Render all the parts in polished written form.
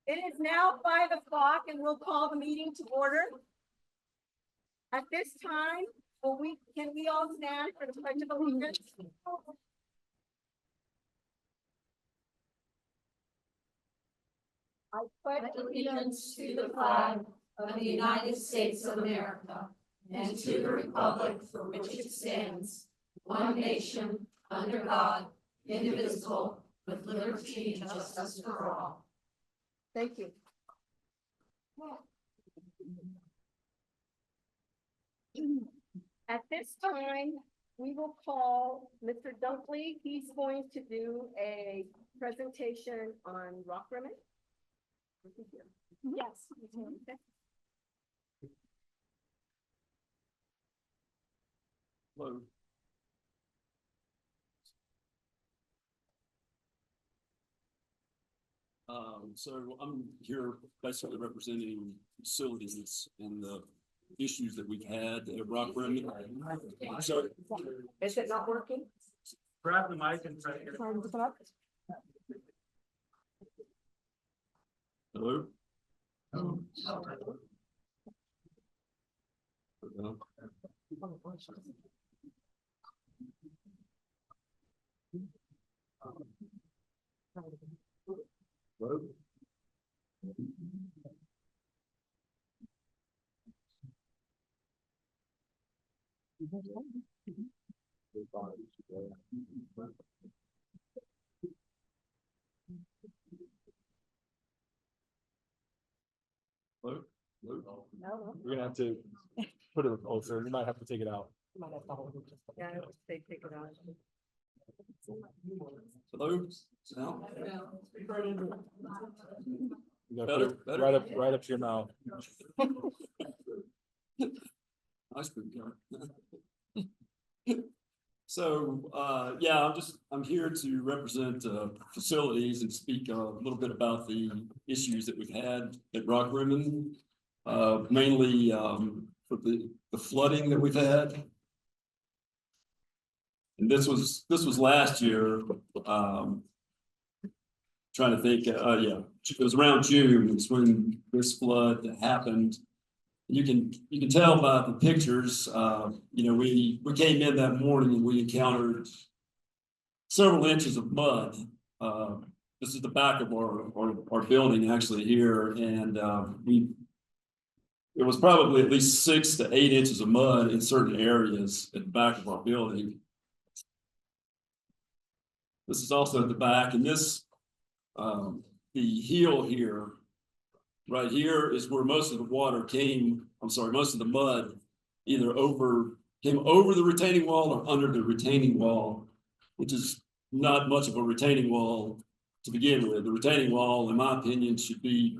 It is now 5 o'clock and we'll call the meeting to order. At this time, can we all stand for the pledge of allegiance? I pledge Allegiance to the flag of the United States of America and to the republic for which it stands, one nation, under God, indivisible, with liberty and justice for all. Thank you. At this time, we will call Mr. Dunkley. He's going to do a presentation on rock rimming. Yes. Okay. Hello. So I'm here basically representing facilities and the issues that we've had at Rock Rimming. So, Is it not working? Grab the mic and try to get it. hello? Hello? Hello? Hello? No. We're gonna have to put it closer. You might have to take it out. Yeah, they take it out. Hello? Now? You gotta put it Better? right up to your mouth. Nice big guy. So, yeah, I'm here to represent facilities and speak a little bit about the issues that we've had at Rock Rimming, mainly for the flooding that we've had. And this was last year. Trying to think, yeah, it was around June. It's when this flood happened. You can tell by the pictures. You know, we came in that morning and we encountered several inches of mud. This is the back of our building actually here, and it was probably at least 6 to 8 inches of mud in certain areas at the back of our building. This is also at the back, and this the hill here. Right here is where most of the water came, most of the mud either came over the retaining wall or under the retaining wall, which is not much of a retaining wall to begin with. The retaining wall, in my opinion, should be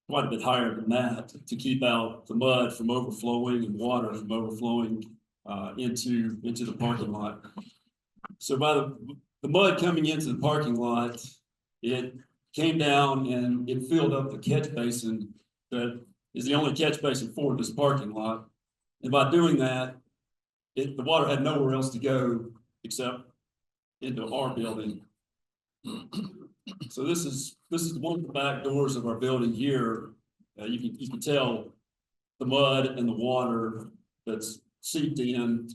quite a bit higher than that to keep out the mud from overflowing and water from overflowing into the parking lot. So by the mud coming into the parking lot, it came down and it filled up the catch basin that is the only catch basin for this parking lot. And by doing that, the water had nowhere else to go except into our building. So this is one of the back doors of our building here. You can tell the mud and the water that's seeped in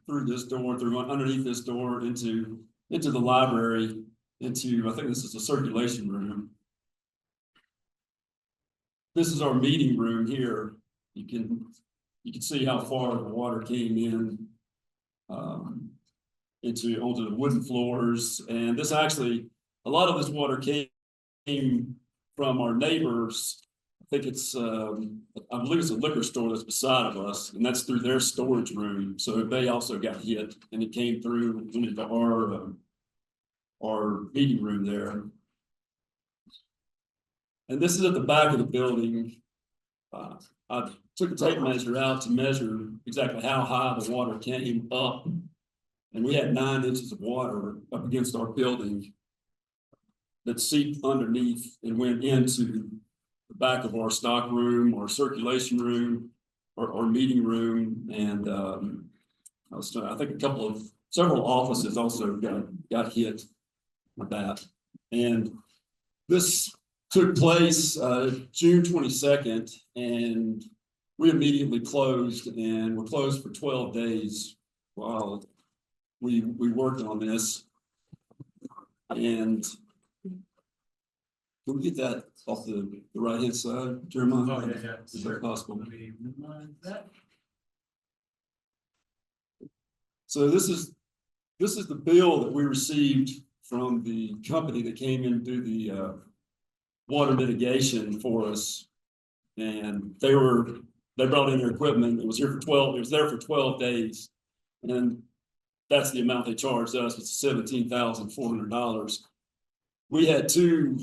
through this door, through underneath this door into the library. I think this is a circulation room. This is our meeting room here. You can see how far the water came in onto the wooden floors. And this actually, a lot of this water came from our neighbors. I think I believe it's a liquor store that's beside of us, and that's through their storage room. So they also got hit, and it came through into our meeting room there. And this is at the back of the building. I took a tape measure out to measure exactly how high the water came up. And we had 9 inches of water up against our building that seeped underneath and went into the back of our stock room, our circulation room, our meeting room. And I think several offices also got hit with that. And This took place June 22nd, and we immediately closed, and we're closed for 12 days while we worked on this. And can we get that off the right hand side, Jeremiah? Oh, yeah. Is that possible? So this is the bill that we received from the company that came in to do the water mitigation for us. And they brought in their equipment. It was there for 12 days. And that's the amount they charged us. It's $17,400. We had two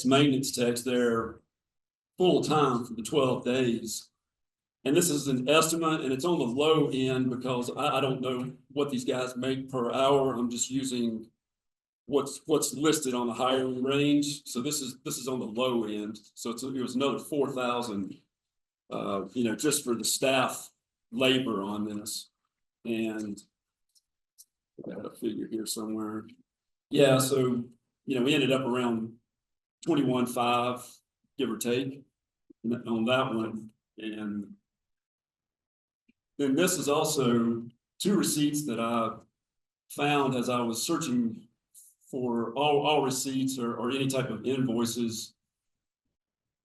maintenance techs there full time for the 12 days. And this is an estimate, and it's on the low end because I don't know what these guys make per hour. I'm just using what's listed on the hiring range. So this is on the low end. So it was another 4,000, just for the staff labor on this. And I got a figure here somewhere. Yeah, so we ended up around 21.5, give or take, on that one. And then this is also two receipts that I found as I was searching for all receipts or any type of invoices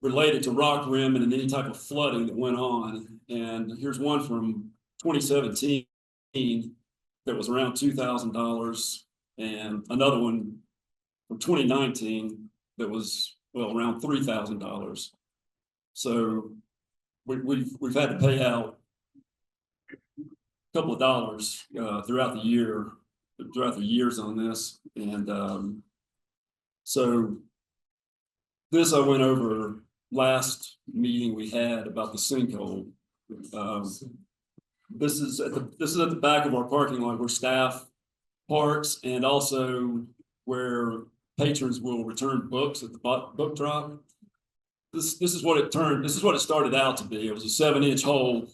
related to rock rim and any type of flooding that went on. And here's one from 2017 that was around $2,000, and another one from 2019 that was around $3,000. So we've had to pay out a couple of dollars throughout the years on this. And so this I went over last meeting we had about the sinkhole. This is at the back of our parking lot where staff parks, and also where patrons will return books at the book drop. This is what it started out to be. It was a 7-inch hole.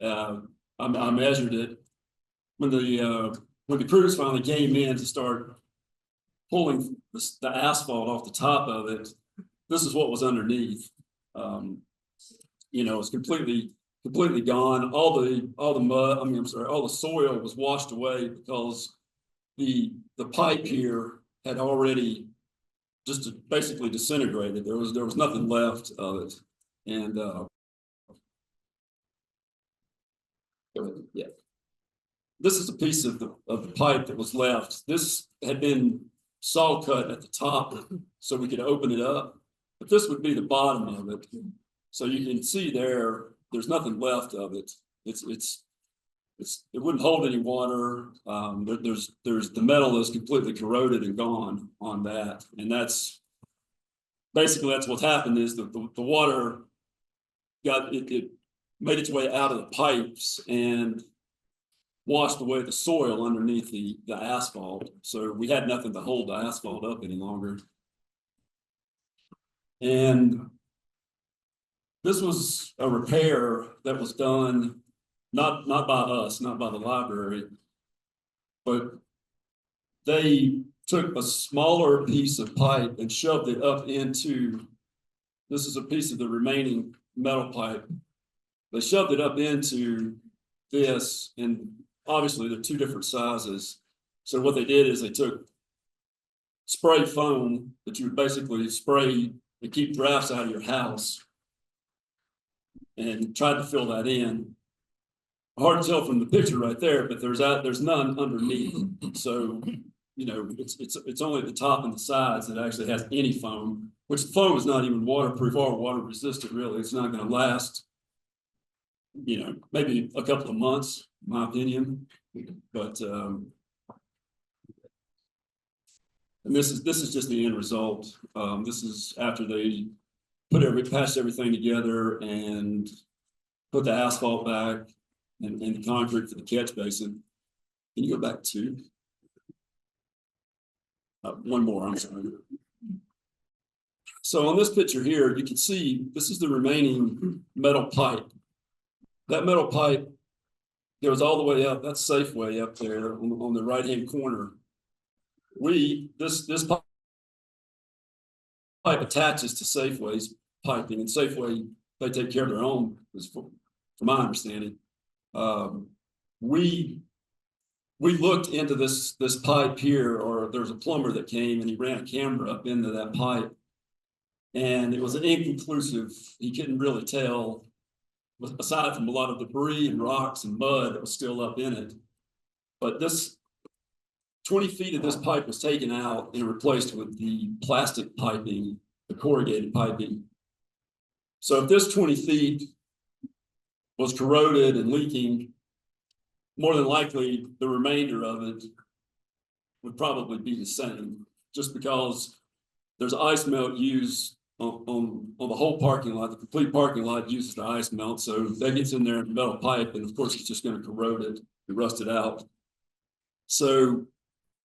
I measured it when the crews finally came in to start pulling the asphalt off the top of it. This is what was underneath. It's completely gone. All the mud, all the soil was washed away because the pipe here had already just basically disintegrated. There was nothing left of it. And yeah, this is a piece of the pipe that was left. This had been saw cut at the top so we could open it up, but this would be the bottom of it. So you can see there's nothing left of it. It wouldn't hold any water. There's the metal is completely corroded and gone on that. And that's what's happened is the water it made its way out of the pipes and washed away the soil underneath the asphalt. So we had nothing to hold the asphalt up any longer. And this was a repair that was done not by us, not by the library, but they took a smaller piece of pipe and shoved it up into, this is a piece of the remaining metal pipe. They shoved it up into this, and obviously they're two different sizes. So what they did is they took spray foam that you would basically spray to keep drafts out of your house and tried to fill that in. Hard to tell from the picture right there, but there's none underneath. So, it's only the top and the sides that actually has any foam, which the foam is not even waterproof or water resistant, really. It's not going to last, maybe a couple of months, in my opinion. But and this is just the end result. This is after they patched everything together and put the asphalt back and the concrete for the catch basin. Can you go back to one more? I'm sorry. So on this picture here, you can see this is the remaining metal pipe. That metal pipe goes all the way up. That's Safeway up there on the right-hand corner. This pipe pipe attaches to Safeway's piping, and Safeway, they take care of their own, from my understanding. We looked into this pipe here, or there's a plumber that came and he ran a camera up into that pipe. And it was an inconclusive, he couldn't really tell, aside from a lot of debris and rocks and mud that was still up in it. But this 20 feet of this pipe was taken out and replaced with the plastic piping, the corrugated piping. So if this 20 feet was corroded and leaking, more than likely the remainder of it would probably be the same, just because there's ice melt used on the whole parking lot. The complete parking lot uses the ice melt, so that gets in there in the metal pipe, and of course it's just going to corrode it and rust it out. So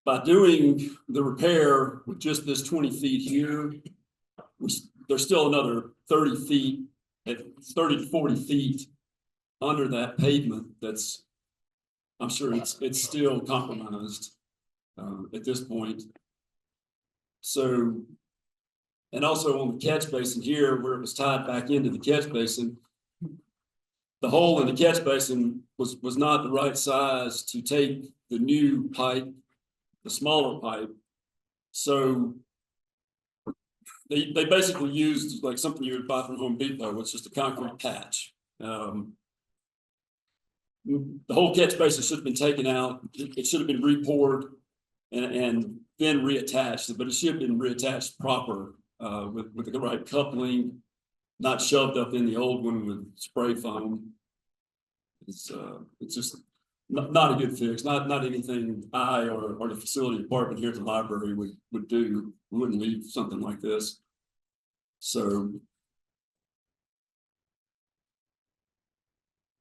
by doing the repair with just this 20 feet here, there's still another 30 feet, at 30 to 40 feet under that pavement that's, I'm sure it's still compromised at this point. So, and also on the catch basin here, where it was tied back into the catch basin, the hole in the catch basin was not the right size to take the new pipe, the smaller pipe. So they basically used like something you would buy from Home Depot, which is just a concrete patch. The whole catch basin should have been taken out. It should have been re-poured and then reattached, but it should have been reattached proper with the right coupling, not shoved up in the old one with spray foam. It's just not a good fix. Not anything I or the facility department here at the library would do. We wouldn't leave something like this. So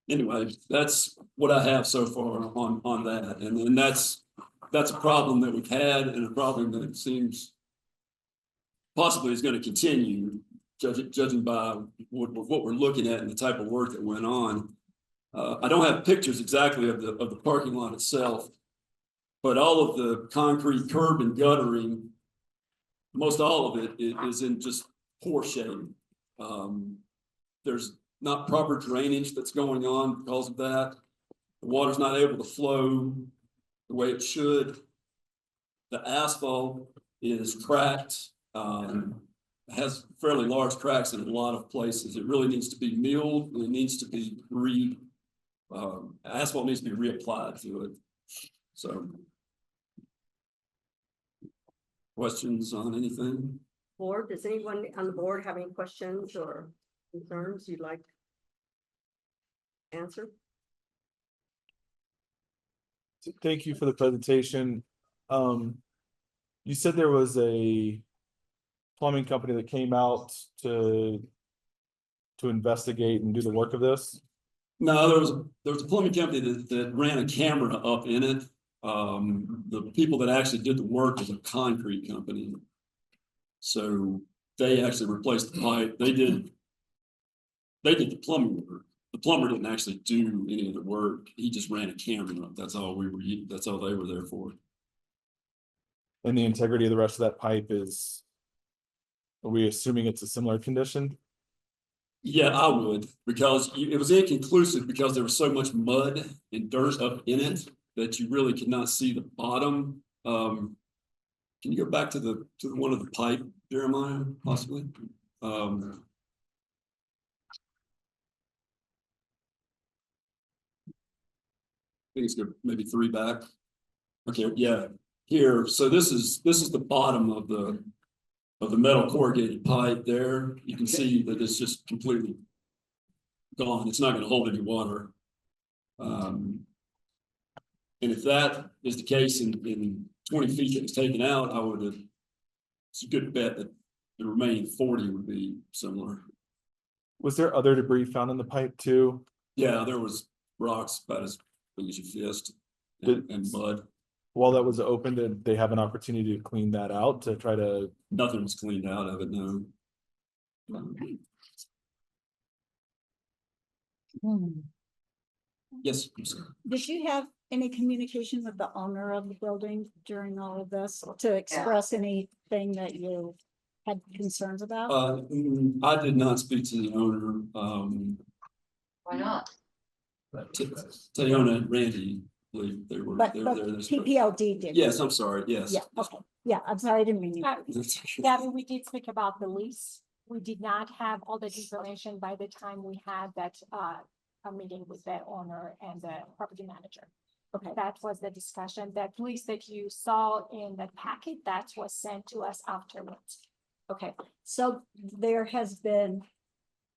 anyway, that's what I have so far on that, and that's a problem that we've had, and a problem that it seems possibly is going to continue, judging by what we're looking at and the type of work that went on. I don't have pictures exactly of the parking lot itself, but all of the concrete curb and guttering, most all of it is in just poor shape. There's not proper drainage that's going on because of that. The water's not able to flow the way it should. The asphalt is cracked, has fairly large cracks in a lot of places. It really needs to be milled, and it needs to be asphalt needs to be reapplied to it. So, questions on anything? Board, does anyone on the board have any questions or concerns you'd like to answer? Thank you for the presentation. You said there was a plumbing company that came out to investigate and do the work of this? No, there was a plumbing company that ran a camera up in it. The people that actually did the work was a concrete company. So they actually replaced the pipe. They did the plumbing work. The plumber didn't actually do any of the work. He just ran a camera up. That's all they were there for. And the integrity of the rest of that pipe is, are we assuming it's a similar condition? Yeah, I would, because it was inconclusive because there was so much mud and dirt up in it that you really could not see the bottom. Can you go back to the one of the pipe, Jeremiah, possibly? I think it's good, maybe 3 back. Okay, yeah, here. So this is the bottom of the metal corrugated pipe there. You can see that it's just completely gone. It's not going to hold any water. And if that is the case in 20 feet that was taken out, it's a good bet that the remaining 40 would be similar. Was there other debris found in the pipe too? Yeah, there was rocks about as big as your fist and mud. While that was open, did they have an opportunity to clean that out to try to? Nothing was cleaned out of it, no. Yes. I'm sorry. Did you have any communication with the owner of the building during all of this to express anything that you had concerns about? I did not speak to the owner, Why not? Tayona and Randy, I believe they were But there. this- PPLD did. Yes, I'm sorry, yes. Yeah, okay, yeah, I'm sorry, I didn't mean you. Gavin, we did speak about the lease. We did not have all that information by the time we had that, a meeting with the owner and the property manager. Okay, That was the discussion. That lease that you saw in the packet, that was sent to us afterwards. okay, so there has been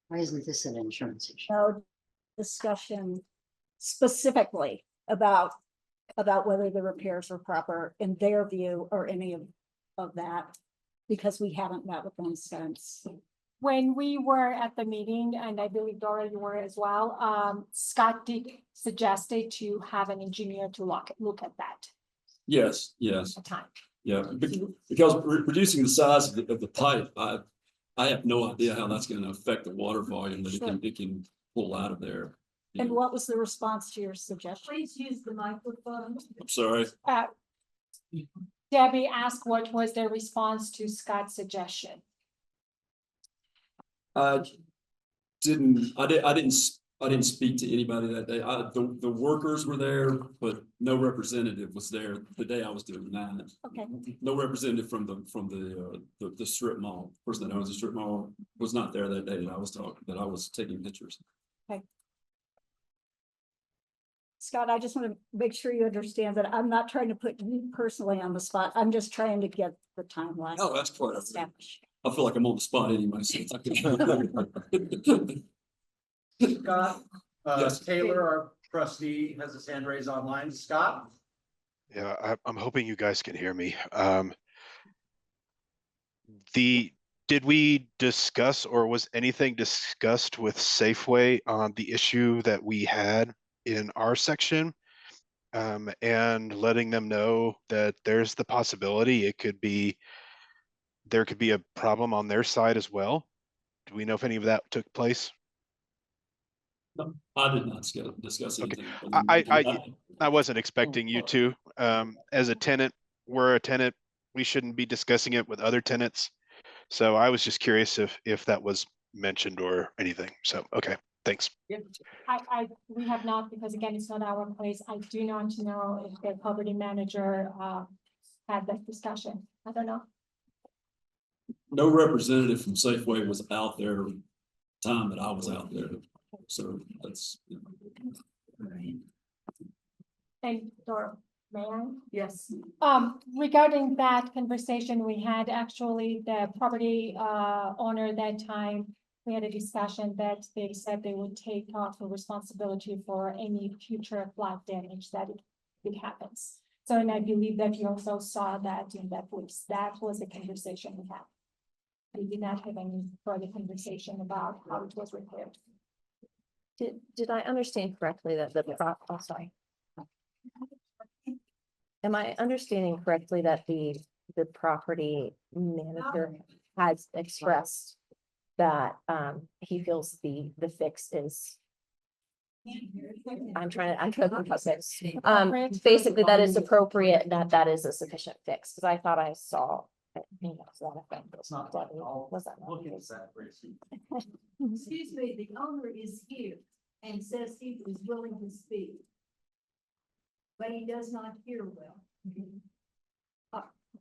Why isn't this an insurance issue? no discussion specifically about whether the repairs were proper in their view or any of that, because we haven't met with them since. When we were at the meeting, and I believe Dora, you were as well, Scott did suggested to have an engineer to look at that Yes, at the time. yeah, because reducing the size of the pipe, I have no idea how that's gonna affect the water volume that it can pull out of there. And what was the response to your suggestion? Please use the microphone. I'm sorry, Debbie asked what was their response to Scott's suggestion. I didn't speak to anybody that day. The workers were there, but no representative was there the day I was doing that. Okay, No representative from the strip mall, person that owns the strip mall was not there that day that I was taking pictures. Scott, I just want to make sure you understand that I'm not trying to put you personally on the spot. I'm just trying to get the timeline Oh, that's quite, established. I feel like I'm on the spot anyway. So it's okay. Scott, Yes. Taylor, our trustee, has his hand raised online. Scott? Yeah, I'm hoping you guys can hear me. Did we discuss or was anything discussed with Safeway on the issue that we had in our section? And letting them know that there's the possibility there could be a problem on their side as well? Do we know if any of that took place? I did not discuss Okay. anything. I wasn't expecting you to. As a tenant, we're a tenant. We shouldn't be discussing it with other tenants. So I was just curious if that was mentioned or anything. So, okay, thanks. We have not, because again, it's not our place. I do not know if the property manager, had that discussion. I don't know. No representative from Safeway was out there time that I was out there. So that's. And Dora, may I? Yes. Regarding that conversation, we had actually the property owner that time. We had a discussion that they said they would take off the responsibility for any future flood damage that it happens. So, and I believe that you also saw that in that lease. That was the conversation we had. We did not have any further conversation about how it was repaired. Did I understand correctly that sorry. Am I understanding correctly that the property manager has expressed that he feels the fix is? I'm trying to process. Basically that is appropriate and that is a sufficient fix, because I thought I saw. You know, to that effect. That's not. Was that not? Look at that, Gracie. Excuse me, the owner is here and says he is willing to speak. But he does not hear well.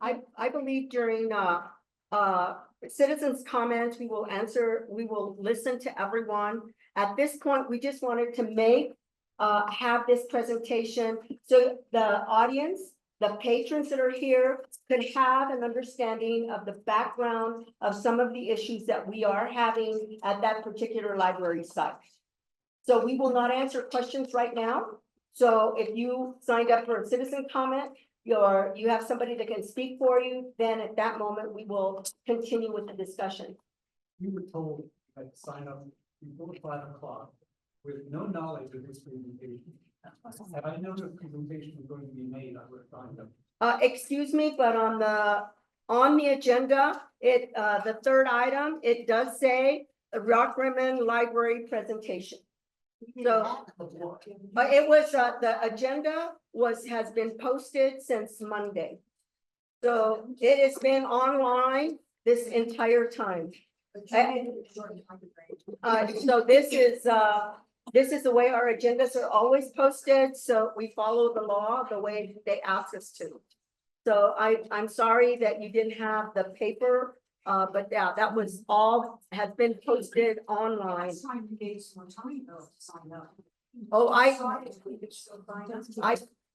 I believe during citizens' comments, we will listen to everyone. At this point, we just wanted to have this presentation so the audience, the patrons that are here, could have an understanding of the background of some of the issues that we are having at that particular library site. So we will not answer questions right now. So if you signed up for a citizen comment, you have somebody that can speak for you, then at that moment, we will continue with the discussion. You were told I'd sign up before 5 o'clock with no knowledge of this presentation. Had I known the presentation was going to be made, I would have signed up. Excuse me, but on the agenda, the third item, it does say the Rock Rimmon Library presentation. So it was, the agenda has been posted since Monday. So it has been online. this entire time. So this is the way our agendas are always posted, so we follow the law the way they ask us to. So I'm sorry that you didn't have the paper, but yeah, that was all has been posted online. Oh,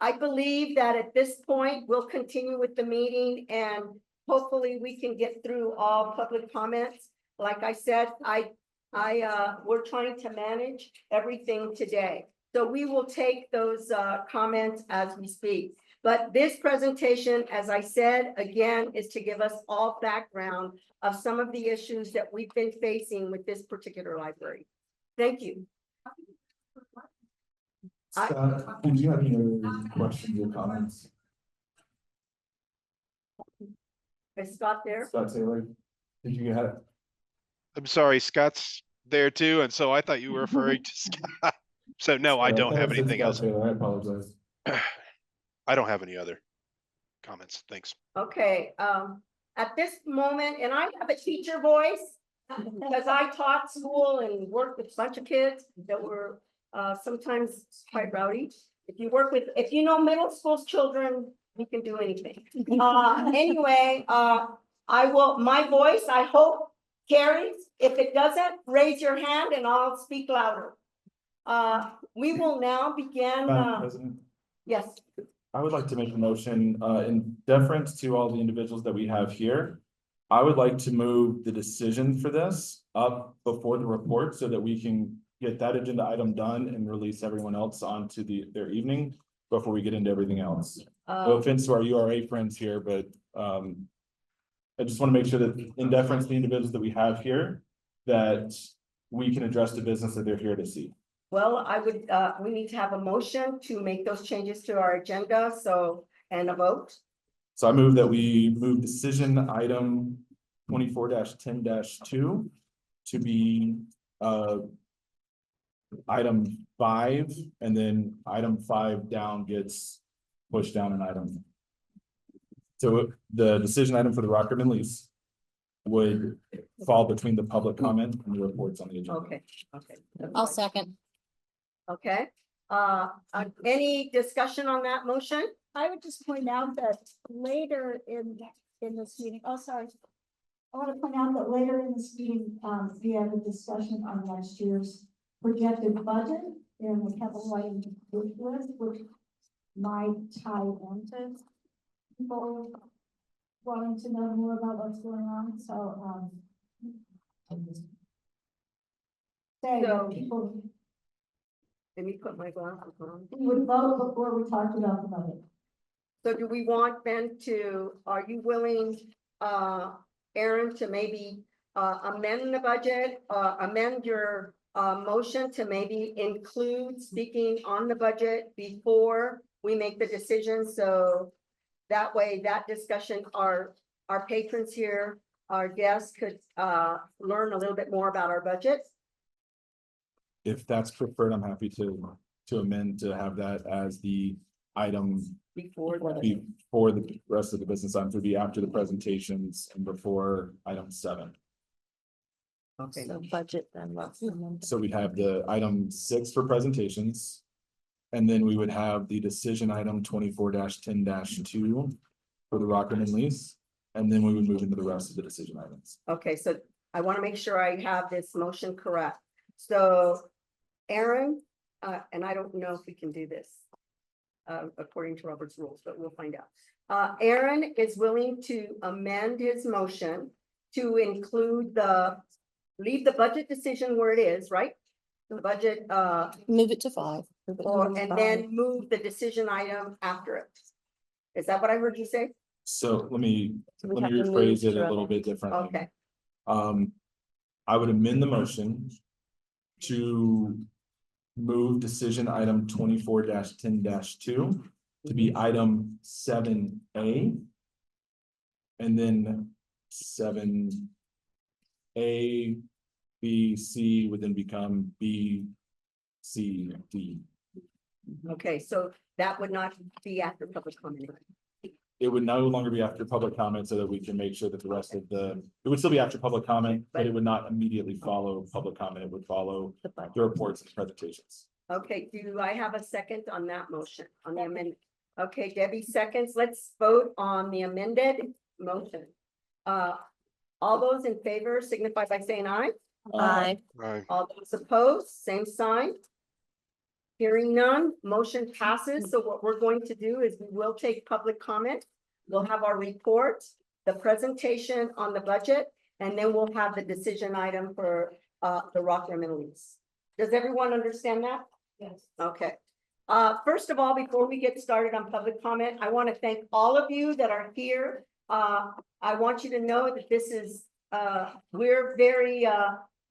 I believe that at this point, we'll continue with the meeting and hopefully we can get through all public comments. Like I said, we're trying to manage everything today. So we will take those comments as we speak. But this presentation, as I said, again, is to give us all background of some of the issues that we've been facing with this particular library. Thank you. Scott, did you have any other questions or comments? Is Scott there? Scott Taylor, did you have? I'm sorry, Scott's there too, and so I thought you were referring to Scott. So no, I don't have anything else. Taylor, I apologize. I don't have any other comments. Thanks. Okay, at this moment, and I have a teacher voice because I taught school and worked with a bunch of kids that were sometimes quite rowdy. If you know middle school children, you can do anything. Anyway, my voice, I hope carries. If it doesn't, raise your hand and I'll speak louder. We will now begin. Madam President, Yes. I would like to make a motion, in deference to all the individuals that we have here. I would like to move the decision for this up before the report so that we can get that agenda item done and release everyone else onto their evening before we get into everything else. No offense to our URA friends here, but I just want to make sure that in deference to the individuals that we have here, that we can address the business that they're here to see. Well, we need to have a motion to make those changes to our agenda, and a vote. So I move that we move decision item 24-10-2 to be item 5, and then item 5 down gets pushed down an item. So the decision item for the Rockerman lease would fall between the public comment and the reports on the agenda. Okay. I'll second. Okay, any discussion on that motion? I would just point out that later in this meeting, oh, sorry. I want to point out that later in this meeting, we have a discussion on last year's projected budget and the capital item list, which might tie into people wanting to know more about what's going on. So, So- people Let me put my glasses on. we would vote before we talked about the budget. So do we want then are you willing, Aaron, to maybe amend the budget, amend your motion to maybe include speaking on the budget before we make the decision? So that way, that discussion, our patrons here, our guests could learn a little bit more about our budget. If that's preferred, I'm happy to amend to have that as the item Before before the rest of the business items would be after the presentations and before item 7. Okay. So budget then. So we'd have the item 6 for presentations. And then we would have the decision item 24-10-2 for the Rockerman lease. And then we would move into the rest of the decision items. Okay, so I want to make sure I have this motion correct. So Aaron, and I don't know if we can do this according to Robert's rules, but we'll find out. Aaron is willing to amend his motion to include leave the budget decision where it is, right? The budget, Move it to 5. and then move the decision item after it. Is that what I heard you say? So let me We have to rephrase move it a to little bit differently. Okay, I would amend the motion to move decision item 24-10-2 to be item 7A. And then 7A, B, C would then become B, C, D. okay, so that would not be after public comment. it would no longer be after public comment so that we can make sure that the rest of it would still be after public comment, but it would not immediately follow public comment. It would follow The budget. the reports and presentations. Okay, do I have a second on that motion, on the amendment? Okay, Debbie seconds. Let's vote on the amended motion. All those in favor signify by saying aye. Aye. Right. All those opposed, same sign. Hearing none, motion passes. So what we're going to do is we will take public comment. We'll have our report, the presentation on the budget, and then we'll have the decision item for the Rockland Middle East. Does everyone understand that? Yes. Okay. First of all, before we get started on public comment, I want to thank all of you that are here. I want you to know that this is, we're very,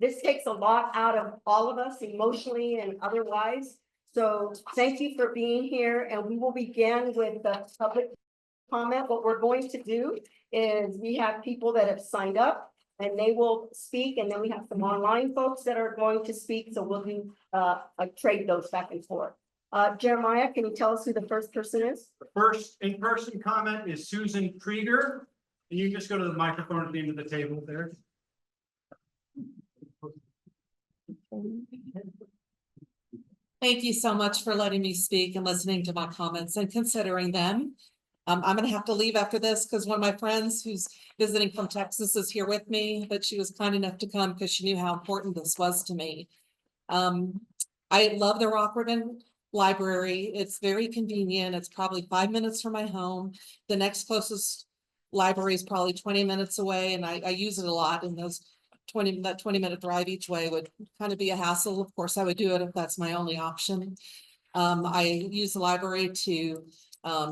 this takes a lot out of all of us emotionally and otherwise. So thank you for being here, and we will begin with the public comment. What we're going to do is we have people that have signed up and they will speak, and then we have some online folks that are going to speak. So we'll do trade those back and forth. Jeremiah, can you tell us who the first person is? The first in-person comment is Susan Krieger. And you just go to the microphone at the end of the table there. Thank you so much for letting me speak and listening to my comments and considering them. I'm gonna have to leave after this because one of my friends who's visiting from Texas is here with me, but she was kind enough to come because she knew how important this was to me. I love the Rockland Library. It's very convenient. It's probably 5 minutes from my home. The next closest library is probably 20 minutes away, and I use it a lot, and that 20-minute drive each way would kind of be a hassle. Of course, I would do it if that's my only option. I use the library to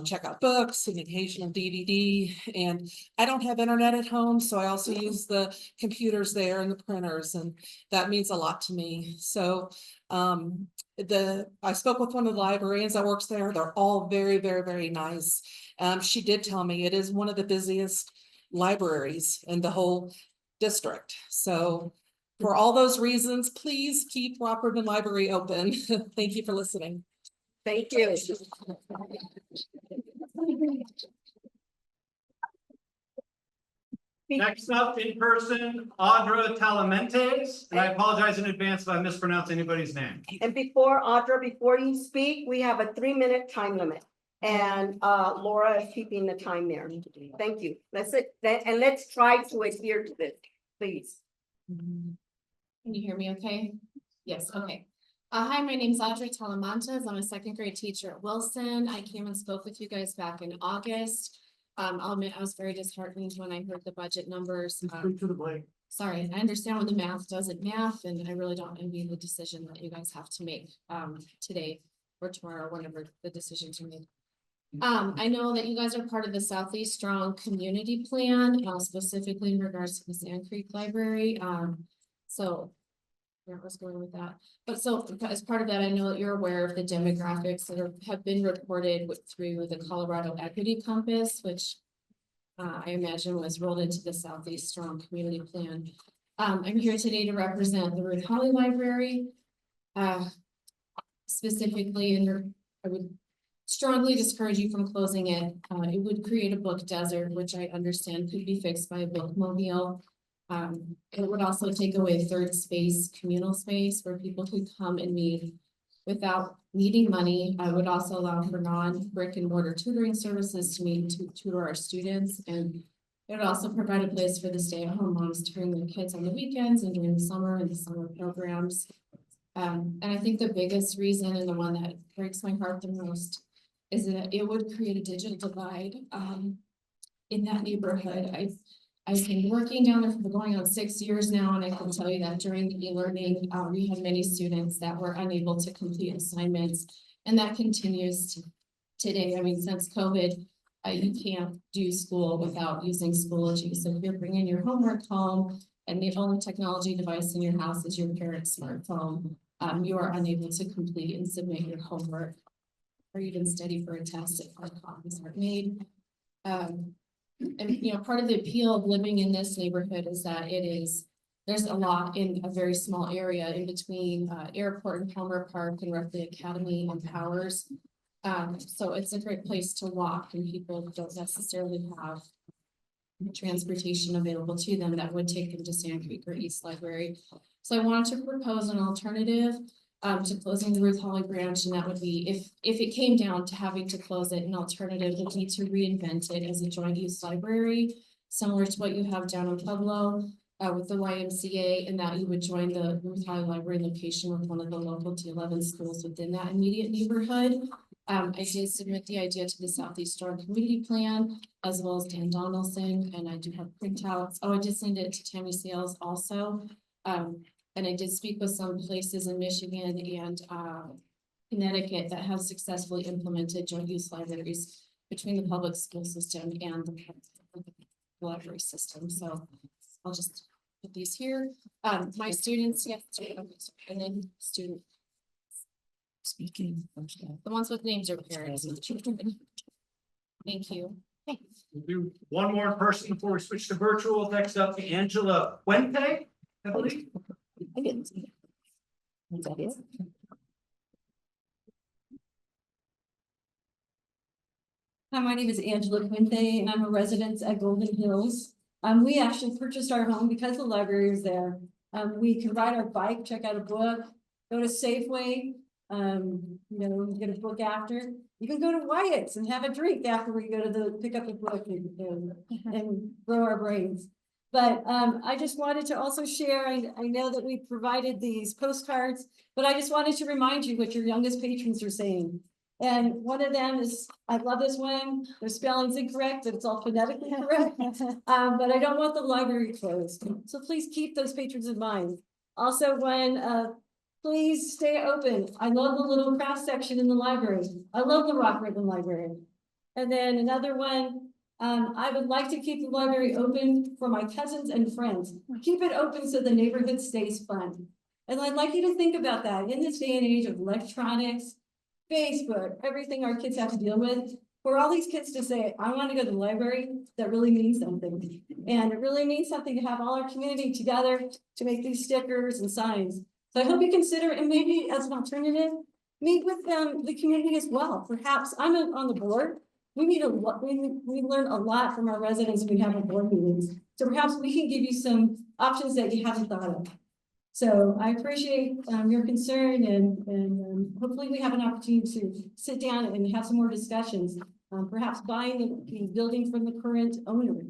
check out books and occasional DVD, and I don't have internet at home, so I also use the computers there and the printers, and that means a lot to me. So I spoke with one of the librarians that works there. They're all very, very, very nice. She did tell me it is one of the busiest libraries in the whole district. So for all those reasons, please keep Rockland Library open. Thank you for listening. Thank you. Next up in person, Audra Talamentes. And I apologize in advance if I mispronounce anybody's name. And before Audra, before you speak, we have a 3-minute time limit. And Laura is keeping the time there. Thank you. And let's try to adhere to this, please. Can you hear me okay? Yes, okay. Hi, my name is Audrey Talamantes. I'm a 2nd grade teacher at Wilson. I came and spoke with you guys back in August. I'll admit I was very disheartened when I heard the budget numbers. Sorry, I understand when the math doesn't math, and I really don't envy the decision that you guys have to make today or tomorrow, whenever the decisions are made. I know that you guys are part of the Southeast Strong Community Plan, specifically in regards to the Sand Creek Library. So where I was going with that. But so as part of that, I know that you're aware of the demographics that have been reported through the Colorado Equity Compass, which I imagine was rolled into the Southeast Strong Community Plan. I'm here today to represent the Ruth Holly Library. Specifically, and I would strongly discourage you from closing it. It would create a book desert, which I understand could be fixed by a bookmobile. It would also take away third space, communal space where people could come and meet without needing money. I would also allow for non-brick and mortar tutoring services to meet to tutor our students. And it would also provide a place for the stay-at-home moms to bring their kids on the weekends and during the summer and the summer programs. And I think the biggest reason and the one that breaks my heart the most is that it would create a digital divide in that neighborhood. I've been working down there for going on 6 years now, and I can tell you that during the e-learning, we had many students that were unable to complete assignments, and that continues today. I mean, since COVID, you can't do school without using Schoology. So if you're bringing your homework home and the only technology device in your house is your parent's smartphone, you are unable to complete and submit your homework or even study for a test if hard copies aren't made. And you know, part of the appeal of living in this neighborhood is that there's a lot in a very small area in between Airport and Palmer Park and Ruffley Academy and Powers. So it's a great place to walk and people don't necessarily have transportation available to them that would take them to Sand Creek or East Library. So I wanted to propose an alternative to closing the Ruth Holly branch, and that would be if it came down to having to close it, an alternative would be to reinvent it as a joint use library, similar to what you have down in Pueblo with the YMCA, and that you would join the Ruth Holly Library location with one of the local T11 schools within that immediate neighborhood. I did submit the idea to the Southeast Storm Community Plan, as well as Dan Donaldson, and I do have printouts. Oh, I did send it to Tammy Sales also. And I did speak with some places in Michigan and Connecticut that have successfully implemented joint use libraries between the public school system and the library system. So I'll just put these here. My students, yes, and then student. Speaking. The ones with names are parents. Thank you. We'll do one more person before we switch to virtual. Next up, Angela Puente, I believe. I didn't see it. Is that it? Hi, my name is Angela Quinte, and I'm a resident at Golden Hills. We actually purchased our home because the library is there. We can ride our bike, check out a book, go to Safeway, get a book after. You can go to Wyatt's and have a drink after we go to pick up a book and grow our brains. But I just wanted to also share, I know that we provided these postcards, but I just wanted to remind you what your youngest patrons are saying. And one of them is, I love this one, their spelling's incorrect, but it's all phonetically correct. But I don't want the library closed. So please keep those patrons in mind. Also, please stay open. I love the little craft section in the library. I love the Rock Ribbon Library. And then another one, I would like to keep the library open for my cousins and friends. Keep it open so the neighborhood stays fun. And I'd like you to think about that in this day and age of electronics, Facebook, everything our kids have to deal with. For all these kids to say, I want to go to the library, that really means something. And it really means something to have all our community together to make these stickers and signs. So I hope you consider, and maybe as an alternative, meet with the community as well. Perhaps I'm on the board. We need a lot, we learn a lot from our residents when we have our board meetings. So perhaps we can give you some options that you haven't thought of. So I appreciate your concern and hopefully we have an opportunity to sit down and have some more discussions. Perhaps buying the building from the current owner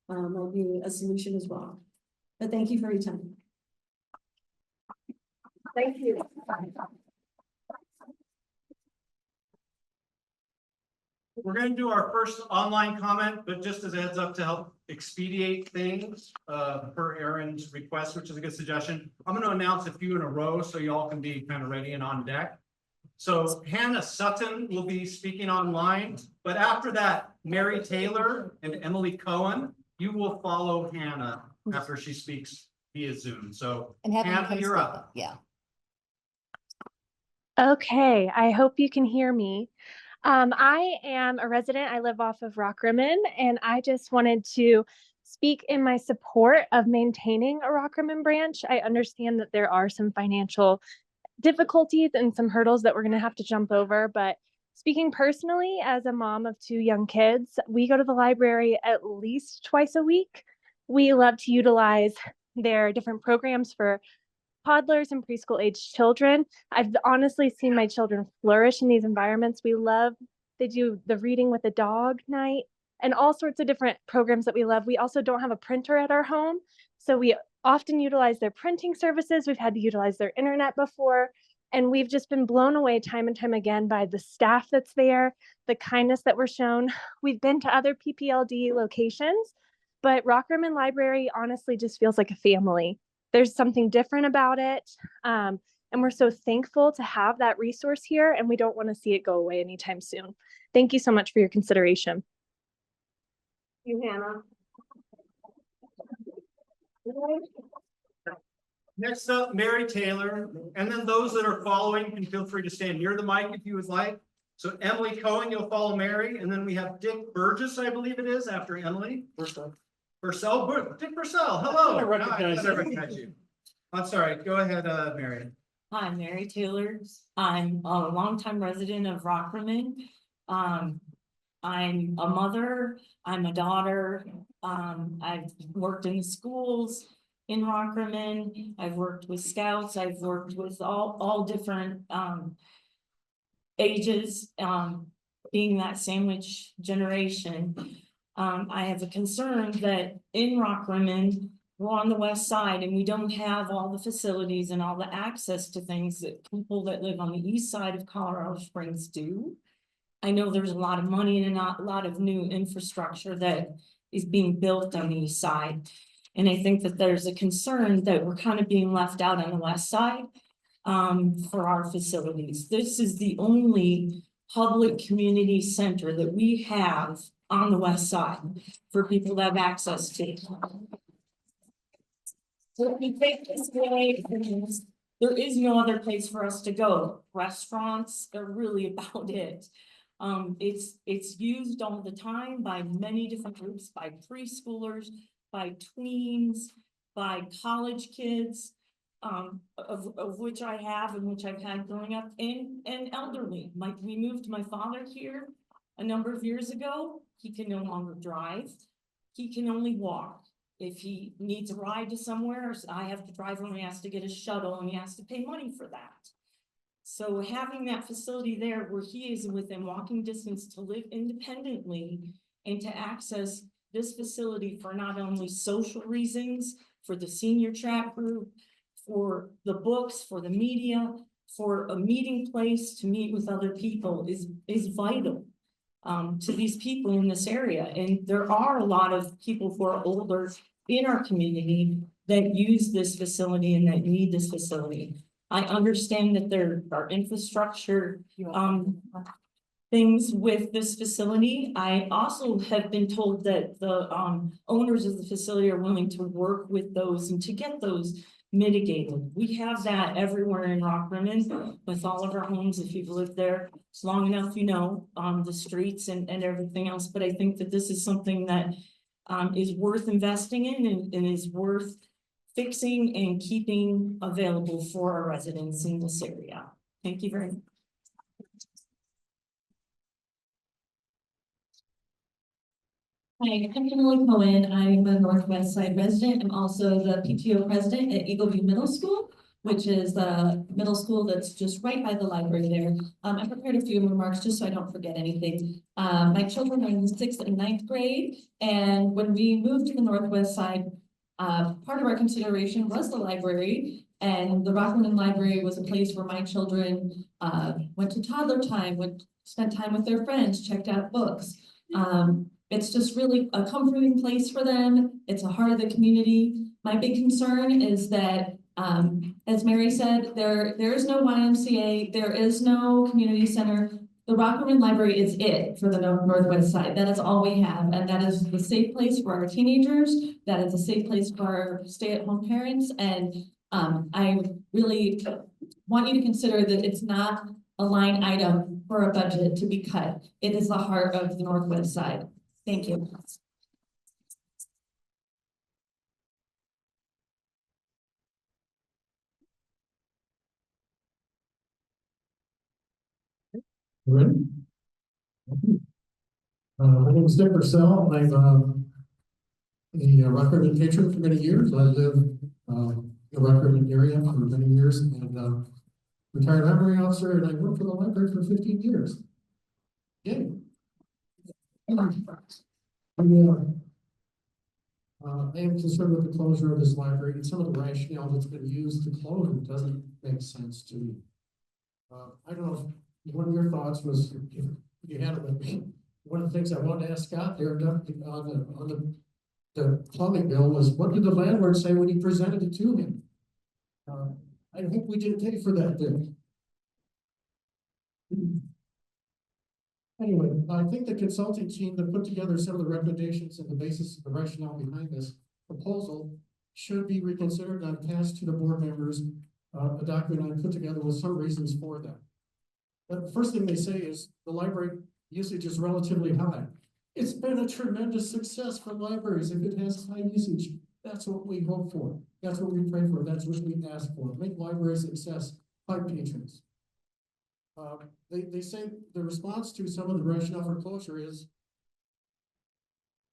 might be a solution as well. But thank you for your time. Thank you. We're going to do our first online comment, but just as a heads up to help expedite things per Aaron's request, which is a good suggestion. I'm going to announce a few in a row so y'all can be kind of ready and on deck. So Hannah Sutton will be speaking online, but after that, Mary Taylor and Emily Cohen, you will follow Hannah after she speaks via Zoom. So Hannah, you're up. Yeah. Okay, I hope you can hear me. I am a resident. I live off of Rock Rimmon, and I just wanted to speak in my support of maintaining a Rock Rimmon branch. I understand that there are some financial difficulties and some hurdles that we're going to have to jump over, but speaking personally as a mom of 2 young kids, we go to the library at least twice a week. We love to utilize their different programs for toddlers and preschool age children. I've honestly seen my children flourish in these environments. They do the reading with a dog night and all sorts of different programs that we love. We also don't have a printer at our home, so we often utilize their printing services. We've had to utilize their internet before, and we've just been blown away time and time again by the staff that's there, the kindness that we're shown. We've been to other PPLD locations, but Rock Rimmon Library honestly just feels like a family. There's something different about it. And we're so thankful to have that resource here, and we don't want to see it go away anytime soon. Thank you so much for your consideration. You, Hannah. Next up, Mary Taylor, and then those that are following can feel free to stand near the mic if you would like. So Emily Cohen, you'll follow Mary, and then we have Dick Burgess, I believe it is, after Emily. Dick Purcell, hello. I recognize I recognize you. I'm sorry, go ahead, Mary. Hi, I'm Mary Taylor. I'm a longtime resident of Rockrimmon. I'm a mother, I'm a daughter. I've worked in the schools in Rockrimmon. I've worked with scouts. I've worked with all different ages, being that sandwich generation. I have a concern that in Rockrimmon, we're on the west side and we don't have all the facilities and all the access to things that people that live on the east side of Colorado Springs do. I know there's a lot of money and a lot of new infrastructure that is being built on the east side. And I think that there's a concern that we're kind of being left out on the west side for our facilities. This is the only public community center that we have on the west side for people to have access to. So if we take this away, there is no other place for us to go. Restaurants are really about it. It's used all the time by many different groups, by preschoolers, by tweens, by college kids, of which I have and which I've had growing up, and elderly. We moved my father here a number of years ago. He can no longer drive. He can only walk. If he needs a ride to somewhere, I have to drive him, he has to get a shuttle and he has to pay money for that. So having that facility there where he is within walking distance to live independently and to access this facility for not only social reasons, for the senior chat group, for the books, for the media, for a meeting place to meet with other people is vital to these people in this area. And there are a lot of people who are older in our community that use this facility and that need this facility. I understand that there are infrastructure things with this facility. I also have been told that the owners of the facility are willing to work with those and to get those mitigated. We have that everywhere in Rockrimmon with all of our homes. If you've lived there long enough, you know, the streets and everything else. But I think that this is something that is worth investing in and is worth fixing and keeping available for our residents in this area. Thank you very much. Hi, I'm Emily Cohen. I'm a Northwest Side resident. I'm also the PTO president at Eagleview Middle School, which is the middle school that's just right by the library there. I prepared a few remarks just so I don't forget anything. My children are in the 6th and 9th grade, and when we moved to the Northwest Side, part of our consideration was the library, and the Rockrimmon Library was a place where my children went to toddler time, spent time with their friends, checked out books. It's just really a comforting place for them. It's a heart of the community. My big concern is that, as Mary said, there is no YMCA, there is no community center. The Rockrimmon Library is it for the Northwest Side. That is all we have, and that is the safe place for our teenagers. That is a safe place for our stay-at-home parents. And I really want you to consider that it's not a line item for a budget to be cut. It is the heart of the Northwest Side. Thank you. Ready? My name is Dick Purcell. I'm a Rockrimmon patron for many years. I live in the Rockrimmon area for many years, and retired library officer, and I worked for the library for 15 years. Yeah. I am concerned with the closure of this library, and some of the rationale that's been used to close it doesn't make sense to me. I don't know if one of your thoughts was, if you had it with me, one of the things I wanted to ask Scott there on the plumbing bill was, what did the landlord say when he presented it to him? I hope we didn't pay for that bill. Anyway, I think the consulting team that put together some of the recommendations and the basis of the rationale behind this proposal should be reconsidered and passed to the board members a document I put together with some reasons for that. But the first thing they say is the library usage is relatively high. It's been a tremendous success for libraries if it has high usage. That's what we hope for. That's what we pray for. That's what we ask for. Make library a success. 5 patrons. They say the response to some of the rationale for closure is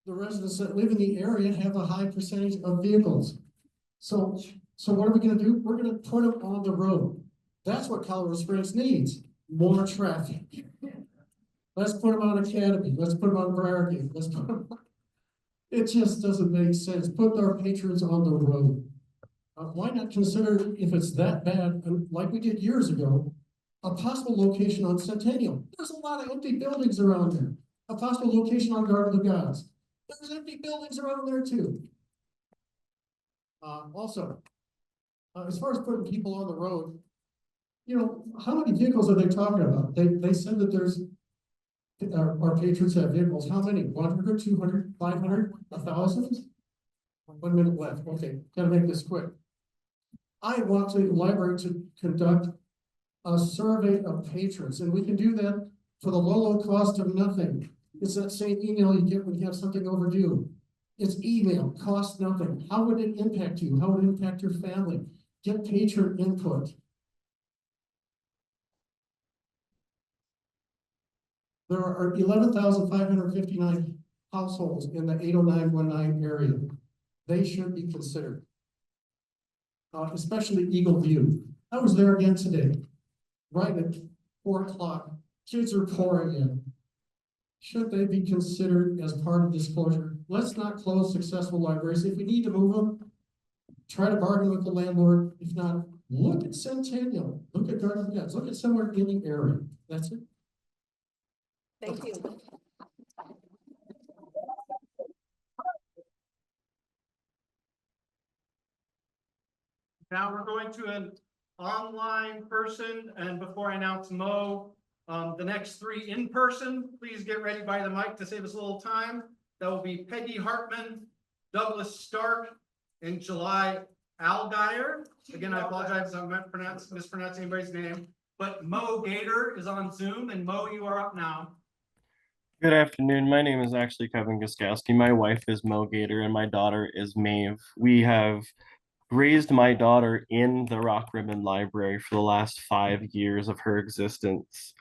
the residents that live in the area have a high percentage of vehicles. So what are we gonna do? We're gonna put them on the road. That's what Colorado Springs needs, more traffic. Let's put them on Academy, let's put them on Briargate, let's put them. It just doesn't make sense. Put our patrons on the road. Why not consider, if it's that bad, like we did years ago, a possible location on Centennial? There's a lot of empty buildings around there. A possible location on Garden of the Gods. There's empty buildings around there too. Also, as far as putting people on the road, you know, how many vehicles are they talking about? They said that there's, our patrons have vehicles. How many? 100, 200, 500, 1,000? 1 minute left. Okay, gotta make this quick. I want the library to conduct a survey of patrons, and we can do that for the low cost of nothing. It's that same email you get when you have something overdue. It's email, costs nothing. How would it impact you? How would it impact your family? Get patron input. There are 11,559 households in the 80919 area. They should be considered. Especially Eagle View. I was there again today, right at 4 o'clock. Kids are pouring in. Should they be considered as part of this closure? Let's not close successful libraries. If we need to move them, try to bargain with the landlord. If not, look at Centennial, look at Garden of Gods, look at somewhere in the area. That's it. Thank you. Now we're going to an online person, and before I announce Mo, the next 3 in person, please get ready by the mic to save us a little time. That will be Peggy Hartman, Douglas Stark, and July Algeyer. Again, I apologize if I'm mispronouncing anybody's name, but Mo Gator is on Zoom, and Mo, you are up now. Good afternoon. My name is actually Kevin Guskowski. My wife is Mo Gator and my daughter is Maeve. We have raised my daughter in the Rock Rimmon Library for the last 5 years of her existence.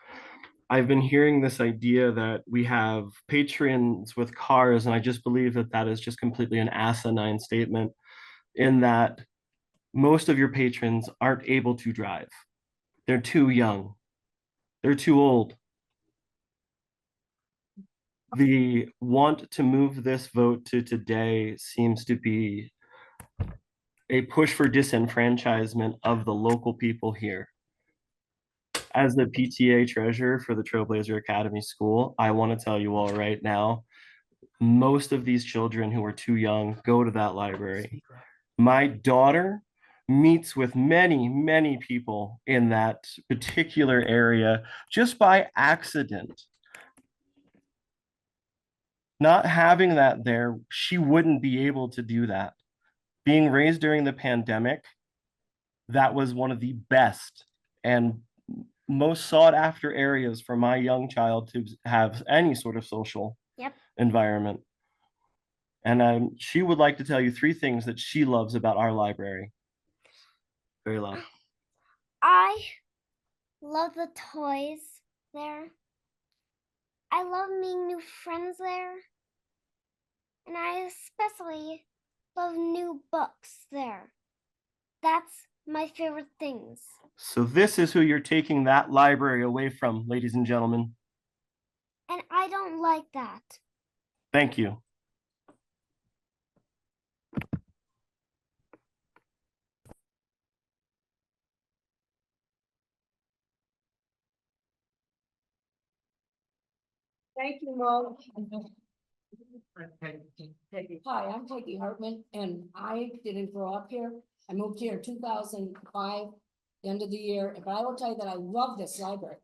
I've been hearing this idea that we have patrons with cars, and I just believe that that is just completely an asinine statement in that most of your patrons aren't able to drive. They're too young. They're too old. The want to move this vote to today seems to be a push for disenfranchisement of the local people here. As the PTA treasurer for the Trailblazer Academy School, I want to tell you all right now, most of these children who are too young go to that library. My daughter meets with many, many people in that particular area just by accident. Not having that there, she wouldn't be able to do that. Being raised during the pandemic, that was one of the best and most sought after areas for my young child to have any sort of social environment. And she would like to tell you 3 things that she loves about our library. Very loud. I love the toys there. I love meeting new friends there. And I especially love new books there. That's my favorite things. So this is who you're taking that library away from, ladies and gentlemen. And I don't like that. Thank you. Thank you, Mo. Hi, I'm Peggy Hartman, and I didn't grow up here. I moved here in 2005, the end of the year, but I will tell you that I love this library.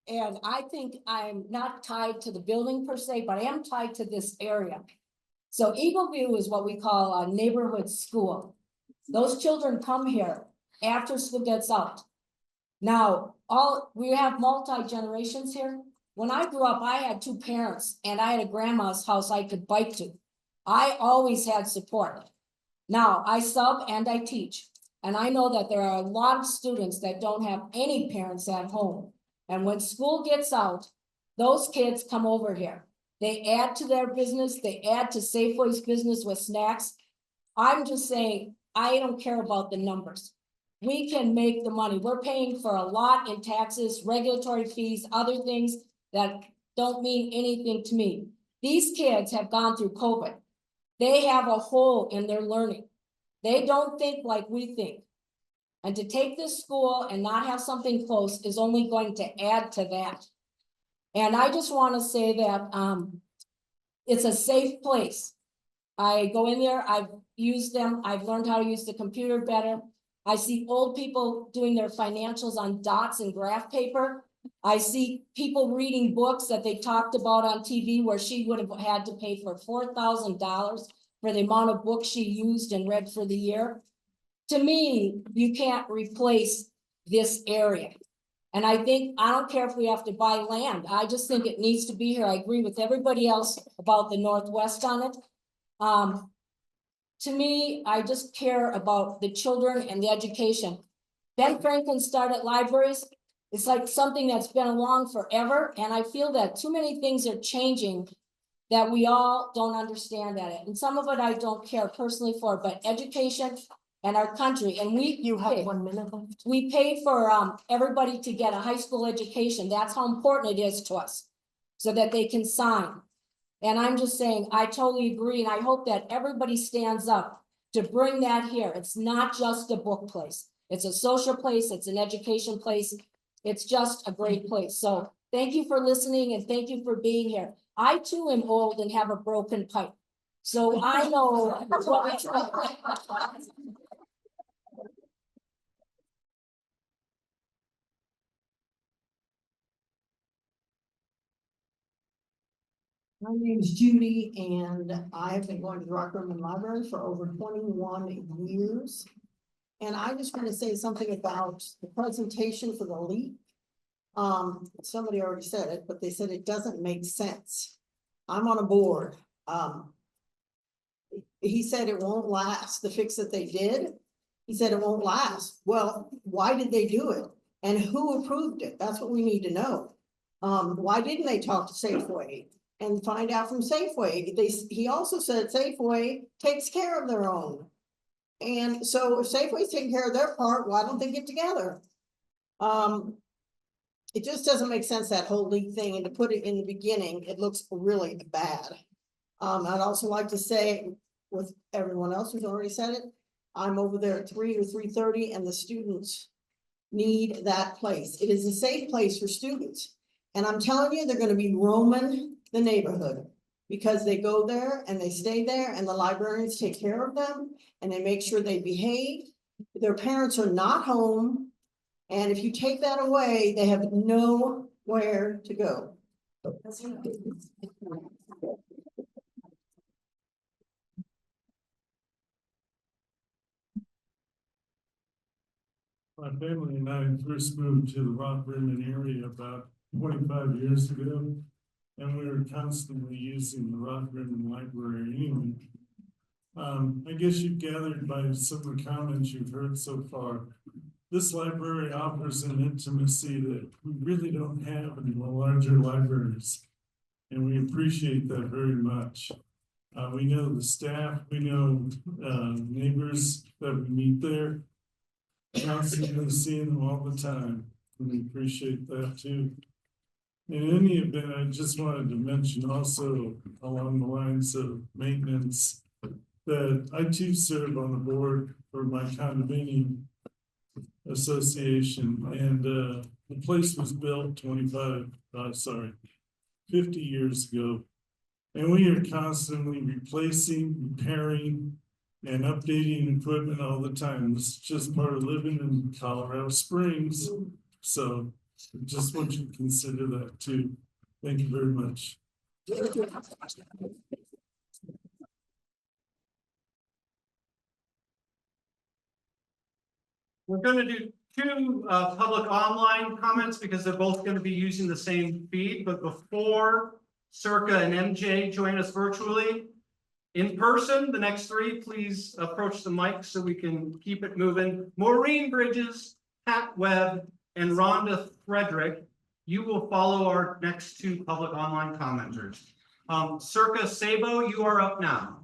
And I think I'm not tied to the building per se, but I am tied to this area. So Eagle View is what we call a neighborhood school. Those children come here after school gets out. Now, we have multi-generations here. When I grew up, I had 2 parents and I had a grandma's house I could bike to. I always had support. Now, I sub and I teach. And I know that there are a lot of students that don't have any parents at home. And when school gets out, those kids come over here. They add to their business, they add to Safeway's business with snacks. I'm just saying, I don't care about the numbers. We can make the money. We're paying for a lot in taxes, regulatory fees, other things that don't mean anything to me. These kids have gone through COVID. They have a hole in their learning. They don't think like we think. And to take this school and not have something close is only going to add to that. And I just want to say that it's a safe place. I go in there, I've used them, I've learned how to use the computer better. I see old people doing their financials on dots and graph paper. I see people reading books that they talked about on TV where she would have had to pay for $4,000 for the amount of books she used and read for the year. To me, you can't replace this area. And I don't care if we have to buy land. I just think it needs to be here. I agree with everybody else about the Northwest on it. To me, I just care about the children and the education. Ben Franklin started libraries. It's like something that's been along forever. And I feel that too many things are changing that we all don't understand at it. And some of it I don't care personally for, but education and our country, and you have 1 minute left. We pay for everybody to get a high school education. That's how important it is to us, so that they can sign. And I'm just saying, I totally agree, and I hope that everybody stands up to bring that here. It's not just a book place. It's a social place, it's an education place. It's just a great place. So thank you for listening and thank you for being here. I too am old and have a broken pipe. So I know what it's like. My name is Judy, and I have been going to the Rock Rimmon Library for over 21 years. And I just want to say something about the presentation for the LEAP. Somebody already said it, but they said it doesn't make sense. I'm on a board. He said it won't last. The fix that they did, he said it won't last. Well, why did they do it? And who approved it? That's what we need to know. Why didn't they talk to Safeway and find out from Safeway? He also said Safeway takes care of their own. And so if Safeway's taking care of their part, why don't they get together? It just doesn't make sense, that whole league thing, and to put it in the beginning, it looks really bad. I'd also like to say, with everyone else who's already said it, I'm over there at 3 or 3:30, and the students need that place. It is a safe place for students. And I'm telling you, they're going to be roaming the neighborhood because they go there and they stay there, and the librarians take care of them and they make sure they behave. Their parents are not home. And if you take that away, they have nowhere to go. My family and I first moved to the Rock Rimmon area about 25 years ago, and we were constantly using the Rock Rimmon Library anyway. I guess you've gathered by some of the comments you've heard so far, this library offers an intimacy that we really don't have in the larger libraries, and we appreciate that very much. We know the staff, we know neighbors that we meet there. Constantly seeing them all the time, and we appreciate that too. In any event, I just wanted to mention also along the lines of maintenance that I too serve on the board for my condominium association, and the place was built 50 years ago, and we are constantly replacing, repairing, and updating equipment all the time. This is just part of living in Colorado Springs. So just want you to consider that too. Thank you very much. We're going to do two public online comments because they're both going to be using the same feed. But before Circa and MJ join us virtually, In person, the next three, please approach the mic so we can keep it moving. Maureen Bridges, Pat Webb, and Rhonda Frederick, you will follow our next two public online commenters. Circa Sabo, you are up now.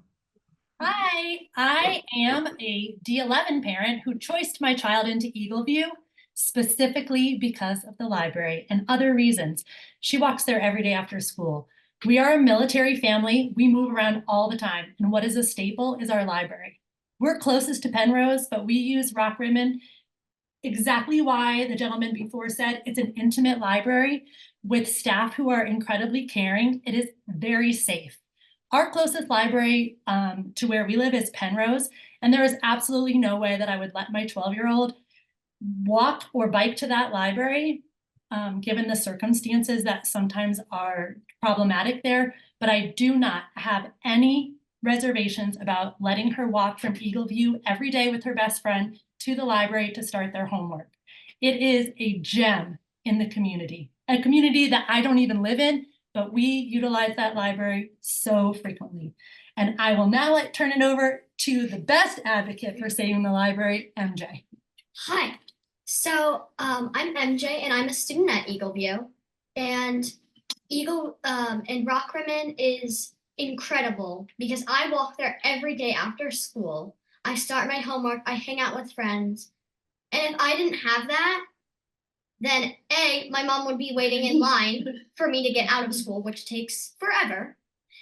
Hi, I am a D11 parent who choiced my child into Eagleview specifically because of the library and other reasons. She walks there every day after school. We are a military family. We move around all the time. And what is a staple is our library. We're closest to Penrose, but we use Rock Rimmon exactly why the gentleman before said it's an intimate library with staff who are incredibly caring. It is very safe. Our closest library to where we live is Penrose, and there is absolutely no way that I would let my 12-year-old walk or bike to that library, given the circumstances that sometimes are problematic there. But I do not have any reservations about letting her walk from Eagleview every day with her best friend to the library to start their homework. It is a gem in the community, a community that I don't even live in, but we utilize that library so frequently. And I will now turn it over to the best advocate for saving the library, MJ. Hi, so I'm MJ and I'm a student at Eagleview, and Rock Rimmon is incredible because I walk there every day after school. I start my homework, I hang out with friends, and if I didn't have that, then A, my mom would be waiting in line for me to get out of school, which takes forever.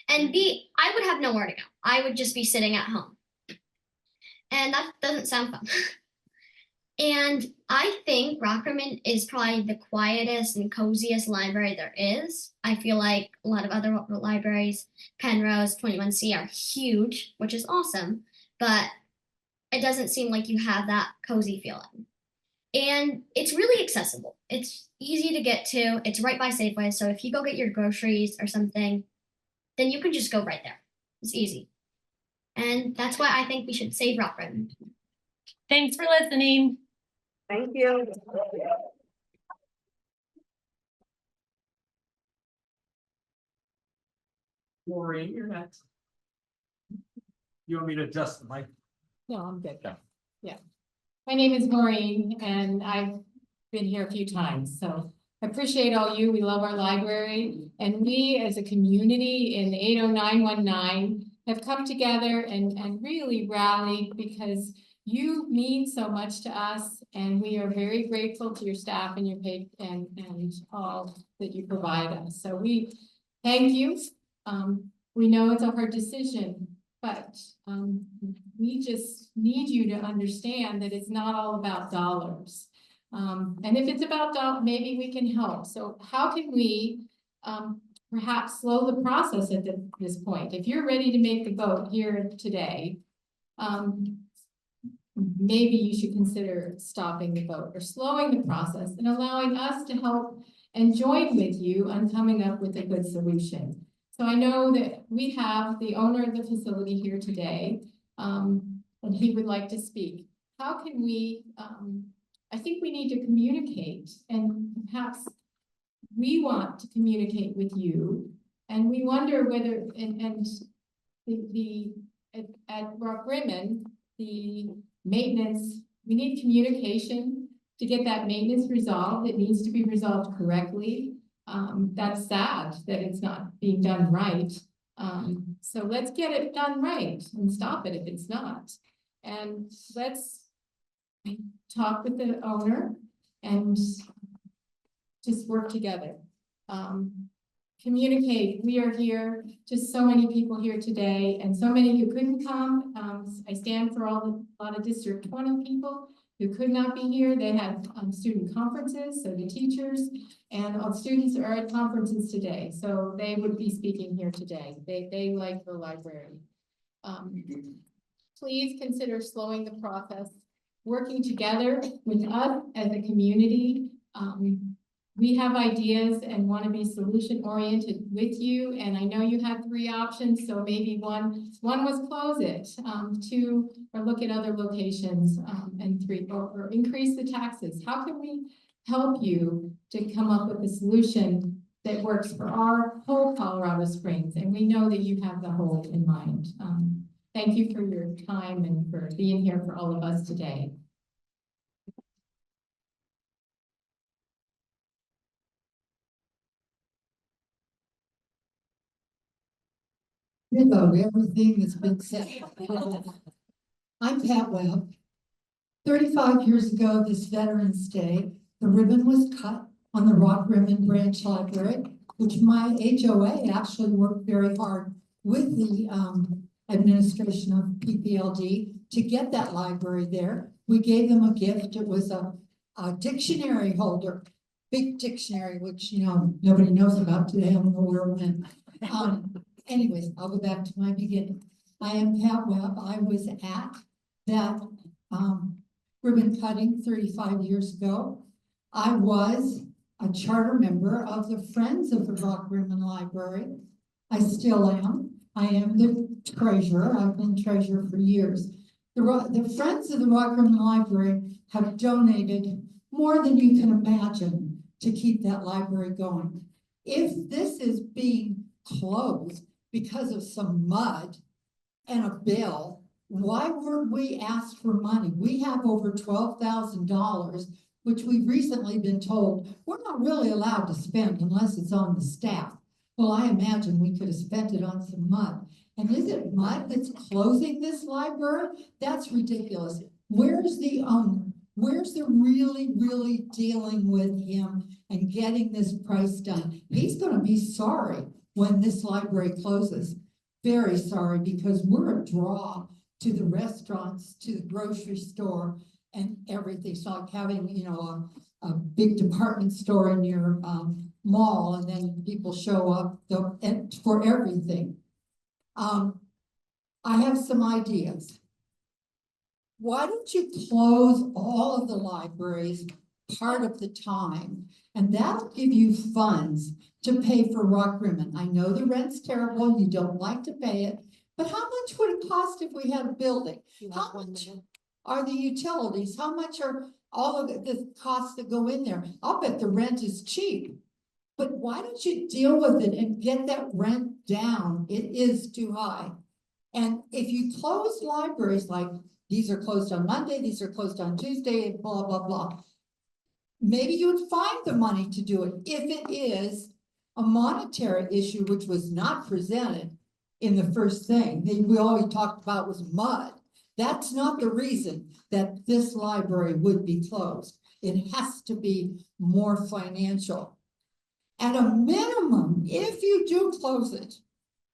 And B, I would have nowhere to go. I would just be sitting at home. And that doesn't sound fun. And I think Rock Rimmon is probably the quietest and coziest library there is. I feel like a lot of other libraries, Penrose, 21C, are huge, which is awesome, but it doesn't seem like you have that cozy feeling. And it's really accessible. It's easy to get to. It's right by Safeway. So if you go get your groceries or something, then you can just go right there. It's easy. And that's why I think we should save Rock Rimmon. Thanks for listening. Thank you. Maureen, you're next. You want me to adjust the mic? No, I'm good. Yeah. My name is Maureen and I've been here a few times, so I appreciate all you. We love our library, and we as a community in 80919 have come together and really rallied because you mean so much to us, and we are very grateful to your staff and your pay and all that you provide us. So we thank you. We know it's a hard decision, but we just need you to understand that it's not all about dollars. And if it's about dollars, maybe we can help. So how can we perhaps slow the process at this point? If you're ready to make the vote here today, maybe you should consider stopping the vote or slowing the process and allowing us to help and join with you on coming up with a good solution. So I know that we have the owner of the facility here today, and he would like to speak. How can we, I think we need to communicate, and perhaps we want to communicate with you, and we wonder whether, at Rock Rimmon, the maintenance, we need communication to get that maintenance resolved. It needs to be resolved correctly. That's sad that it's not being done right. So let's get it done right and stop it if it's not. And let's talk with the owner and just work together. Communicate. We are here, just so many people here today, and so many who couldn't come. I stand for a lot of District 20 people who could not be here. They had student conferences, so the teachers and all students are at conferences today, so they would be speaking here today. They like the library. Please consider slowing the process, working together with us as a community. We have ideas and want to be solution oriented with you. And I know you had 3 options, so maybe one was close it, 2 or look at other locations, and 3 or increase the taxes. How can we help you to come up with a solution that works for our whole Colorado Springs, and we know that you have the whole in mind. Thank you for your time and for being here for all of us today. About everything that's been said. I'm Pat Webb. 35 years ago, this Veterans Day, the ribbon was cut on the Rock Rimmon Branch Library, which my HOA actually worked very hard with the administration of PPLD to get that library there. We gave them a gift. It was a dictionary holder, big dictionary, which, you know, nobody knows about today. I don't know where it went. Anyways, I'll go back to my beginning. I am Pat Webb. I was at that ribbon cutting 35 years ago. I was a charter member of the Friends of the Rock Rimmon Library. I still am. I am the treasurer. I've been treasurer for years. The Friends of the Rock Rimmon Library have donated more than you can imagine to keep that library going. If this is being closed because of some mud and a bill, why weren't we asked for money? We have over $12,000, which we've recently been told we're not really allowed to spend unless it's on the staff. Well, I imagine we could have spent it on some mud. And is it mud that's closing this library? That's ridiculous. Where's the owner? Where's the really dealing with him and getting this price done? He's going to be sorry when this library closes. Very sorry, because we're a draw to the restaurants, to the grocery store, and everything. It's like having, you know, a big department store in your mall, and then people show up for everything. I have some ideas. Why don't you close all of the libraries part of the time, and that'll give you funds to pay for Rock Rimmon. I know the rent's terrible, you don't like to pay it, but how much would it cost if we had a building? How much are the utilities? How much are all of the costs that go in there? I'll bet the rent is cheap. But why don't you deal with it and get that rent down? It is too high. And if you close libraries, like these are closed on Monday, these are closed on Tuesday, blah, blah, blah. Maybe you would find the money to do it. If it is a monetary issue, which was not presented in the first thing, that we always talked about was mud. That's not the reason that this library would be closed. It has to be more financial. At a minimum, if you do close it,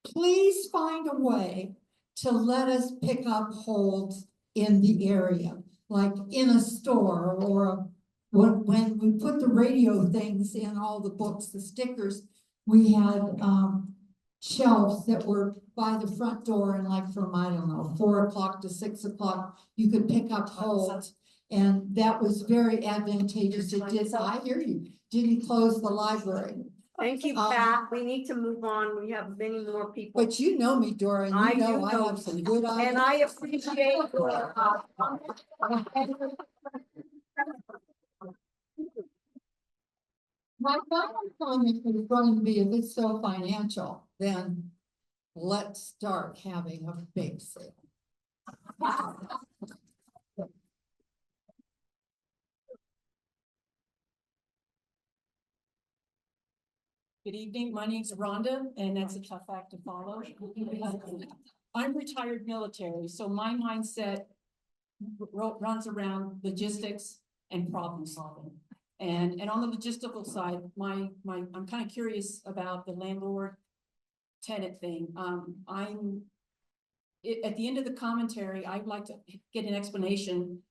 please find a way to let us pick up holds in the area, like in a store, or when we put the radio things in all the books, the stickers, we had shelves that were by the front door, and like from, I don't know, 4 o'clock to 6 o'clock, you could pick up holds. And that was very advantageous. It did, I hear you, didn't close the library. Thank you, Pat. We need to move on. We have many more people. But you know me, Dora, and you know I have some good ideas. And I appreciate your my final comment is going to be, if it's so financial, then let's start having a big sale. Good evening, my name's Rhonda, and that's a tough act to follow. I'm retired military, so my mindset runs around logistics and problem solving. And on the logistical side, I'm kind of curious about the landlord tenant thing. At the end of the commentary, I'd like to get an explanation.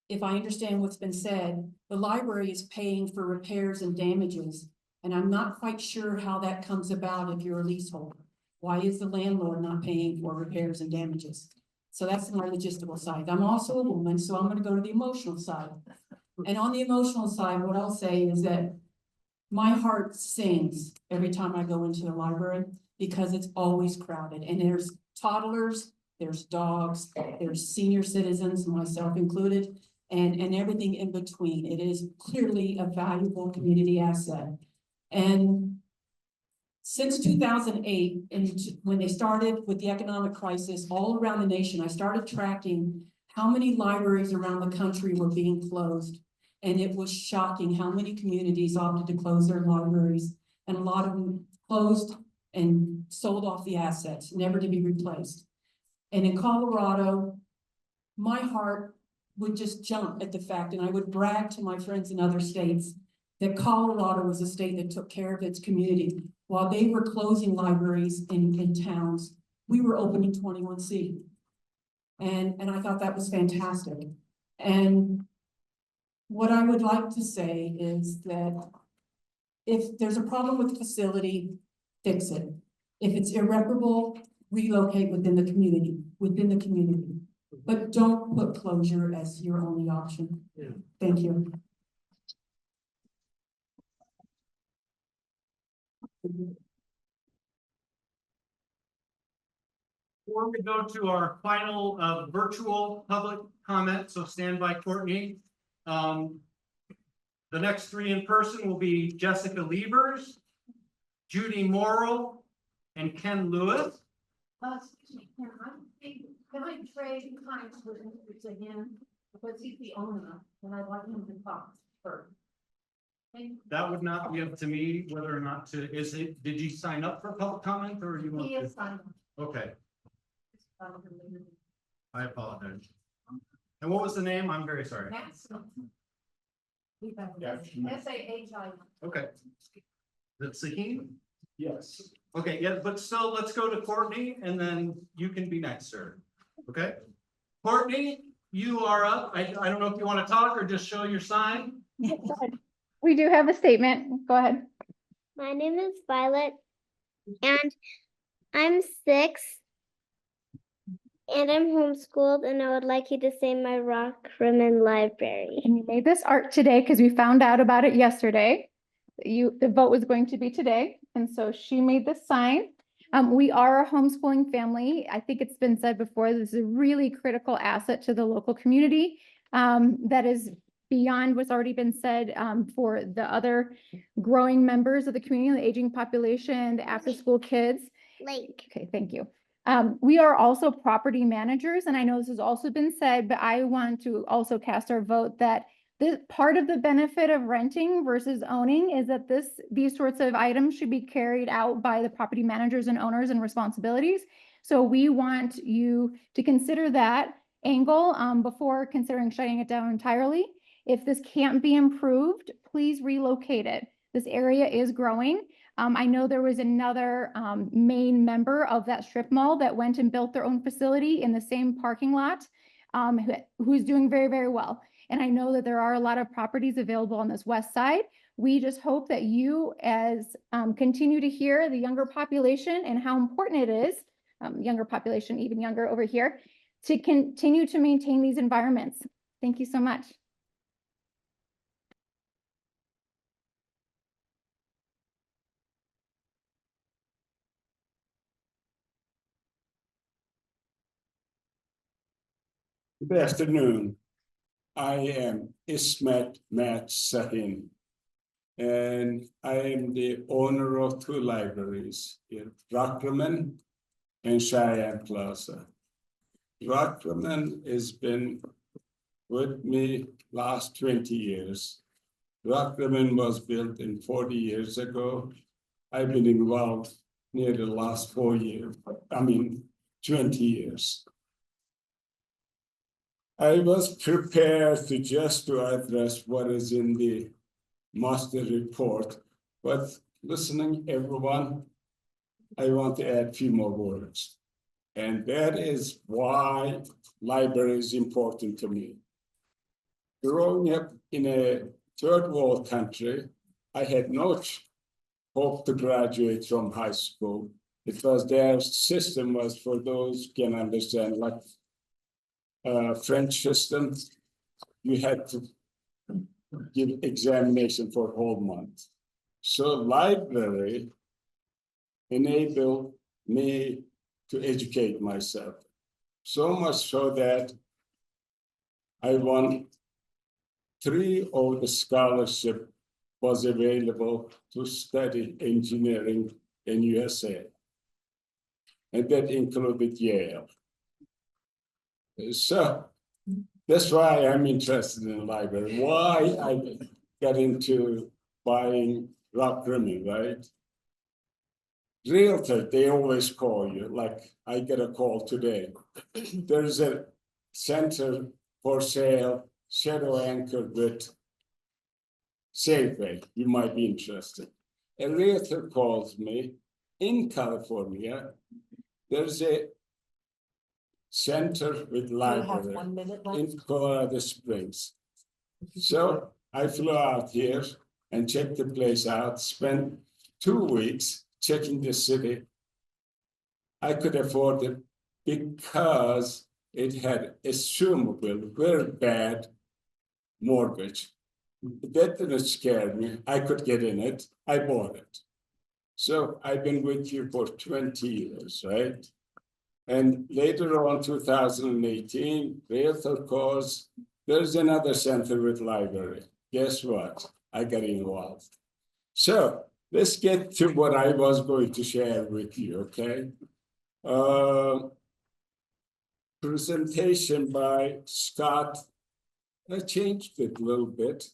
If I understand what's been said, the library is paying for repairs and damages, and I'm not quite sure how that comes about if you're a leaseholder. Why is the landlord not paying for repairs and damages? So that's my logistical side. I'm also a woman, so I'm going to go to the emotional side. And on the emotional side, what I'll say is that my heart sings every time I go into the library, because it's always crowded, and there's toddlers, there's dogs, there's senior citizens, myself included, and everything in between. It is clearly a valuable community asset. And Since 2008, and when they started with the economic crisis all around the nation, I started tracking how many libraries around the country were being closed. And it was shocking how many communities opted to close their libraries, and a lot of them closed and sold off the assets, never to be replaced. And in Colorado, my heart would just jump at the fact, and I would brag to my friends in other states, that Colorado was a state that took care of its community. While they were closing libraries in towns, we were opening 21C. And I thought that was fantastic. And what I would like to say is that if there's a problem with the facility, fix it. If it's irreparable, relocate within the community, But don't put closure as your only option. Yeah. Thank you. Before we go to our final virtual public comment, so stand by, Courtney. The next three in person will be Jessica Levers, Judy Morrow, and Ken Lewis. Excuse me, can I trade times with him again? Because he's the owner, and I'd like him to talk first. That would not be up to me whether or not to, did you sign up for public comment or you want He to? is signed. Okay, I apologize. And what was the name? I'm very sorry. S-A-H-I. Okay. Is it Saheen? Yes. Okay, yeah, but still, let's go to Courtney and then you can be next, sir. Okay? Courtney, you are up. I don't know if you want to talk or just show your sign. We do have a statement. Go ahead. My name is Violet, and I'm 6, and I'm homeschooled, and I would like you to say my Rock Rimmon Library. And you made this art today because we found out about it yesterday. The vote was going to be today, and so she made this sign. We are a homeschooling family. I think it's been said before, this is a really critical asset to the local community. That is beyond what's already been said for the other growing members of the community, the aging population, the after-school kids. Lake. Okay, thank you. We are also property managers, and I know this has also been said, but I want to also cast our vote that the part of the benefit of renting versus owning is that these sorts of items should be carried out by the property managers and owners and responsibilities. So we want you to consider that angle before considering shutting it down entirely. If this can't be improved, please relocate it. This area is growing. I know there was another main member of that strip mall that went and built their own facility in the same parking lot, who's doing very, very well. And I know that there are a lot of properties available on this west side. We just hope that you continue to hear the younger population and how important it is, younger population, even younger over here, to continue to maintain these environments. Thank you so much. Good afternoon. I am Ismet Matt Sahin, and I am the owner of 2 libraries in Rock Rimmon and Cheyenne Plaza. Rock Rimmon has been with me last 20 years. Rock Rimmon was built in 40 years ago. I've been involved near the last 20 years. I was prepared to address what is in the master report, but listening everyone, I want to add a few more words. And that is why library is important to me. Growing up in a third world country, I had no hope to graduate from high school because their system was, for those who can understand, like French system, you had to give examination for a whole month. So library enabled me to educate myself. So much so that I won 3 of the scholarship was available to study engineering in USA. And that included Yale. So that's why I'm interested in library. Why I got into buying Rock Rimmon, right? Realtor, they always call you, like I get a call today. There's a center for sale, shadow anchored with Safeway, you might be interested. A realtor calls me in California. There's a center with library 1 minute left. in Colorado Springs. So I flew out here and checked the place out, spent 2 weeks checking the city. I could afford it because it had assumable, very bad mortgage. That didn't scare me. I could get in it. I bought it. So I've been with you for 20 years, right? And later on, 2018, Realtor calls, there's another center with library. Guess what? I got involved. So let's get to what I was going to share with you, okay? Presentation by Scott. I changed it a little bit.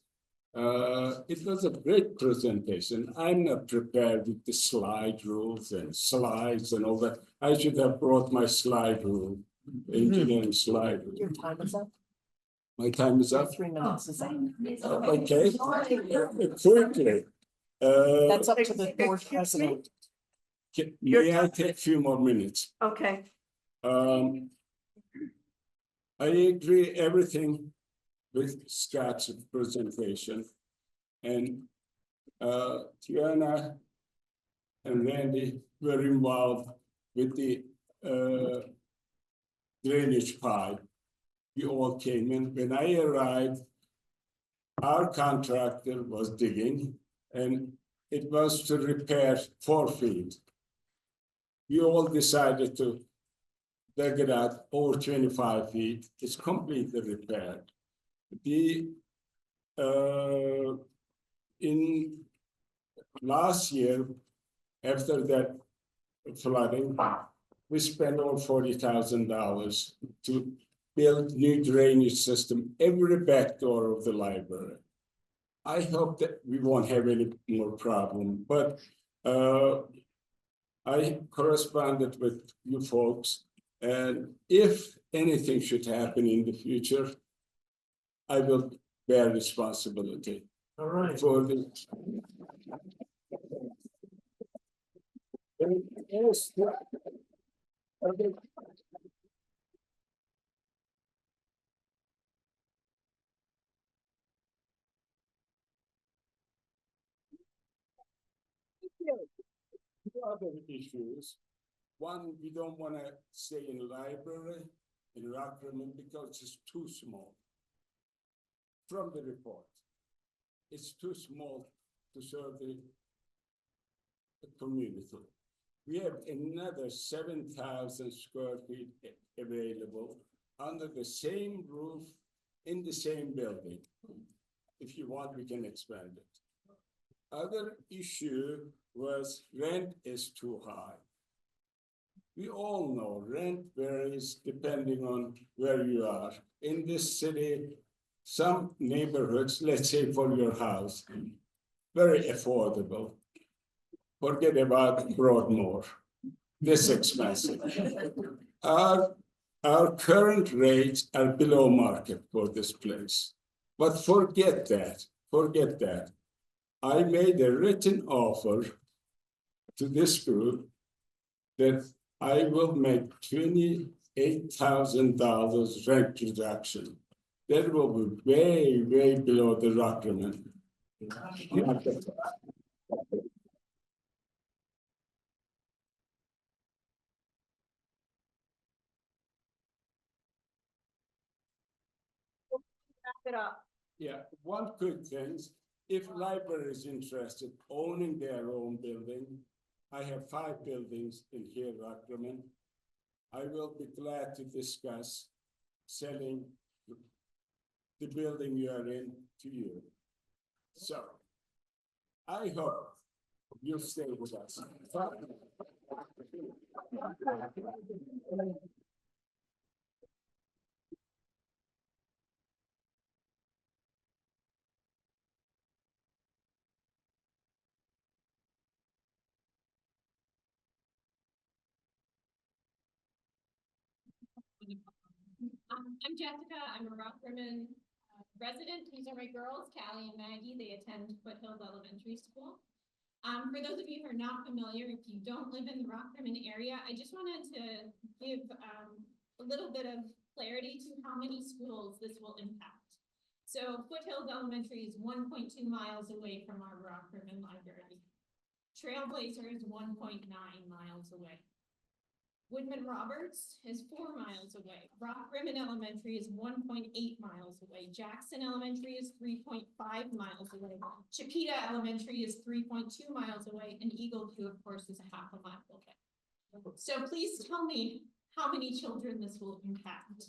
It was a great presentation. I'm not prepared with the slide rules and slides and all that. I should have brought my slide rule, engineering slide rule. Your time is up. My time is up? 3 minutes is up. Okay, quickly. That's up to the board president. May I take a few more minutes? Okay. I agree everything with Scott's presentation. And Tiana and Randy were involved with the drainage pipe. We all came in. When I arrived, our contractor was digging and it was to repair 4 feet. We all decided to dig it out over 25 feet. It's completely repaired. In last year, after that flooding, we spent over $40,000 to build new drainage system every back door of the library. I hope that we won't have any more problem, but I corresponded with you folks, and if anything should happen in the future, I will bear responsibility. All right. For the. Okay. Two other issues. One, we don't want to stay in library in Rock Rimmon because it's too small. From the report, it's too small to serve the community. We have another 7,000 square feet available under the same roof in the same building. If you want, we can expand it. Other issue was rent is too high. We all know rent varies depending on where you are. In this city, some neighborhoods, let's say for your house, very affordable. Forget about Broadmoor, this expensive. Our current rates are below market for this place. But forget that. I made a written offer to this group that I will make $28,000 rent reduction. That will be way, way below the Rock Rimmon. It up. Yeah, one quick thing, if library is interested owning their own building, I have 5 buildings in here, Rock Rimmon. I will be glad to discuss selling the building you are in to you. So I hope You'll stay with us. I'm Jessica. I'm a Rock Rimmon resident. These are my girls, Callie and Maggie. They attend Foothills Elementary School. For those of you who are not familiar, if you don't live in the Rock Rimmon area, I just wanted to give a little bit of clarity to how many schools this will impact. So Foothills Elementary is 1.2 miles away from our Rock Rimmon Library. Trailblazer is 1.9 miles away. Woodman Roberts is 4 miles away. Rock Rimmon Elementary is 1.8 miles away. Jackson Elementary is 3.5 miles away. Chiquita Elementary is 3.2 miles away, and Eagle View, of course, is a half a mile away. So please tell me how many children this will impact.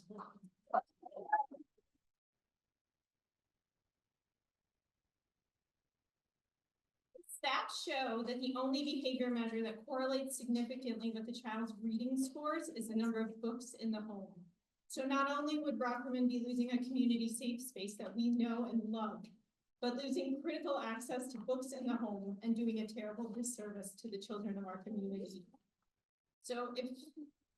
Stats show that the only behavior measure that correlates significantly with the child's reading scores is the number of books in the home. So not only would Rock Rimmon be losing a community safe space that we know and love, but losing critical access to books in the home and doing a terrible disservice to the children of our community. So if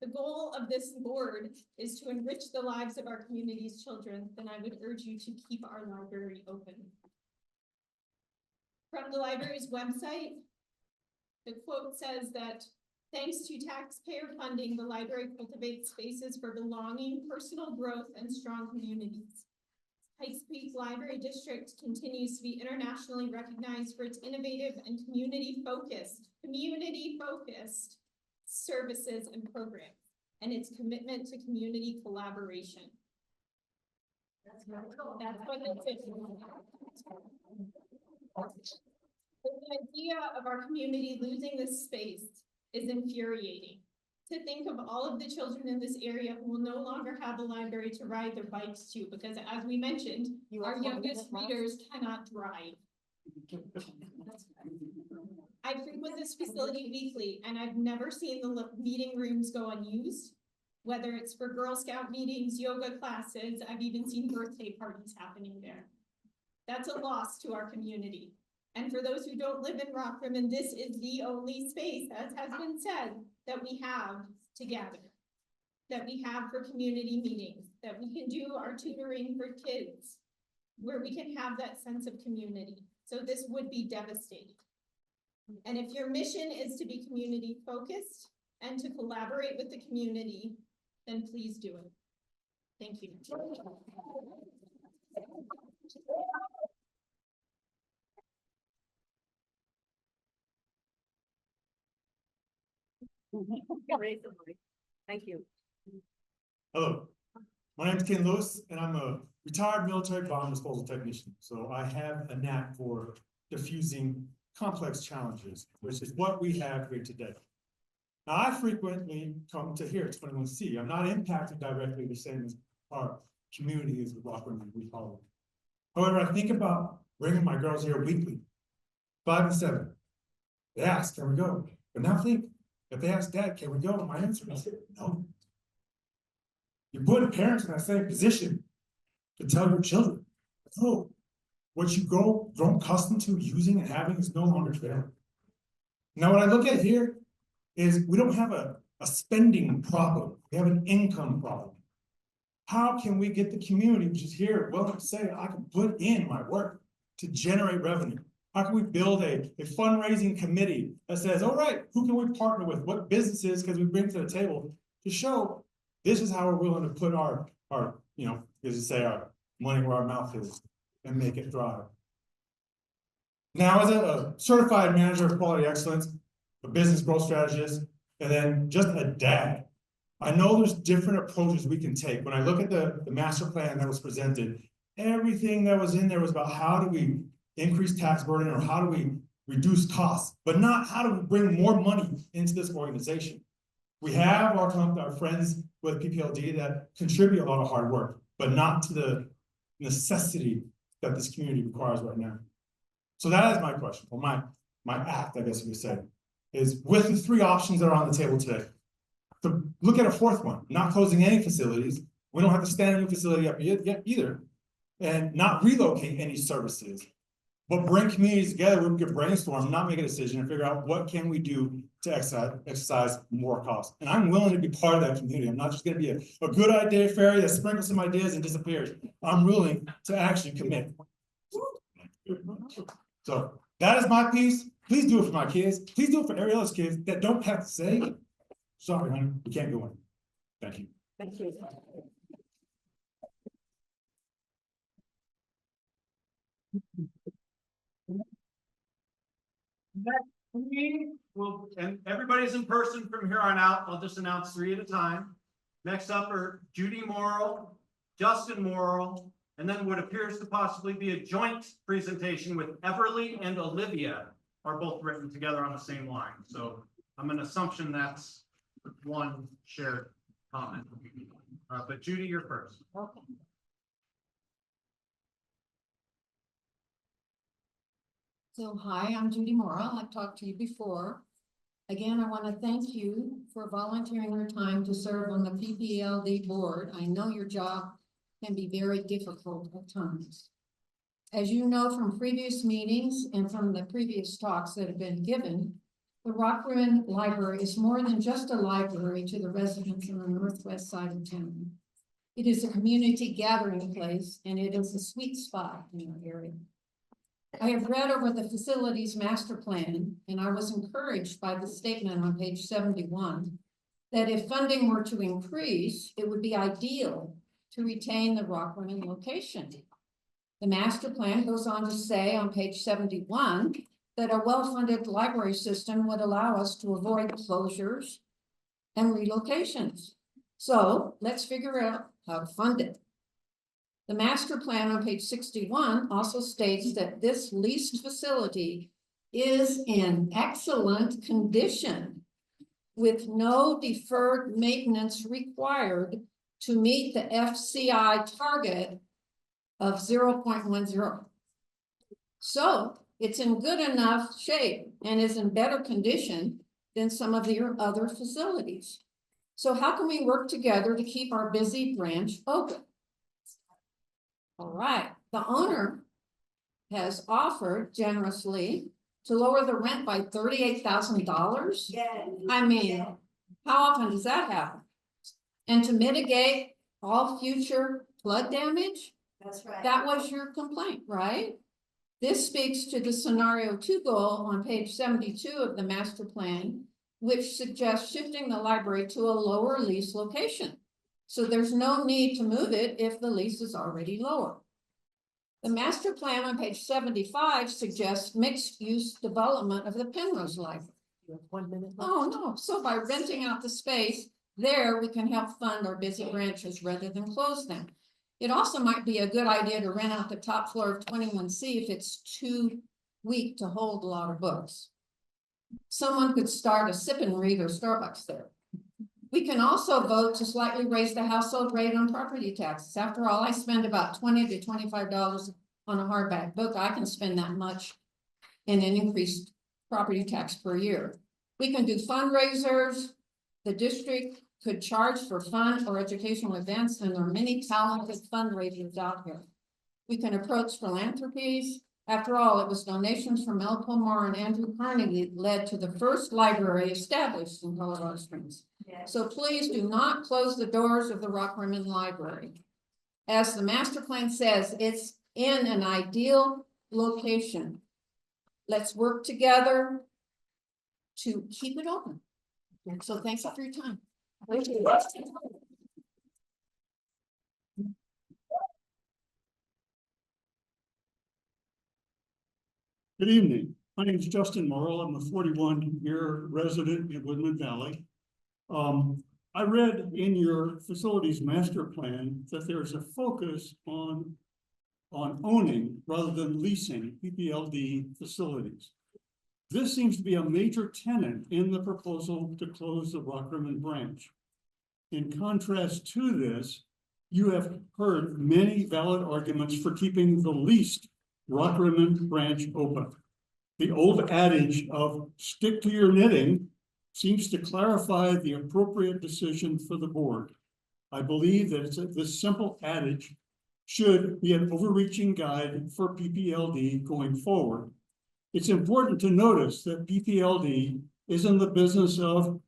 the goal of this board is to enrich the lives of our community's children, then I would urge you to keep our library open. From the library's website, the quote says that thanks to taxpayer funding, the library cultivates spaces for belonging, personal growth, and strong communities. Pikes Peak Library District continues to be internationally recognized for its innovative and community-focused services and programs, and its commitment to community collaboration. That's what it is. The idea of our community losing this space is infuriating. To think of all of the children in this area who will no longer have a library to ride their bikes to, because as we mentioned, our youngest readers cannot drive. I frequent this facility weekly, and I've never seen the meeting rooms go unused, whether it's for Girl Scout meetings, yoga classes. I've even seen birthday parties happening there. That's a loss to our community. And for those who don't live in Rock Rimmon, this is the only space, as has been said, that we have to gather, that we have for community meetings, that we can do our tutoring for kids, where we can have that sense of community. So this would be devastating. And if your mission is to be community focused and to collaborate with the community, then please do it. Thank you. Thank you. Hello, my name is Ken Lewis, and I'm a retired military bomb disposal technician. So I have a knack for diffusing complex challenges, which is what we have here today. Now, I frequently come to here at 21C. I'm not impacted directly the same as our community is with Rock Rimmon, we call it. However, I think about bringing my girls here weekly, 5 and 7. They ask, can we go? But now think, if they ask Dad, can we go? My answer is no. You're putting parents in that same position to tell your children, no, what you grown accustomed to using and having is no longer fair. Now, what I look at here is we don't have a spending problem. We have an income problem. How can we get the community, which is here, willing to say, I can put in my work to generate revenue? How can we build a fundraising committee that says, all right, who can we partner with? What businesses can we bring to the table to show this is how we're willing to put our as you say, our money where our mouth is and make it thrive. Now, as a certified manager of quality excellence, a business growth strategist, and then just a dad, I know there's different approaches we can take. When I look at the master plan that was presented, everything that was in there was about how do we increase tax burden or how do we reduce costs, but not how do we bring more money into this organization. We have our friends with PPLD that contribute a lot of hard work, but not to the necessity that this community requires right now. So that is my question, or my my act, I guess you could say, is with the three options that are on the table today. To look at a fourth one, not closing any facilities. We don't have to stand a new facility up yet either. And not relocate any services. But bring communities together where we can brainstorm, not make a decision, and figure out what can we do to exercise more cost. And I'm willing to be part of that community. I'm not just gonna be a good idea fairy that sprinkles some ideas and disappears. I'm willing to actually commit. So that is my piece. Please do it for my kids. Please do it for every other kids that don't have to say, sorry, honey, we can't go in. Thank you. Thank you. Well, and everybody's in person from here on out. I'll just announce 3 at a time. Next up are Judy Morrill, Justin Morrill, and then what appears to possibly be a joint presentation with Everly and Olivia are both written together on the same line. So I'm an assumption that's one shared comment. But Judy, you're first. Okay. So, hi, I'm Judy Morrill. I've talked to you before. Again, I want to thank you for volunteering your time to serve on the PPLD board. I know your job can be very difficult at times. As you know from previous meetings and from the previous talks that have been given, the Rock Rimmon Library is more than just a library to the residents in the northwest side of town. It is a community gathering place, and it is a sweet spot in our area. I have read over the facilities master plan, and I was encouraged by the statement on page 71 that if funding were to increase, it would be ideal to retain the Rock Rimmon location. The master plan goes on to say on page 71 that a well-funded library system would allow us to avoid closures and relocations. So let's figure out how to fund it. The master plan on page 61 also states that this leased facility is in excellent condition with no deferred maintenance required to meet the FCI target of 0.10. So it's in good enough shape and is in better condition than some of your other facilities. So how can we work together to keep our busy branch open? All right, the owner has offered generously to lower the rent by $38,000. Yeah. I mean, how often does that happen? And to mitigate all future flood damage? That's right. That was your complaint, right? This speaks to the scenario 2 goal on page 72 of the master plan, which suggests shifting the library to a lower lease location. So there's no need to move it if the lease is already lower. The master plan on page 75 suggests mixed-use development of the Penrose Library. You have 1 minute left. Oh, no. So by renting out the space there, we can help fund our busy branches rather than close them. It also might be a good idea to rent out the top floor of 21C if it's too weak to hold a lot of books. Someone could start a sip and read or Starbucks there. We can also vote to slightly raise the household rate on property taxes. After all, I spend about $20 to $25 on a hardback book. I can spend that much in an increased property tax per year. We can do fundraisers. The district could charge for fun or educational events, and there are many talented fundraisers out here. We can approach philanthropies. After all, it was donations from Mel Pomar and Andrew Carnegie led to the first library established in Colorado Springs. Yes. So please do not close the doors of the Rock Rimmon Library. As the master plan says, it's in an ideal location. Let's work together to keep it open. So thanks for your time. Thank you. Good evening. My name is Justin Morrill. I'm a 41-year resident in Woodland Valley. I read in your facilities master plan that there's a focus on owning rather than leasing PPLD facilities. This seems to be a major tenet in the proposal to close the Rock Rimmon branch. In contrast to this, you have heard many valid arguments for keeping the leased Rock Rimmon branch open. The old adage of stick to your knitting seems to clarify the appropriate decision for the board. I believe that this simple adage should be an overreaching guide for PPLD going forward. It's important to notice that PPLD is in the business of,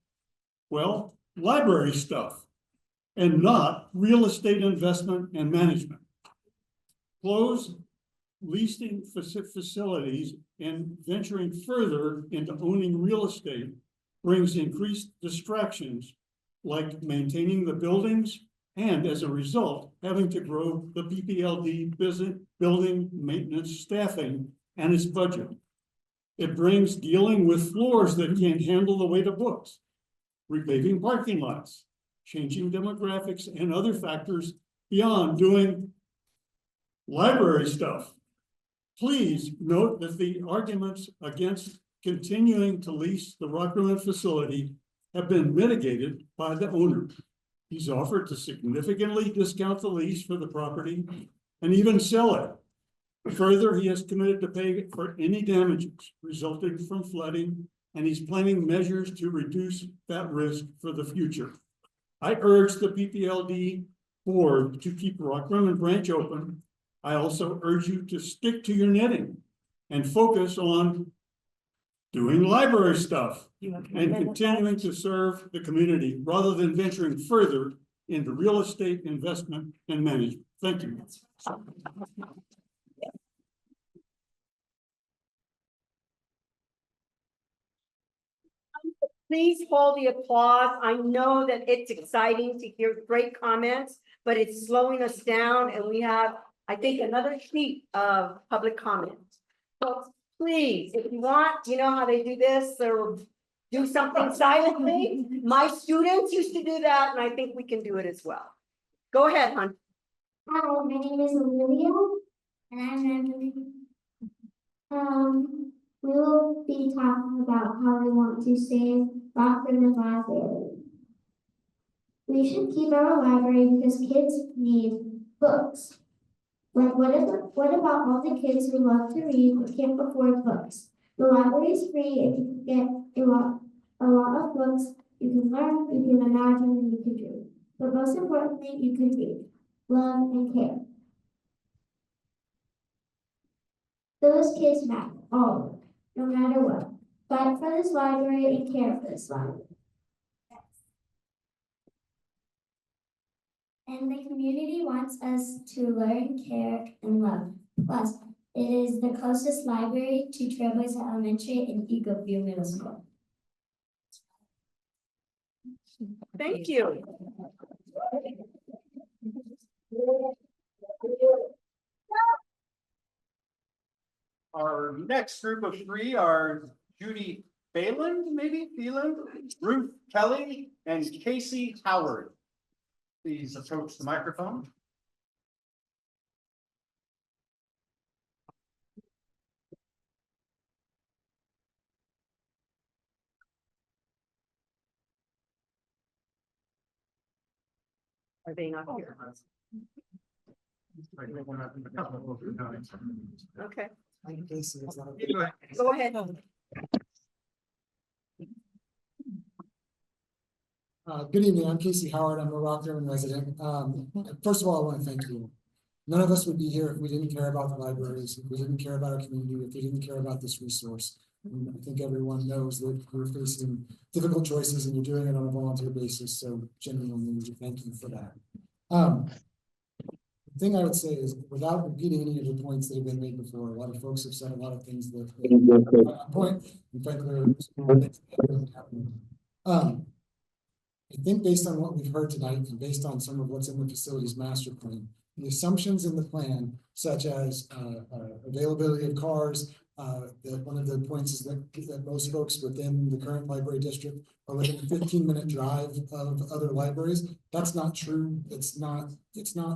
well, library stuff and not real estate investment and management. Closed leasing facilities and venturing further into owning real estate brings increased distractions like maintaining the buildings and as a result, having to grow the PPLD business, building maintenance staffing and its budget. It brings dealing with floors that can't handle the weight of books, repaving parking lots, changing demographics and other factors beyond doing library stuff. Please note that the arguments against continuing to lease the Rock Rimmon facility have been mitigated by the owner. He's offered to significantly discount the lease for the property and even sell it. Further, he has committed to pay for any damages resulting from flooding, and he's planning measures to reduce that risk for the future. I urge the PPLD board to keep Rock Rimmon branch open. I also urge you to stick to your knitting and focus on doing library stuff and continuing to serve the community rather than venturing further into real estate investment and management. Thank you. Please hold the applause. I know that it's exciting to hear great comments, but it's slowing us down and we have, I think, another sheet of public comment. So please, if you want, you know how they do this or do something silently. My students used to do that and I think we can do it as well. Go ahead, hon. Hi, my name is Olivia and we will be talking about how we want to save Rock Rimmon Library. We should keep our library because kids need books. Like what about all the kids who love to read but can't afford books? The library is free and you can get a lot of books. You can learn, you can imagine, and you can dream. But most importantly, you can read, love, and care. Those kids matter, all of them, no matter what. Fight for this library and care for this library. And the community wants us to learn, care, and love. Plus, it is the closest library to Trailblazer Elementary and Eagle View Middle School. Thank you. Our next group of three are Judy Phelan, Ruth Kelly, and Casey Howard. Please approach the microphone. Are they not here? Okay. Go ahead. Good evening, I'm Casey Howard, I'm a Rock Rimmon resident. First of all, I want to thank you. None of us would be here if we didn't care about the libraries, if we didn't care about our community, if we didn't care about this resource. And I think everyone knows that we're facing difficult choices and you're doing it on a volunteer basis, so genuinely, thank you for that. The thing I would say is, without repeating any of the points that have been made before, a lot of folks have said a lot of things that are on point, and frankly, I think based on what we've heard tonight and based on some of what's in the facilities master plan, the assumptions in the plan, such as availability of cars, that one of the points is that most folks within the current library district are within a 15-minute drive of other libraries. That's not true. It's not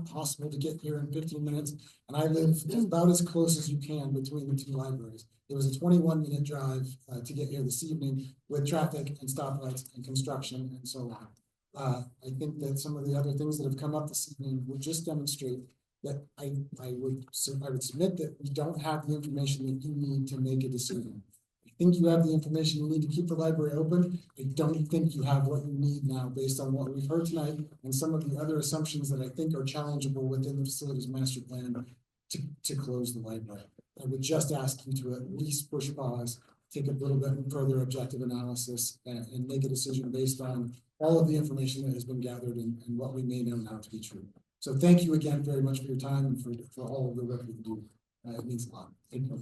possible to get here in 15 minutes. And I live about as close as you can between the two libraries. It was a 21-minute drive to get here this evening with traffic and stoplights and construction and so on. I think that some of the other things that have come up this evening will just demonstrate that I would submit that we don't have the information that you need to make a decision. I think you have the information you need to keep the library open. I don't think you have what you need now based on what we've heard tonight and some of the other assumptions that I think are challengeable within the facilities master plan to close the library. I would just ask you to at least push pause, take a little bit further objective analysis and make a decision based on all of the information that has been gathered and what we may know now to be true. So thank you again very much for your time and for all of the work that you do. It means a lot. Thank you.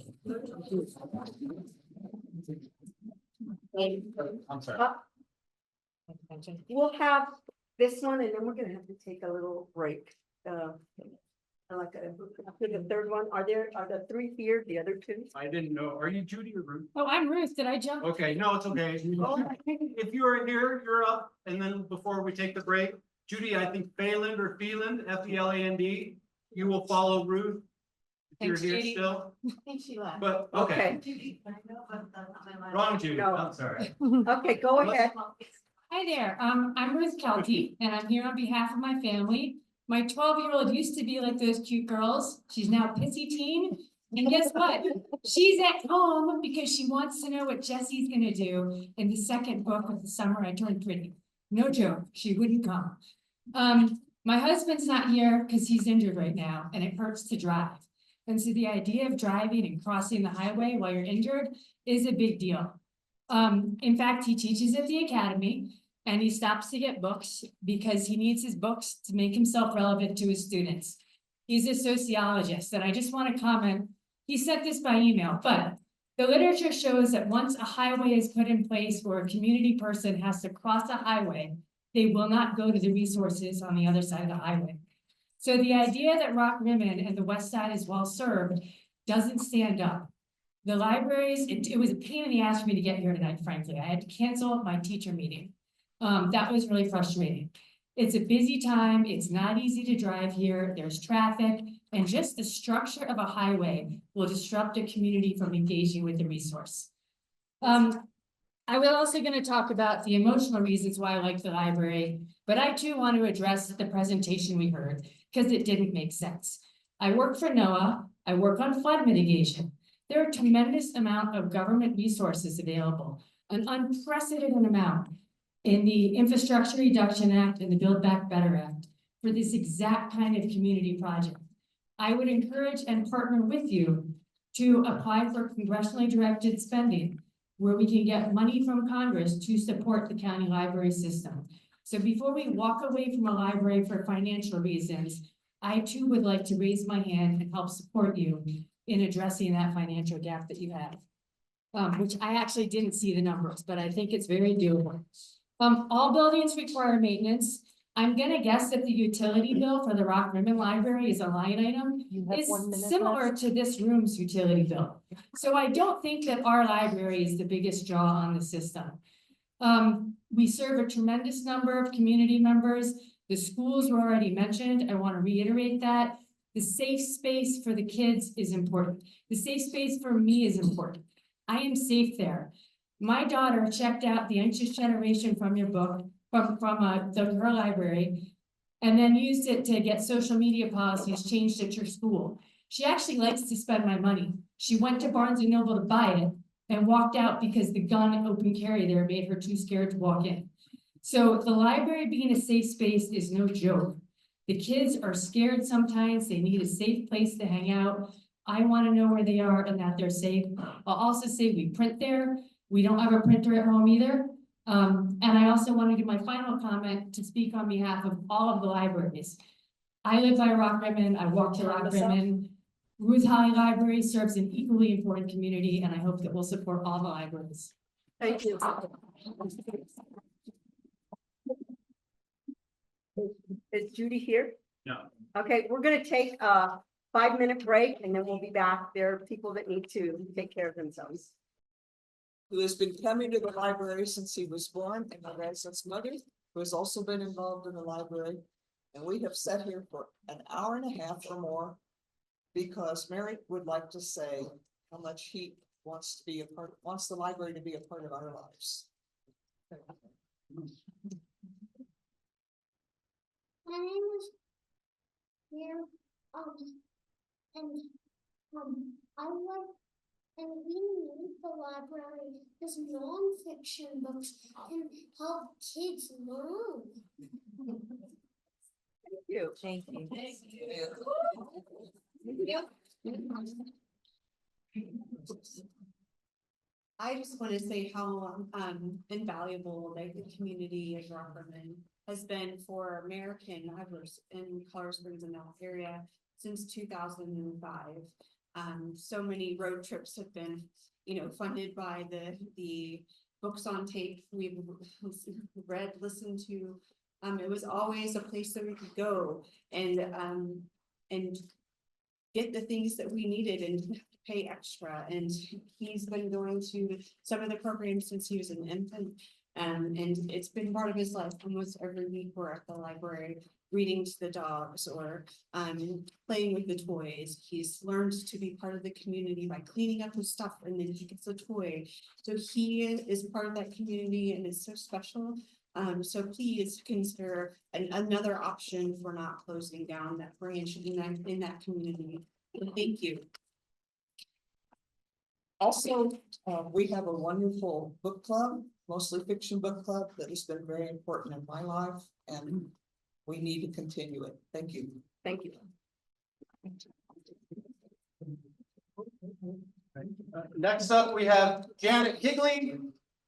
I'm sorry. We'll have this one and then we're gonna have to take a little break. Like the third one, are the three here, the other two? I didn't know. Are you Judy or Ruth? Oh, I'm Ruth. Did I jump? Okay, no, it's okay. If you are here, you're up. And then before we take the break, Judy, I think Phelan or Phelan, F-E-L-A-N-D, you will follow Ruth. If you're Thanks, here Judy. still, I think she left. but okay, wrong Judy, No. I'm sorry. Okay, go ahead. Hi there, I'm Ruth Kelty, and I'm here on behalf of my family. My 12-year-old used to be like those cute girls. She's now pissy teen. And guess what? She's at home because she wants to know what Jesse's gonna do in the second book of The Summer I Turned Pretty. No joke, she wouldn't come. My husband's not here because he's injured right now and it hurts to drive. And so the idea of driving and crossing the highway while you're injured is a big deal. In fact, he teaches at the academy and he stops to get books because he needs his books to make himself relevant to his students. He's a sociologist, and I just want to comment, he sent this by email, but the literature shows that once a highway is put in place where a community person has to cross a highway, they will not go to the resources on the other side of the highway. So the idea that Rock Rimmon and the West Side is well served doesn't stand up. The libraries, it was a pain in the ass for me to get here tonight, frankly. I had to cancel my teacher meeting. That was really frustrating. It's a busy time. It's not easy to drive here. There's traffic, and just the structure of a highway will disrupt a community from engaging with the resource. I was also going to talk about the emotional reasons why I like the library, but I too want to address the presentation we heard because it didn't make sense. I work for NOAA. I work on flood mitigation. There are a tremendous amount of government resources available, an unprecedented amount in the Infrastructure Reduction Act and the Build Back Better Act for this exact kind of community project. I would encourage and partner with you to apply for congressionally directed spending where we can get money from Congress to support the county library system. So before we walk away from a library for financial reasons, I too would like to raise my hand and help support you in addressing that financial gap that you have, which I actually didn't see the numbers, but I think it's very doable. All buildings require maintenance. I'm gonna guess that the utility bill for the Rock Rimmon Library is a line item. It's similar to this room's utility bill. So I don't think that our library is the biggest draw on the system. We serve a tremendous number of community members. The schools were already mentioned. I want to reiterate that. The safe space for the kids is important. The safe space for me is important. I am safe there. My daughter checked out The Anxious Generation from your book, from her library, and then used it to get social media policies changed at your school. She actually likes to spend my money. She went to Barnes & Noble to buy it and walked out because the gun and open carry there made her too scared to walk in. So the library being a safe space is no joke. The kids are scared sometimes. They need a safe place to hang out. I want to know where they are and that they're safe. I'll also say we print there. We don't have a printer at home either. And I also want to give my final comment to speak on behalf of all of the libraries. I live by Rock Rimmon. I walk to Rock Rimmon. Ruth Holly Library serves an equally important community, and I hope that we'll support all the libraries. Thank you. Is Judy here? No. Okay, we're gonna take a 5-minute break and then we'll be back. There are people that need to take care of themselves. Who has been coming to the library since he was born, and my grandson's mother, who has also been involved in the library. And we have sat here for an hour and a half or more because Mary would like to say how much he wants to be wants the library to be a part of our lives. My name is here And, I like, and we need the library because nonfiction books can help kids learn. Thank you. Thank you. I just want to say how invaluable the community of Rockland has been for American libraries in Colorado Springs and that area since 2005. So many road trips have been, funded by the books on tape we've read, listened to. It was always a place that we could go and get the things that we needed and pay extra. And he's been going to some of the programs since he was an infant. And it's been part of his life. Almost every week we're at the library reading to the dogs or playing with the toys. He's learned to be part of the community by cleaning up his stuff and then he gets a toy. So he is part of that community and it's so special. So please consider another option for not closing down that branch in that community. Thank you. Also, we have a wonderful book club, mostly fiction book club, that has been very important in my life, and we need to continue it. Thank you. Thank you. Next up, we have Janet Higley,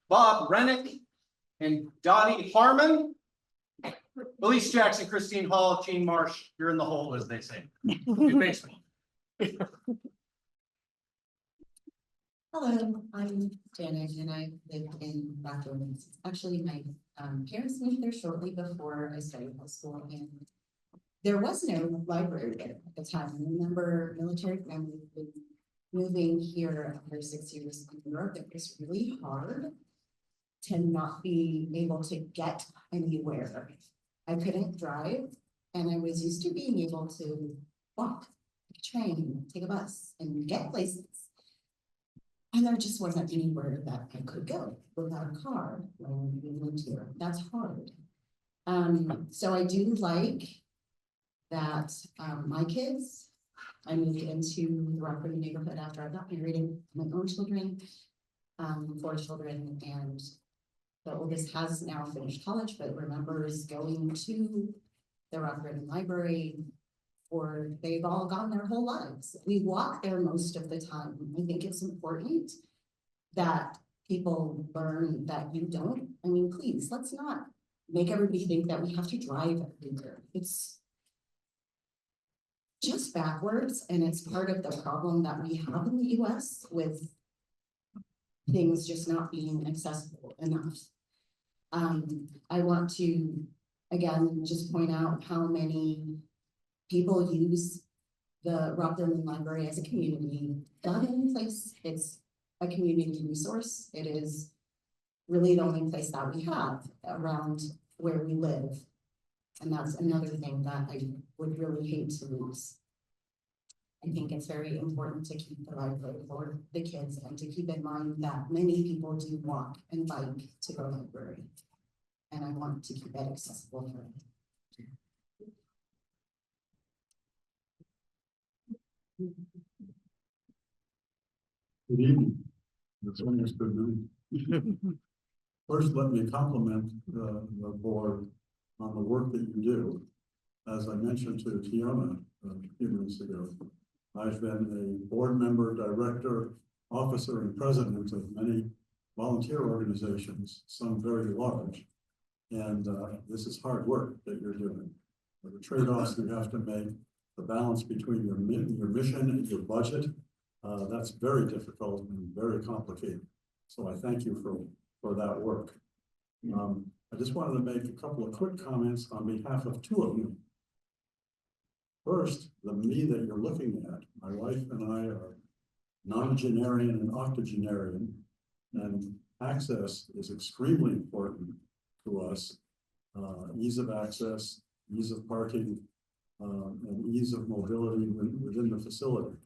Bob Rennick, and Dottie Harmon. Elise Jackson, Christine Hall, Gene Marsh, you're in the hole, as they say. Good basement. Hello, I'm Janet and I live in Rockland. Actually, my parents moved there shortly before I started high school and there was no library there at the time. I remember military families moving here after 6 years in Europe. It was really hard to not be able to get anywhere. I couldn't drive and I was used to being able to walk, take a train, take a bus and get places. And there just wasn't anywhere that I could go without a car when we lived here. That's hard. So I do like that my kids, I moved into the Rockford neighborhood after I got married and my own children, 4 children, and the oldest has now finished college, but remembers going to the Rockford Library, or they've all gone their whole lives. We walk there most of the time. I think it's important that people learn that you don't. I mean, please, let's not make everybody think that we have to drive everywhere. It's just backwards, and it's part of the problem that we have in the US with things just not being accessible enough. I want to, again, just point out how many people use the Rockland Library as a community gathering place. It's a community resource. It is really the only place that we have around where we live. And that's another thing that I would really hate to lose. I think it's very important to keep the library for the kids and to keep in mind that many people do walk and bike to the library. And I want to keep that accessible for them. Good evening. It's almost good night. First, let me compliment the board on the work that you do. As I mentioned to Tiana a few minutes ago, I've been a board member, director, officer, and president of many volunteer organizations, some very large. And this is hard work that you're doing. The trade-offs you have to make, the balance between your mission and your budget, that's very difficult and very complicated. So I thank you for that work. I just wanted to make a couple of quick comments on behalf of 2 of you. First, the me that you're looking at, my wife and I are nonagenarian and octogenarian, and access is extremely important to us. Ease of access, ease of parking, and ease of mobility within the facility.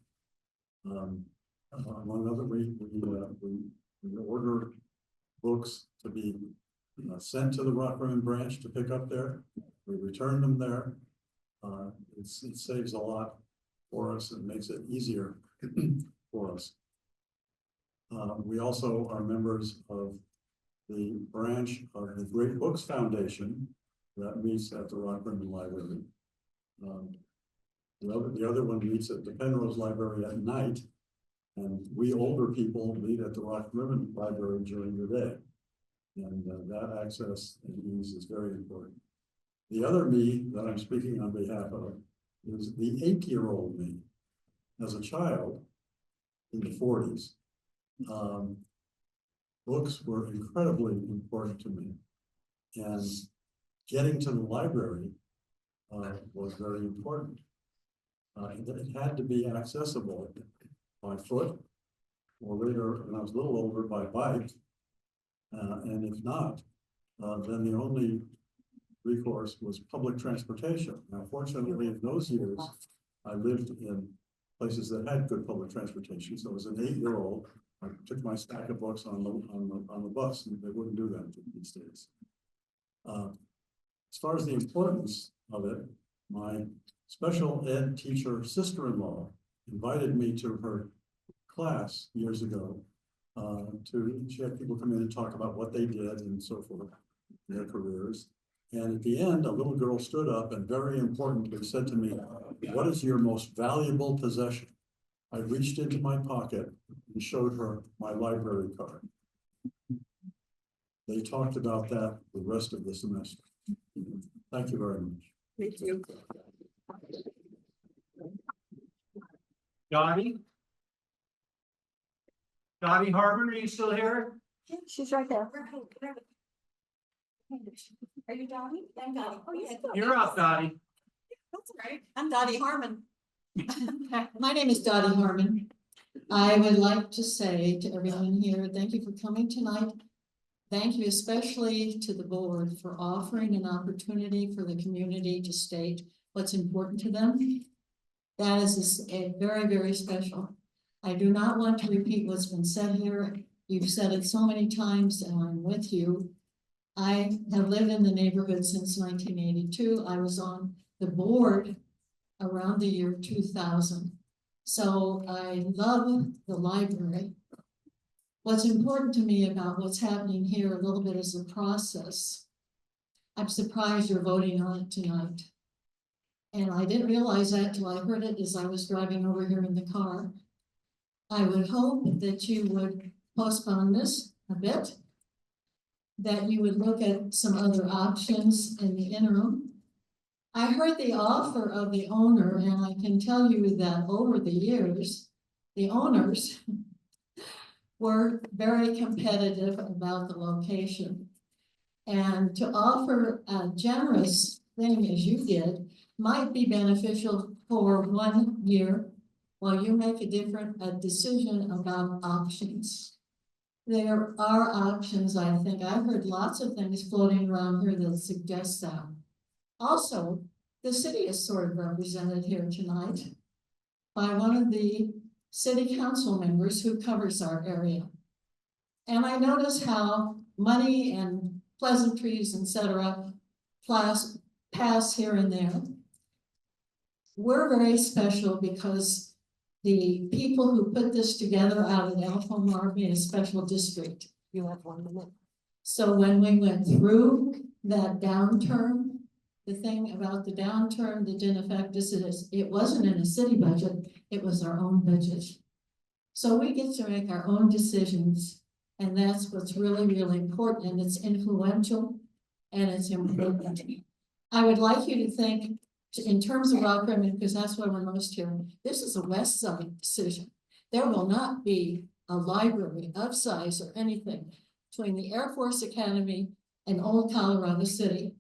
Among other, we order books to be sent to the Rockland branch to pick up there. We return them there. It saves a lot for us and makes it easier for us. We also are members of the branch of the Great Books Foundation that meets at the Rock Rimmon Library. The other one meets at the Penrose Library at night, and we older people meet at the Rock Rimmon Library during the day. And that access and ease is very important. The other me that I'm speaking on behalf of is the 8-year-old me. As a child in the 40s, books were incredibly important to me. And getting to the library was very important. It had to be accessible by foot, or later, when I was a little older, by bike. And if not, then the only recourse was public transportation. Now, fortunately, in those years, I lived in places that had good public transportation. So as an 8-year-old, I took my stack of books on the bus, and they wouldn't do that these days. As far as the importance of it, my special ed teacher sister-in-law invited me to her class years ago. She had people come in and talk about what they did and so forth, their careers. And at the end, a little girl stood up and very importantly said to me, "What is your most valuable possession?" I reached into my pocket and showed her my library card. They talked about that the rest of the semester. Thank you very much. Thank you. Dottie? Dottie Harmon, are you still here? She's right there. Are you Dottie? I'm Dottie. Oh, yeah. You're up, Dottie. That's right. I'm Dottie Harmon. My name is Dottie Harmon. I would like to say to everyone here, thank you for coming tonight. Thank you especially to the board for offering an opportunity for the community to state what's important to them. That is a very, very special. I do not want to repeat what's been said here. You've said it so many times and I'm with you. I have lived in the neighborhood since 1982. I was on the board around the year 2000. So I love the library. What's important to me about what's happening here a little bit is the process. I'm surprised you're voting on it tonight. And I didn't realize that till I heard it as I was driving over here in the car. I would hope that you would postpone this a bit, that you would look at some other options in the interim. I heard the offer of the owner, and I can tell you that over the years, the owners were very competitive about the location. And to offer a generous thing as you did might be beneficial for 1 year while you make a decision about options. There are options, I think. I've heard lots of things floating around here that suggest that. Also, the city is sort of represented here tonight by one of the city council members who covers our area. And I notice how money and pleasantries, etc., pass here and there. We're very special because the people who put this together out of Alphamar made a special district. You have 1 minute. So when we went through that downturn, the thing about the downturn that didn't affect us is it wasn't in a city budget, it was our own budget. So we get to make our own decisions, and that's what's really, really important, and it's influential, and it's important. I would like you to think in terms of Rock Rimmon, because that's what we're most hearing. This is a West Side decision. There will not be a library of size or anything between the Air Force Academy and Old Colorado City.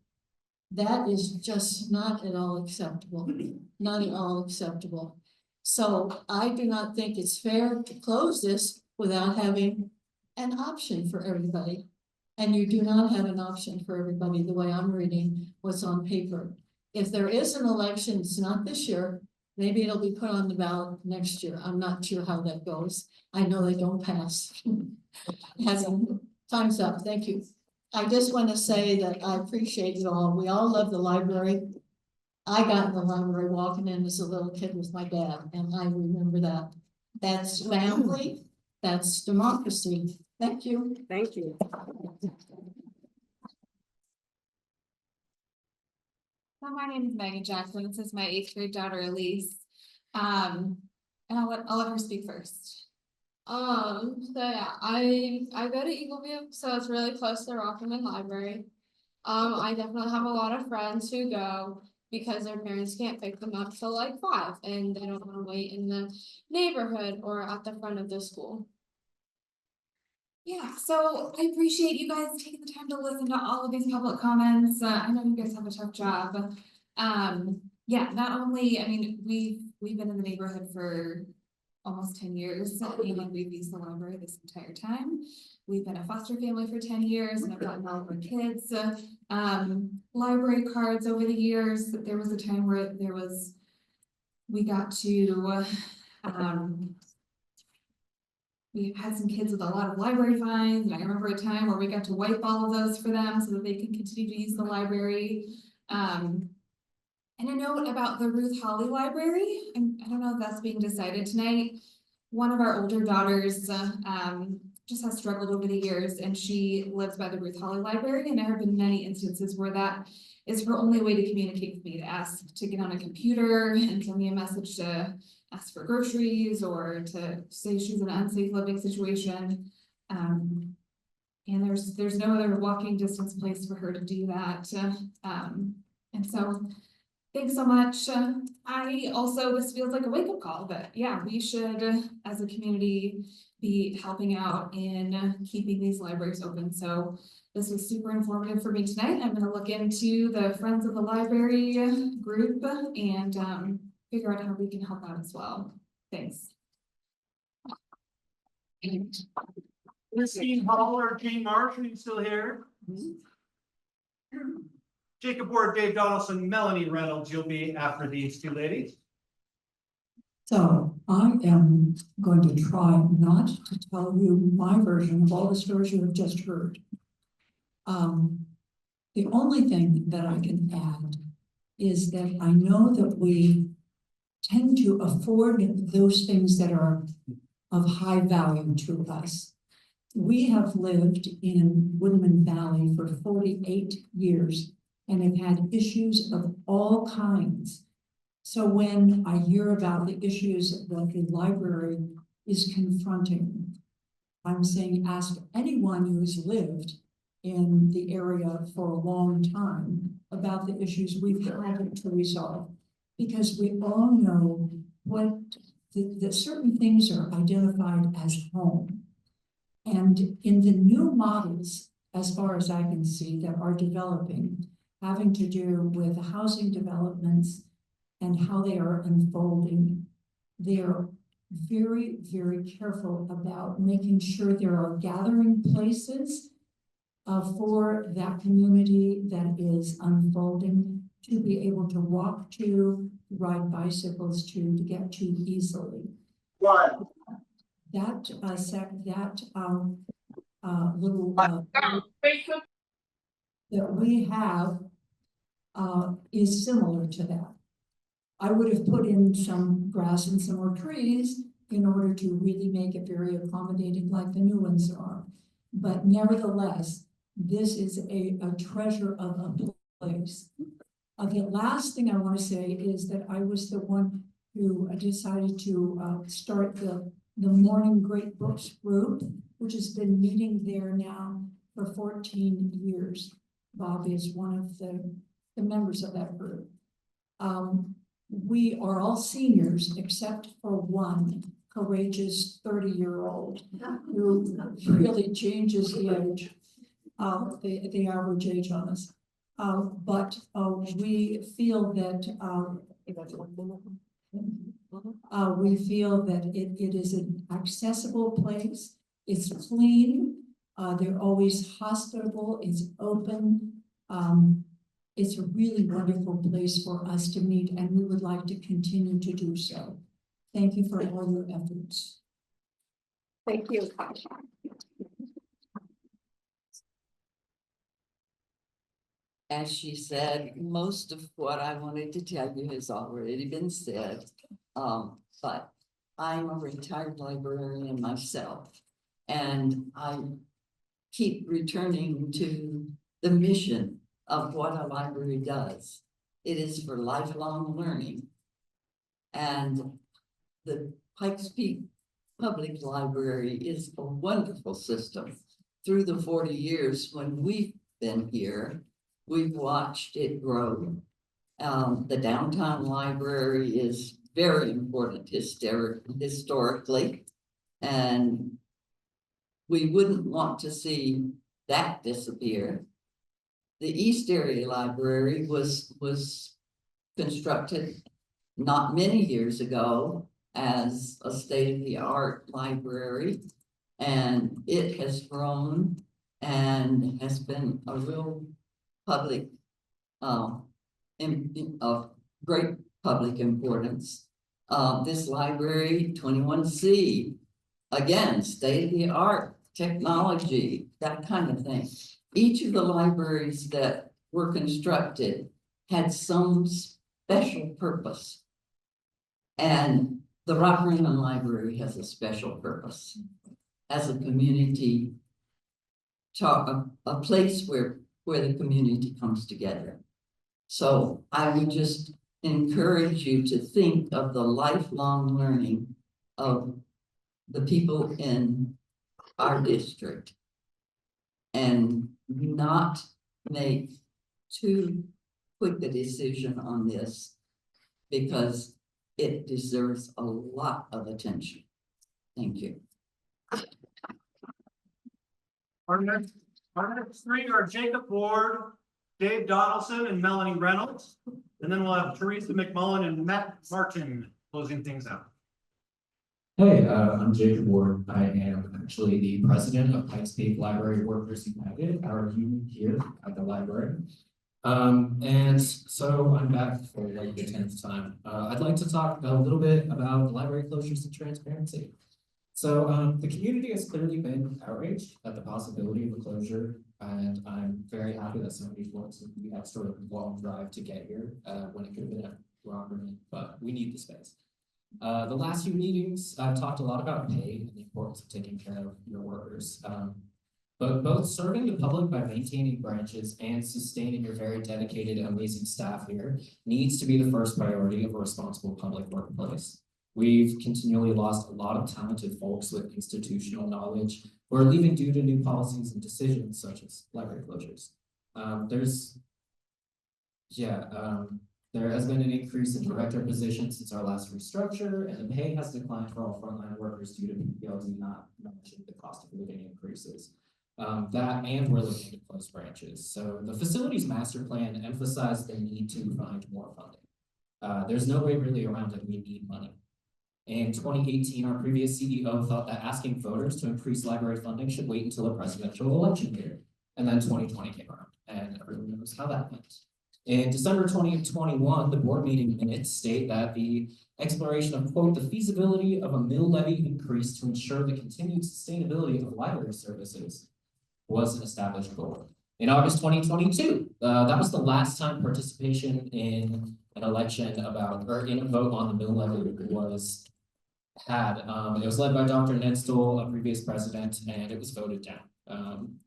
That is just not at all acceptable, not at all acceptable. So I do not think it's fair to close this without having an option for everybody. And you do not have an option for everybody the way I'm reading what's on paper. If there is an election, it's not this year, maybe it'll be put on the ballot next year. I'm not sure how that goes. I know they don't pass. Time's up, thank you. I just want to say that I appreciate it all. We all love the library. I got in the library walking in as a little kid with my dad, and I remember that. That's family, that's democracy. Thank you. Thank you. So my name is Megan Jackson. This is my 8th grade daughter Elise. And I'll let her speak first. So yeah, I go to Eagleview, so it's really close to the Rockman Library. I definitely have a lot of friends who go because their parents can't pick them up till like 5 and they don't want to wait in the neighborhood or at the front of the school. Yeah, so I appreciate you guys taking the time to listen to all of these public comments. I know you guys have a tough job. Yeah, not only, I mean, we've been in the neighborhood for almost 10 years, and we've used the library this entire time. We've been a foster family for 10 years, and I've gotten all of our kids library cards over the years. There was a time where we got to we had some kids with a lot of library fines, and I remember a time where we got to wipe all of those for them so that they could continue to use the library. And a note about the Ruth Holly Library, and I don't know if that's being decided tonight. One of our older daughters just has struggled over the years, and she lives by the Ruth Holly Library, and there have been many instances where that is her only way to communicate with me, to ask to get on a computer and send me a message to ask for groceries or to say she's in an unsafe living situation. And there's no other walking distance place for her to do that. And so thanks so much. I also, this feels like a wake-up call, but yeah, we should, as a community, be helping out in keeping these libraries open. So this was super informative for me tonight. I'm going to look into the Friends of the Library group and figure out how we can help out as well. Thanks. Christine Hall or Jane Marsh, are you still here? Jacob Ward, Dave Donaldson, Melanie Reynolds, you'll be after these two ladies. So I am going to try not to tell you my version of all the stories you have just heard. The only thing that I can add is that I know that we tend to afford those things that are of high value to us. We have lived in Woodman Valley for 48 years and have had issues of all kinds. So when I hear about the issues that the library is confronting, I'm saying ask anyone who's lived in the area for a long time about the issues we've had to resolve. Because we all know what the certain things are identified as home. And in the new models, as far as I can see, that are developing, having to do with housing developments and how they are unfolding, they are very, very careful about making sure there are gathering places for that community that is unfolding to be able to walk to, ride bicycles to get to easily. What? That little that we have is similar to that. I would have put in some grass and some more trees in order to really make it very accommodating like the new ones are. But nevertheless, this is a treasure of a place. The last thing I want to say is that I was the one who decided to start the Morning Great Books group, which has been meeting there now for 14 years. Bob is one of the members of that group. We are all seniors except for one courageous 30-year-old who really changes the age, the average age on us. But we feel that it is an accessible place. It's clean. They're always hospitable. It's open. It's a really wonderful place for us to meet, and we would like to continue to do so. Thank you for all your efforts. Thank you. as she said, most of what I wanted to tell you has already been said. But I'm a retired librarian myself, and I keep returning to the mission of what a library does. It is for lifelong learning. And the Pikes Peak Public Library is a wonderful system. Through the 40 years when we've been here, we've watched it grow. The downtown library is very important historically, and we wouldn't want to see that disappear. The East Area Library was constructed not many years ago as a state-of-the-art library, and it has grown and has been a real public of great public importance. This library, 21C, again, state-of-the-art technology, that kind of thing. Each of the libraries that were constructed had some special purpose. And the Rock Rimmon Library has a special purpose as a community, a place where the community comes together. So I would just encourage you to think of the lifelong learning of the people in our district and not make too quick a decision on this, because it deserves a lot of attention. Thank you. Our next three are Jacob Ward, Dave Donaldson, and Melanie Reynolds. And then we'll have Teresa McMullen and Matt Martin closing things out. Hey, I'm Jacob Ward. I am actually the president of Pikes Peak Library Workers United, our union here at the library. And so I'm back for like the 10th time. I'd like to talk a little bit about library closures and transparency. So the community has clearly been outraged at the possibility of a closure, and I'm very happy that somebody wants to do that sort of long drive to get here when it could have been at Rockman, but we need the space. The last few meetings, I've talked a lot about pay and the importance of taking care of your workers. But both serving the public by maintaining branches and sustaining your very dedicated, amazing staff here needs to be the first priority of a responsible public workplace. We've continually lost a lot of talented folks with institutional knowledge who are leaving due to new policies and decisions such as library closures. There has been an increase in director positions since our last restructure, and the pay has declined for all frontline workers due to PPLD not matching the cost of living increases. And we're looking to close branches. So the facilities master plan emphasized the need to find more funding. There's no way really around it. We need money. In 2018, our previous CEO thought that asking voters to increase library funding should wait until a presidential election year. And then 2020 came around, and everyone knows how that went. In December 2021, the board meeting minutes state that the exploration of, quote, the feasibility of a mill levy increase to ensure the continued sustainability of library services was an established goal. In August 2022, that was the last time participation in an election about, or in a vote on the mill levy was had. It was led by Dr. Ned Stoll, a previous president, and it was voted down.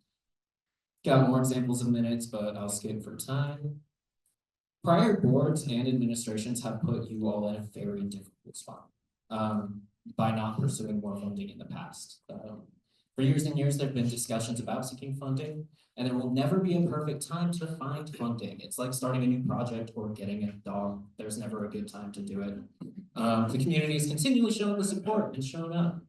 Got more examples in minutes, but I'll skip for time. Prior boards and administrations have put you all in a very difficult spot by not pursuing more funding in the past. For years and years, there have been discussions about seeking funding, and there will never be a perfect time to find funding. It's like starting a new project or getting a dog. There's never a good time to do it. The community has continually shown the support and shown up.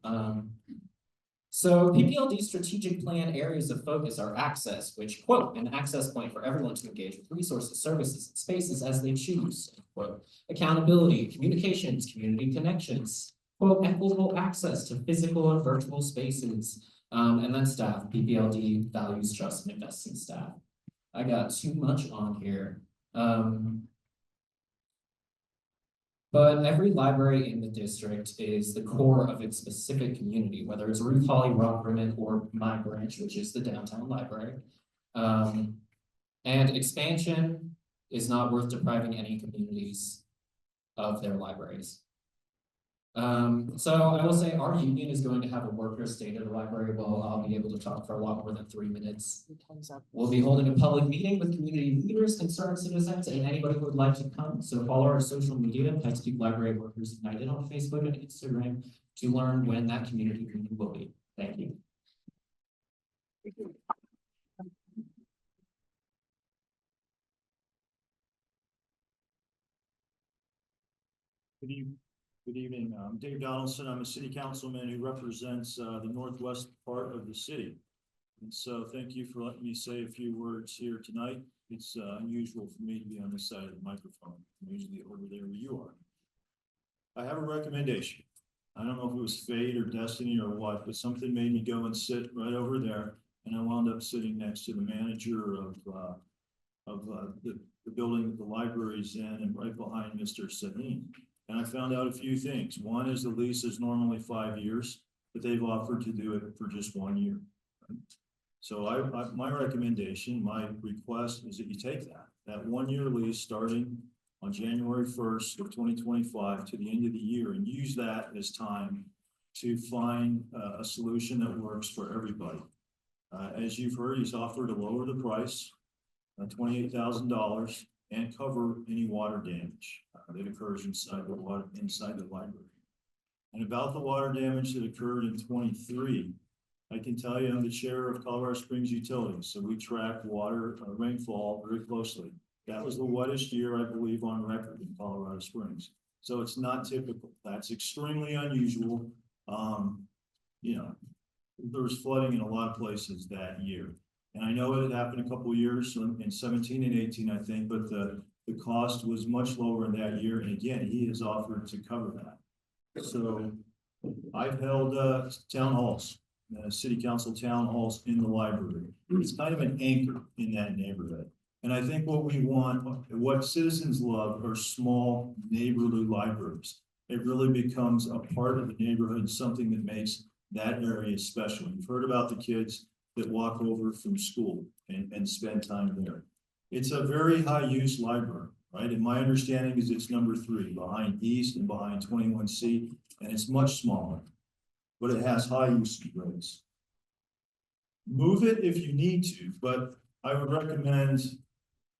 So PPLD's strategic plan areas of focus are access, which, quote, an access point for everyone to engage with resources, services, and spaces as they choose, quote, accountability, communications, community connections, quote, equitable access to physical and virtual spaces, and then staff. PPLD values, trust, and invests in staff. I got too much on here. But every library in the district is the core of its specific community, whether it's Ruth Holly, Rock Rimmon, or my branch, which is the downtown library. And expansion is not worth depriving any communities of their libraries. So I will say our union is going to have a worker state of the library. Well, I'll be able to talk for a lot more than 3 minutes. We'll be holding a public meeting with community leaders, concerned citizens, and anybody who would like to come. So follow our social media, Pikes Library Workers United on Facebook and Instagram to learn when that community meeting will be. Thank you. Good evening. I'm Dave Donaldson. I'm a city councilman who represents the northwest part of the city. And so thank you for letting me say a few words here tonight. It's unusual for me to be on this side of the microphone. I'm usually over there where you are. I have a recommendation. I don't know if it was fate or destiny or what, but something made me go and sit right over there. And I wound up sitting next to the manager of the building that the library is in, and right behind Mr. Sabine. And I found out a few things. One is the lease is normally 5 years, but they've offered to do it for just 1 year. So my recommendation, my request is that you take that 1 year lease starting on January 1st of 2025 to the end of the year, and use that as time to find a solution that works for everybody. As you've heard, he's offered to lower the price, $28,000, and cover any water damage that occurs inside the library. And about the water damage that occurred in 23, I can tell you I'm the chair of Colorado Springs Utilities, so we track water rainfall very closely. That was the wettest year, I believe, on record in Colorado Springs. So it's not typical. That's extremely unusual. You know, there was flooding in a lot of places that year. And I know it happened a couple of years in 17 and 18, I think, but the cost was much lower in that year. And again, he has offered to cover that. So I've held town halls, city council town halls in the library. It's kind of an anchor in that neighborhood. And I think what we want, what citizens love, are small neighborly libraries. It really becomes a part of the neighborhood, something that makes that area special. You've heard about the kids that walk over from school and spend time there. It's a very high use library, right? And my understanding is it's number 3 behind East and behind 21C, and it's much smaller, but it has high usage rates. Move it if you need to, but I would recommend,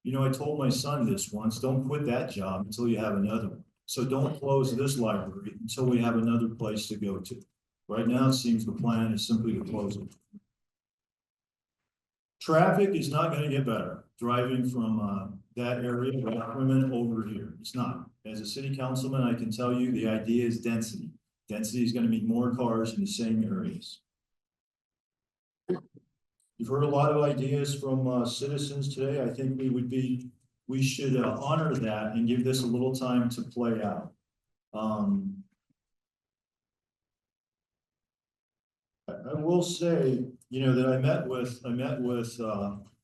you know, I told my son this once, don't quit that job until you have another one. So don't close this library until we have another place to go to. Right now, it seems the plan is simply to close it. Traffic is not going to get better driving from that area of Rockrimmon over here. It's not. As a city councilman, I can tell you the idea is density. Density is going to mean more cars in the same areas. You've heard a lot of ideas from citizens today. I think we should honor that and give this a little time to play out. I will say, you know, that I met with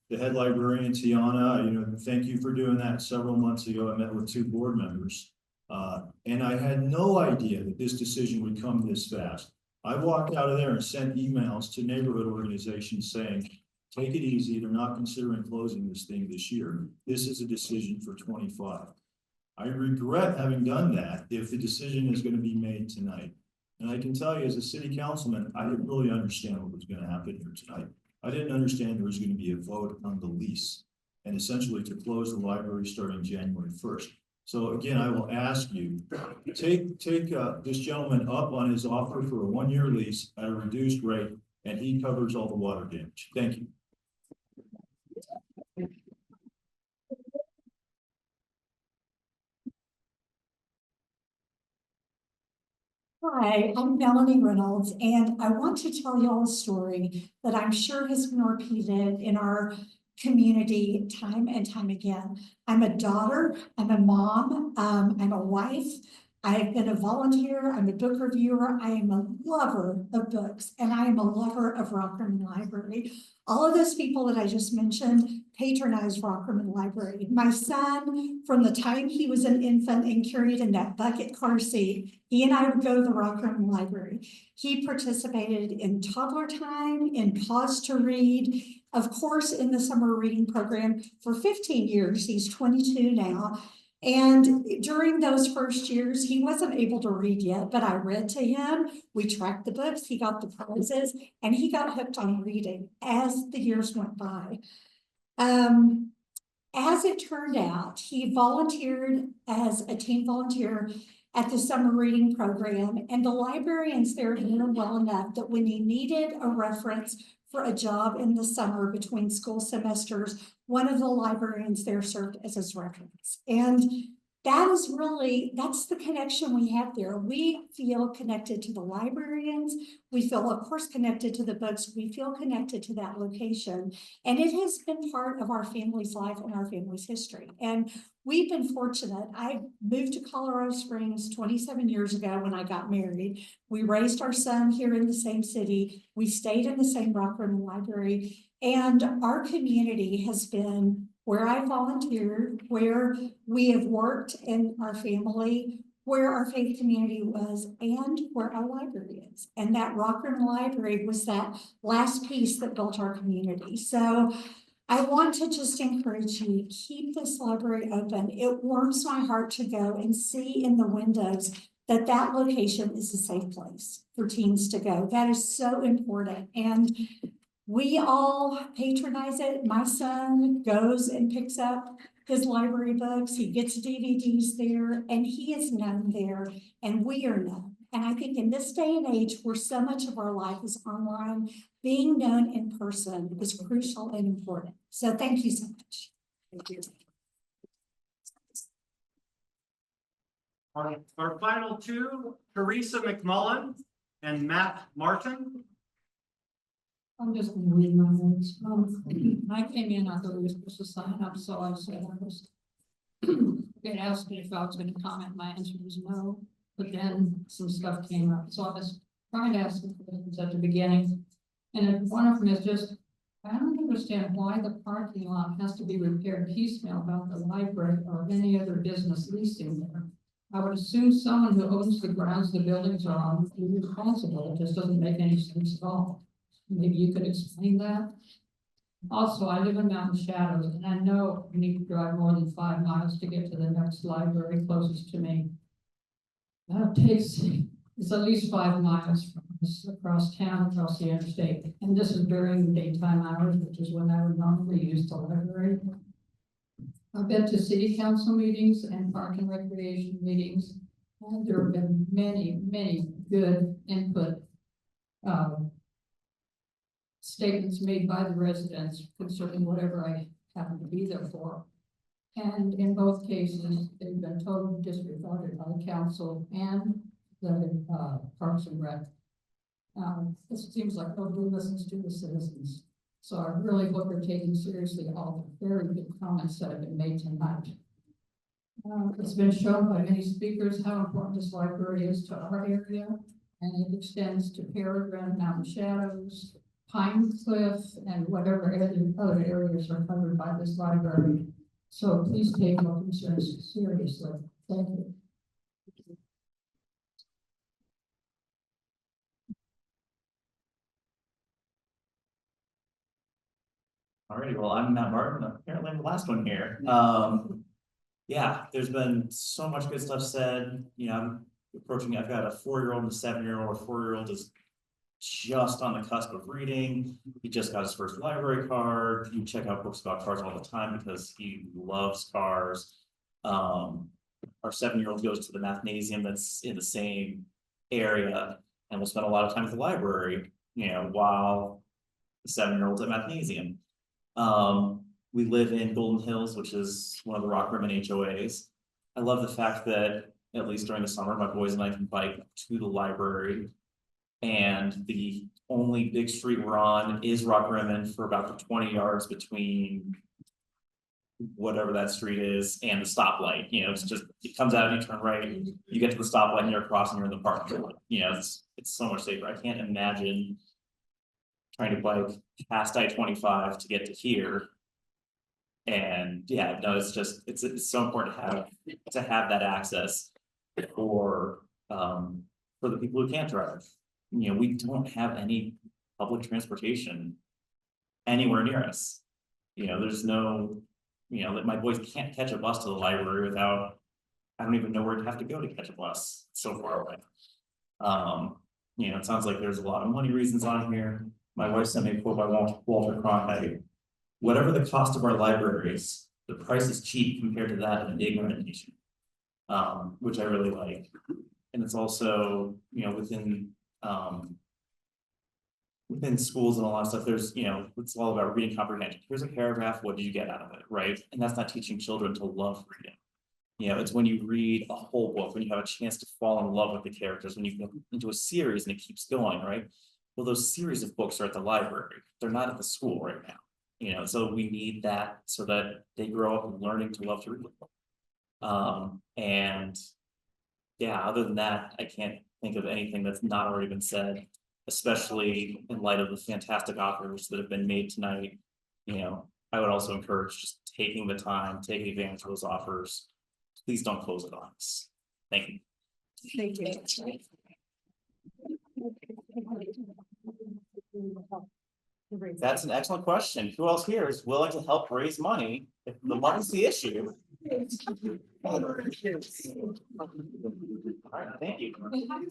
the head librarian, Tiana. You know, thank you for doing that. Several months ago, I met with 2 board members. And I had no idea that this decision would come this fast. I walked out of there and sent emails to neighborhood organizations saying, take it easy. They're not considering closing this thing this year. This is a decision for 25. I regret having done that if the decision is going to be made tonight. And I can tell you as a city councilman, I didn't really understand what was going to happen here tonight. I didn't understand there was going to be a vote on the lease and essentially to close the library starting January 1st. So again, I will ask you, take this gentleman up on his offer for a 1 year lease at a reduced rate, and he covers all the water damage. Thank you. Hi, I'm Melanie Reynolds, and I want to tell you all a story that I'm sure has been repeated in our community time and time again. I'm a daughter, I'm a mom, I'm a wife, I've been a volunteer, I'm a book reviewer, I am a lover of books, and I am a lover of Rock Rimmon Library. All of those people that I just mentioned patronize Rock Rimmon Library. My son, from the time he was an infant and carried in that bucket car seat, he and I would go to the Rock Rimmon Library. He participated in toddler time, in Pause to Read, of course, in the summer reading program for 15 years. He's 22 now. And during those first years, he wasn't able to read yet, but I read to him. We tracked the books, he got the prizes, and he got hooked on reading as the years went by. As it turned out, he volunteered as a teen volunteer at the summer reading program, and the librarians there knew him well enough that when he needed a reference for a job in the summer between school semesters, one of the librarians there served as his reference. And that's the connection we have there. We feel connected to the librarians. We feel, of course, connected to the books. We feel connected to that location. And it has been part of our family's life and our family's history. And we've been fortunate. I moved to Colorado Springs 27 years ago when I got married. We raised our son here in the same city. We stayed in the same Rock Rimmon Library. And our community has been where I volunteered, where we have worked in our family, where our faith community was, and where our library is. And that Rock Rimmon Library was that last piece that built our community. So I want to just encourage you to keep this library open. It warms my heart to go and see in the windows that that location is a safe place for teens to go. That is so important. And we all patronize it. My son goes and picks up his library books. He gets DVDs there, and he is known there, and we are known. And I think in this day and age where so much of our life is online, being known in person is crucial and important. So thank you so much. Thank you. Our final two, Teresa McMullen and Matt Martin. I'm just gonna read my notes. I came in, I thought we were supposed to sign up, so I said I was. Get asked me if I was gonna comment, my answer was no, but then some stuff came up, so I was trying to ask questions at the beginning. And one of them is just, I don't understand why the parking lot has to be repaired piecemeal about the library or any other business leasing there. I would assume someone who owns the grounds the buildings are on would be responsible. It just doesn't make any sense at all. Maybe you could explain that. Also, I live in Mountain Shadows, and I know you need to drive more than 5 miles to get to the next library closest to me. That it's at least 5 miles from us across town, across the interstate. And this is during daytime hours, which is when I would normally use the library. I've been to city council meetings and park and recreation meetings, and there have been many, many good input statements made by the residents concerning whatever I happen to be there for. And in both cases, they've been totally disregarded by the council and the Parks and Rec. It seems like nobody listens to the citizens. So I really hope they're taking seriously all the very good comments that have been made tonight. It's been shown by many speakers how important this library is to our area, and it extends to Peregrine, Mountain Shadows, Pine Cliff, and whatever other areas are covered by this library. So please take our concerns seriously. Thank you. Alrighty, well, I'm Matt Martin, apparently I'm the last one here. Yeah, there's been so much good stuff said. You know, I'm approaching, I've got a 4-year-old and a 7-year-old. A 4-year-old is just on the cusp of reading. He just got his first library card. You check out books about cars all the time because he loves cars. Our 7-year-old goes to the mathnasium that's in the same area, and we'll spend a lot of time at the library, you know, while the 7-year-old's at mathnasium. We live in Golden Hills, which is one of the Rock Rimmon HOAs. I love the fact that at least during the summer, my boys and I can bike to the library, and the only big street we're on is Rock Rimmon for about the 20 yards between whatever that street is and the stoplight, you know, it's just, it comes out, you turn right, you get to the stoplight and you're crossing, you're in the parking lot, you know, it's so much safer. I can't imagine trying to bike past I-25 to get to here. And yeah, no, it's just, it's so important to have that access for the people who can't drive. You know, we don't have any public transportation anywhere near us. You know, there's no, you know, my boys can't catch a bus to the library without, I don't even know where to have to go to catch a bus, it's so far away. You know, it sounds like there's a lot of money reasons on here. My wife sent me a quote by Walter Cronkite. Whatever the cost of our libraries, the price is cheap compared to that of an ignorant nation. Which I really like. And it's also, you know, within schools and a lot of stuff, there's, you know, it's all about reading comprehension. Here's a paragraph, what did you get out of it, right? And that's not teaching children to love reading. You know, it's when you read a whole book, when you have a chance to fall in love with the characters, when you get into a series and it keeps going, right? Well, those series of books are at the library. They're not at the school right now. You know, so we need that so that they grow up learning to love to read. And yeah, other than that, I can't think of anything that's not already been said, especially in light of the fantastic offers that have been made tonight. You know, I would also encourage just taking the time, taking advantage of those offers. Please don't close it on us. Thank you. Thank you. That's an excellent question. Who else here is willing to help raise money if the money's the issue? All right, thank you.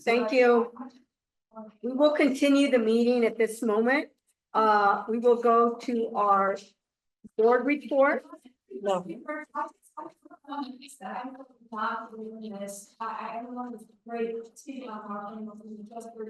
Thank you. We will continue the meeting at this moment. We will go to our board report. Everyone was great speaking on Rockland, just for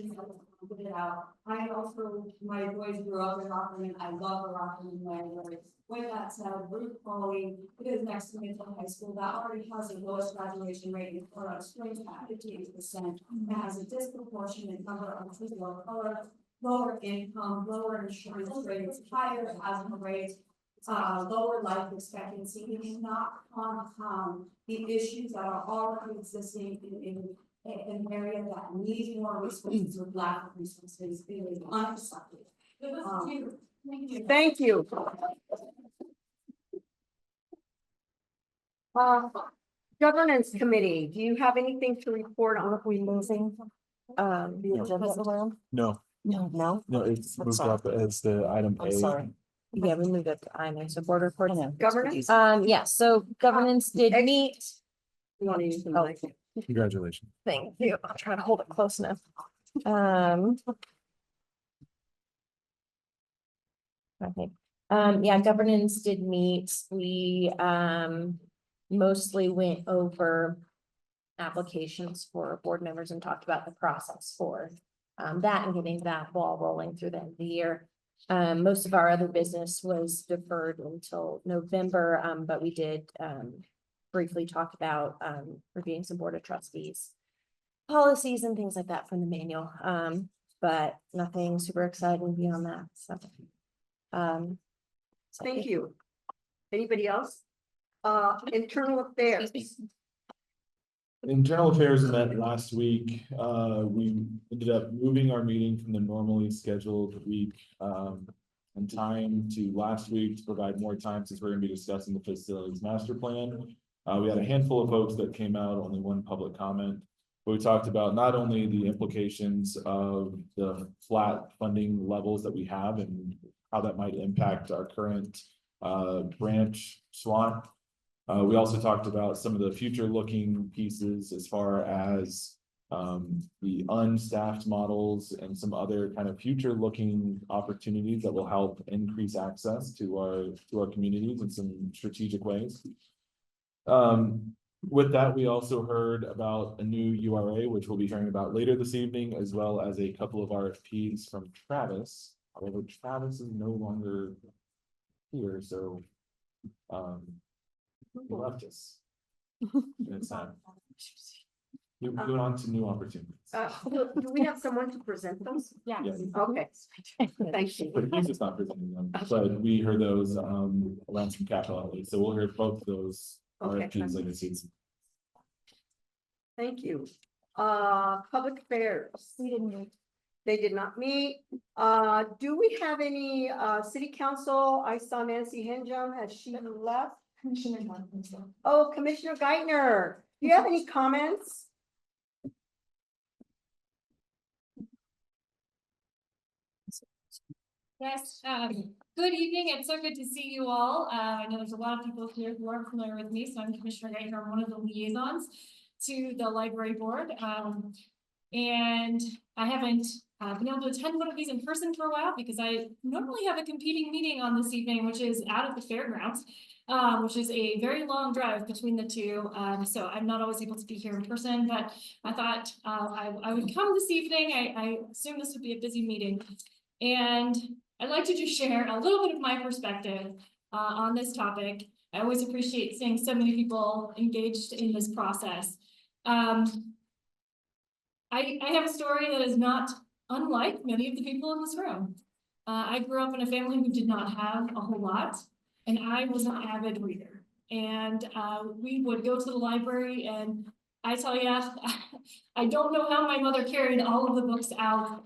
put it out. I also, my boys grew up in Rockland, I love the Rockland library. With that said, Route following, it is next to Midland High School, that already has the lowest graduation rate in Colorado Springs at 58%. It has a disproportionate number of people of color, lower income, lower insurance rates, higher asthma rates, lower life expectancy. We cannot compound the issues that are already existing in an area that needs more resources with lack of resources. It is unacceptable. Thank you. Governance Committee, do you have anything to report on? Are we losing the agenda around? No, No. it's moved up as the item A. I'm sorry. Yeah, we moved up to I-9, so board reports. Governance? Yeah, so governance did meet. You want to use the Oh, mic? Congratulations. thank you. I'll try to hold it close enough. Okay. Yeah, governance did meet. We mostly went over applications for board members and talked about the process for that and getting that ball rolling through the end of the year. Most of our other business was deferred until November, but we did briefly talk about reviewing some board of trustees policies and things like that from the manual, but nothing super exciting beyond that. So, Thank you. Anybody else? Internal affairs. Internal Affairs met last week. We ended up moving our meeting from the normally scheduled week and time to last week to provide more time since we're going to be discussing the facilities master plan. We had a handful of folks that came out, only one public comment. But we talked about not only the implications of the flat funding levels that we have and how that might impact our current branch SWAT. We also talked about some of the future looking pieces as far as the unstaffed models and some other kind of future looking opportunities that will help increase access to our communities in some strategic ways. With that, we also heard about a new URA, which we'll be hearing about later this evening, as well as a couple of RFPs from Travis. However, Travis is no longer here, so he left us. It's Moving on to new opportunities. Do we have someone to present those? Yeah. Yes. Okay, thank you. But he's just not presenting them, but we heard those around some capital outlay, so we'll hear both of those Okay. RFPs like this season. Thank you. Public affairs. We didn't meet. They did not meet. Do we have any city council? I saw Nancy Hingham. Has she left? Commissioner Johnson. Oh, Commissioner Geithner, do you have any comments? Yes, good evening. It's so good to see you all. I know there's a lot of people here who are familiar with me, so I'm Commissioner Geithner. I'm one of the liaisons to the library board. And I haven't been able to attend one of these in person for a while because I normally have a competing meeting on this evening, which is out at the fairgrounds, which is a very long drive between the two. So I'm not always able to be here in person, but I thought I would come this evening. I assume this would be a busy meeting. And I'd like to just share a little bit of my perspective on this topic. I always appreciate seeing so many people engaged in this process. I have a story that is not unlike many of the people in this room. I grew up in a family who did not have a whole lot, and I was an avid reader. And we would go to the library, and I tell you, I don't know how my mother carried all of the books out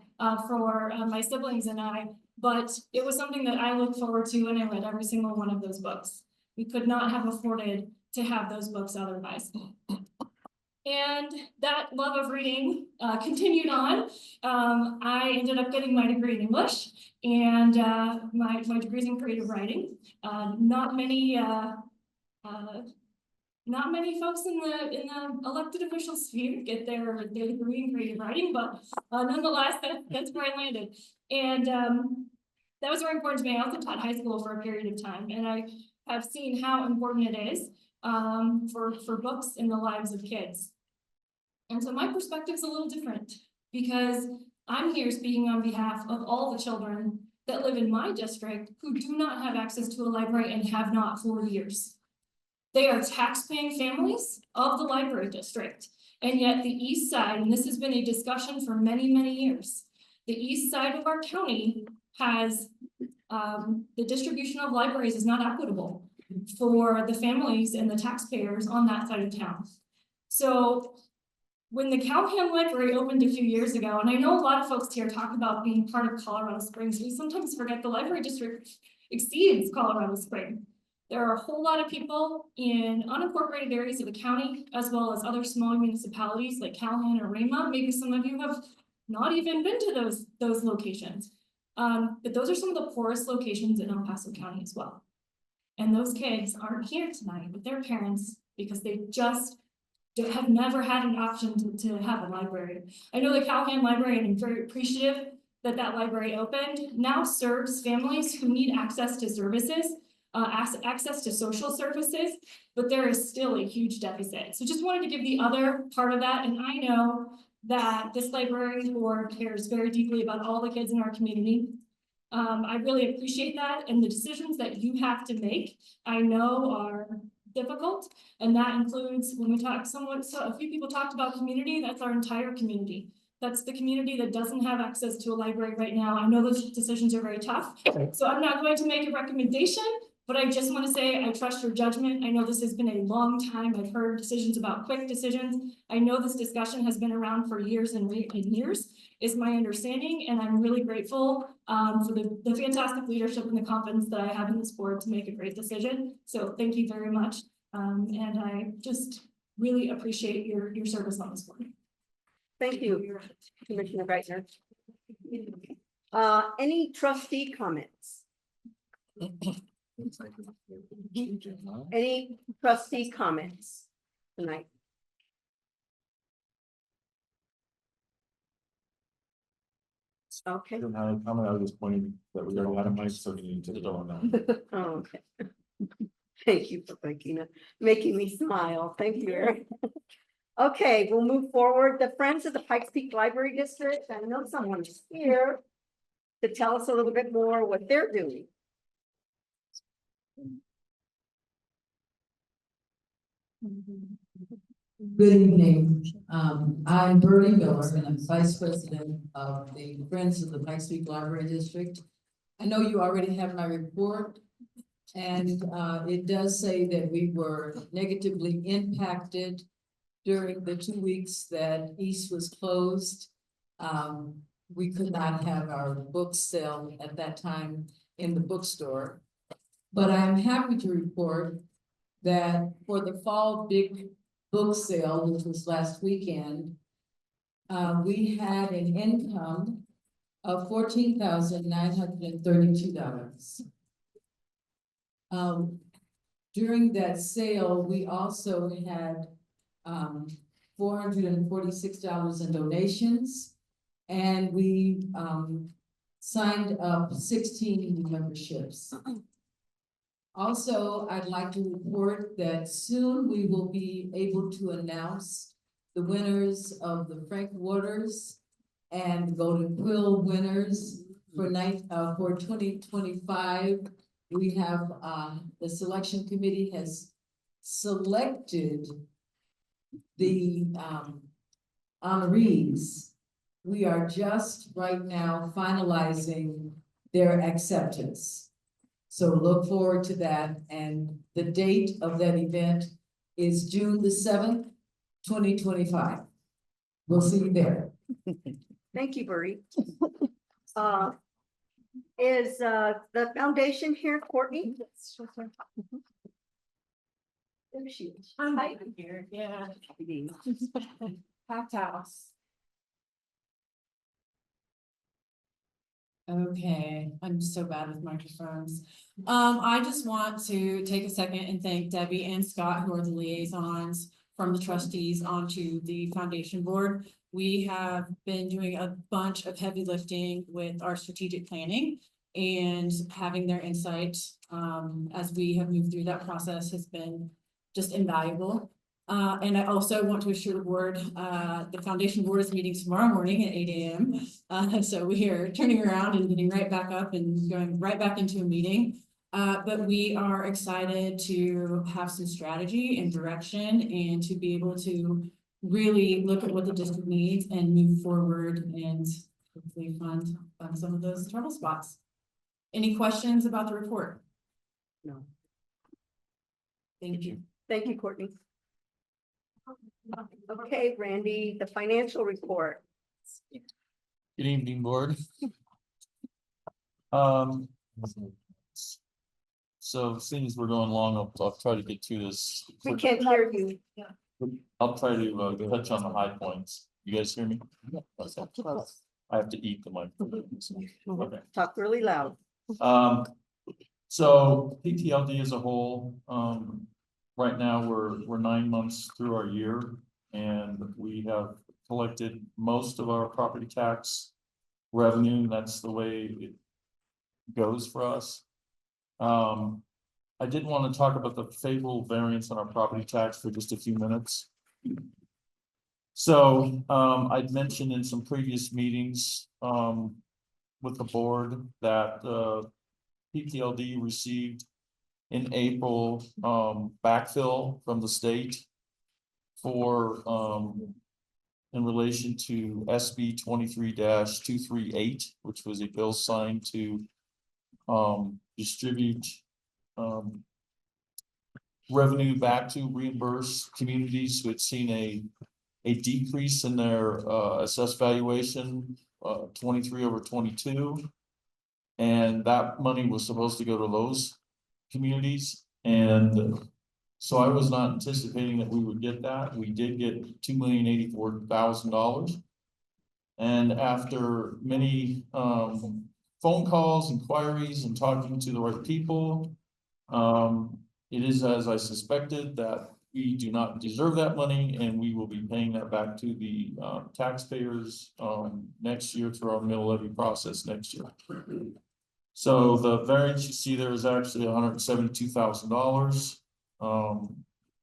for my siblings and I, but it was something that I looked forward to, and I read every single one of those books. We could not have afforded to have those books otherwise. And that love of reading continued on. I ended up getting my degree in English and my degrees in creative writing. Not many folks in the elected official sphere get their degree in creative writing, but nonetheless, that's where I landed. And that was very important to me. I also taught high school for a period of time, and I have seen how important it is for books in the lives of kids. And so my perspective is a little different because I'm here speaking on behalf of all the children that live in my district who do not have access to a library and have not for years. They are tax-paying families of the library district. And yet the east side, and this has been a discussion for many, many years, the east side of our county has, the distribution of libraries is not equitable for the families and the taxpayers on that side of town. So when the Cowham Library opened a few years ago, and I know a lot of folks here talk about being part of Colorado Springs, we sometimes forget the library district exceeds Colorado Springs. There are a whole lot of people in unincorporated areas of the county, as well as other small municipalities like Calhoun or Rama. Maybe some of you have not even been to those locations. But those are some of the poorest locations in El Paso County as well. And those kids aren't here tonight with their parents because they just have never had an option to have a library. I know the Calhoun Library, and I'm very appreciative that that library opened, now serves families who need access to services, access to social services, but there is still a huge deficit. So just wanted to give the other part of that. And I know that this library board cares very deeply about all the kids in our community. I really appreciate that, and the decisions that you have to make, I know are difficult, and that includes when we talk a few people talked about community. That's our entire community. That's the community that doesn't have access to a library right now. I know those decisions are very tough, so I'm not going to make a recommendation, but I just want to say I trust your judgment. I know this has been a long time. I've heard decisions about quick decisions. I know this discussion has been around for years and years, is my understanding, and I'm really grateful for the fantastic leadership and the confidence that I have in this board to make a great decision. So thank you very much, and I just really appreciate your service on this board. Thank you, Commissioner Geithner. Any trustee comments? Any trustee comments tonight? Okay. I don't have a comment. I was just pointing that we already had a mic, so we need to go on that. Oh, okay. Thank you for making me smile. Thank you, Eric. Okay, we'll move forward. The Friends of the Pikes Peak Library District. I know someone is here to tell us a little bit more what they're doing. Good evening. I'm Bertie Miller and I'm Vice President of the Friends of the Pikes Peak Library District. I know you already have my report. And it does say that we were negatively impacted during the 2 weeks that East was closed. We could not have our book sale at that time in the bookstore. But I'm happy to report that for the fall big book sale, which was last weekend, we had an income of $14,932. During that sale, we also had $446 in donations, and we signed up 16 new memberships. Also, I'd like to report that soon we will be able to announce the winners of the Frank Waters and Golden Quill winners for 2025. We have, the selection committee has selected the honorees. We are just right now finalizing their acceptance. So look forward to that. And the date of that event is June the 7th, 2025. We'll see you there. Thank you, Bertie. Is the foundation here, Courtney? There she is. I'm here, yeah. Packed house. Okay, I'm so bad with microphones. I just want to take a second and thank Debbie and Scott, who are the liaisons from the trustees onto the foundation board. We have been doing a bunch of heavy lifting with our strategic planning, and having their insight as we have moved through that process has been just invaluable. And I also want to assure the board, the foundation board is meeting tomorrow morning at 8 a.m. So we are turning around and getting right back up and going right back into a meeting. But we are excited to have some strategy and direction and to be able to really look at what the district needs and move forward and hopefully fund some of those trouble spots. Any questions about the report? No. Thank you. Thank you, Courtney. Okay, Randy, the financial report. Good evening, board. So seeing as we're going long, I'll try to get through this. We can't hear you. I'll try to touch on the high points. You guys hear me? Okay. I have to eat the mic. Okay. Talk really loud. So PPLD as a whole, right now we're 9 months through our year, and we have collected most of our property tax revenue. That's the way it goes for us. I did want to talk about the favorable variance on our property tax for just a few minutes. So I'd mentioned in some previous meetings with the board that PPLD received in April backfill from the state for in relation to SB 23-238, which was a bill signed to distribute revenue back to reimburse communities who had seen a decrease in their assessed valuation 23/22. And that money was supposed to go to those communities. And so I was not anticipating that we would get that. We did get $2,084,000. And after many phone calls, inquiries, and talking to the right people, it is as I suspected, that we do not deserve that money, and we will be paying that back to the taxpayers next year through our mill levy process next year. So the variance you see there is actually $172,000.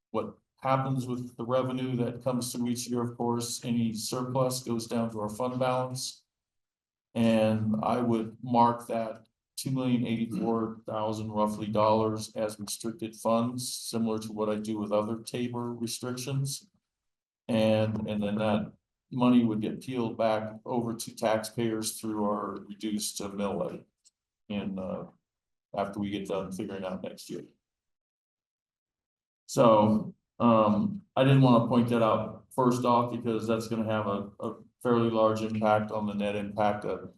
What happens with the revenue that comes through each year, of course, any surplus goes down to our fund balance. And I would mark that $2,084,000 roughly as restricted funds, similar to what I do with other TABOR restrictions. And then that money would get peeled back over to taxpayers through our reduced mill levy. And, after we get done figuring out next year. So, I didn't want to point that out first off because that's gonna have a fairly large impact on the net impact of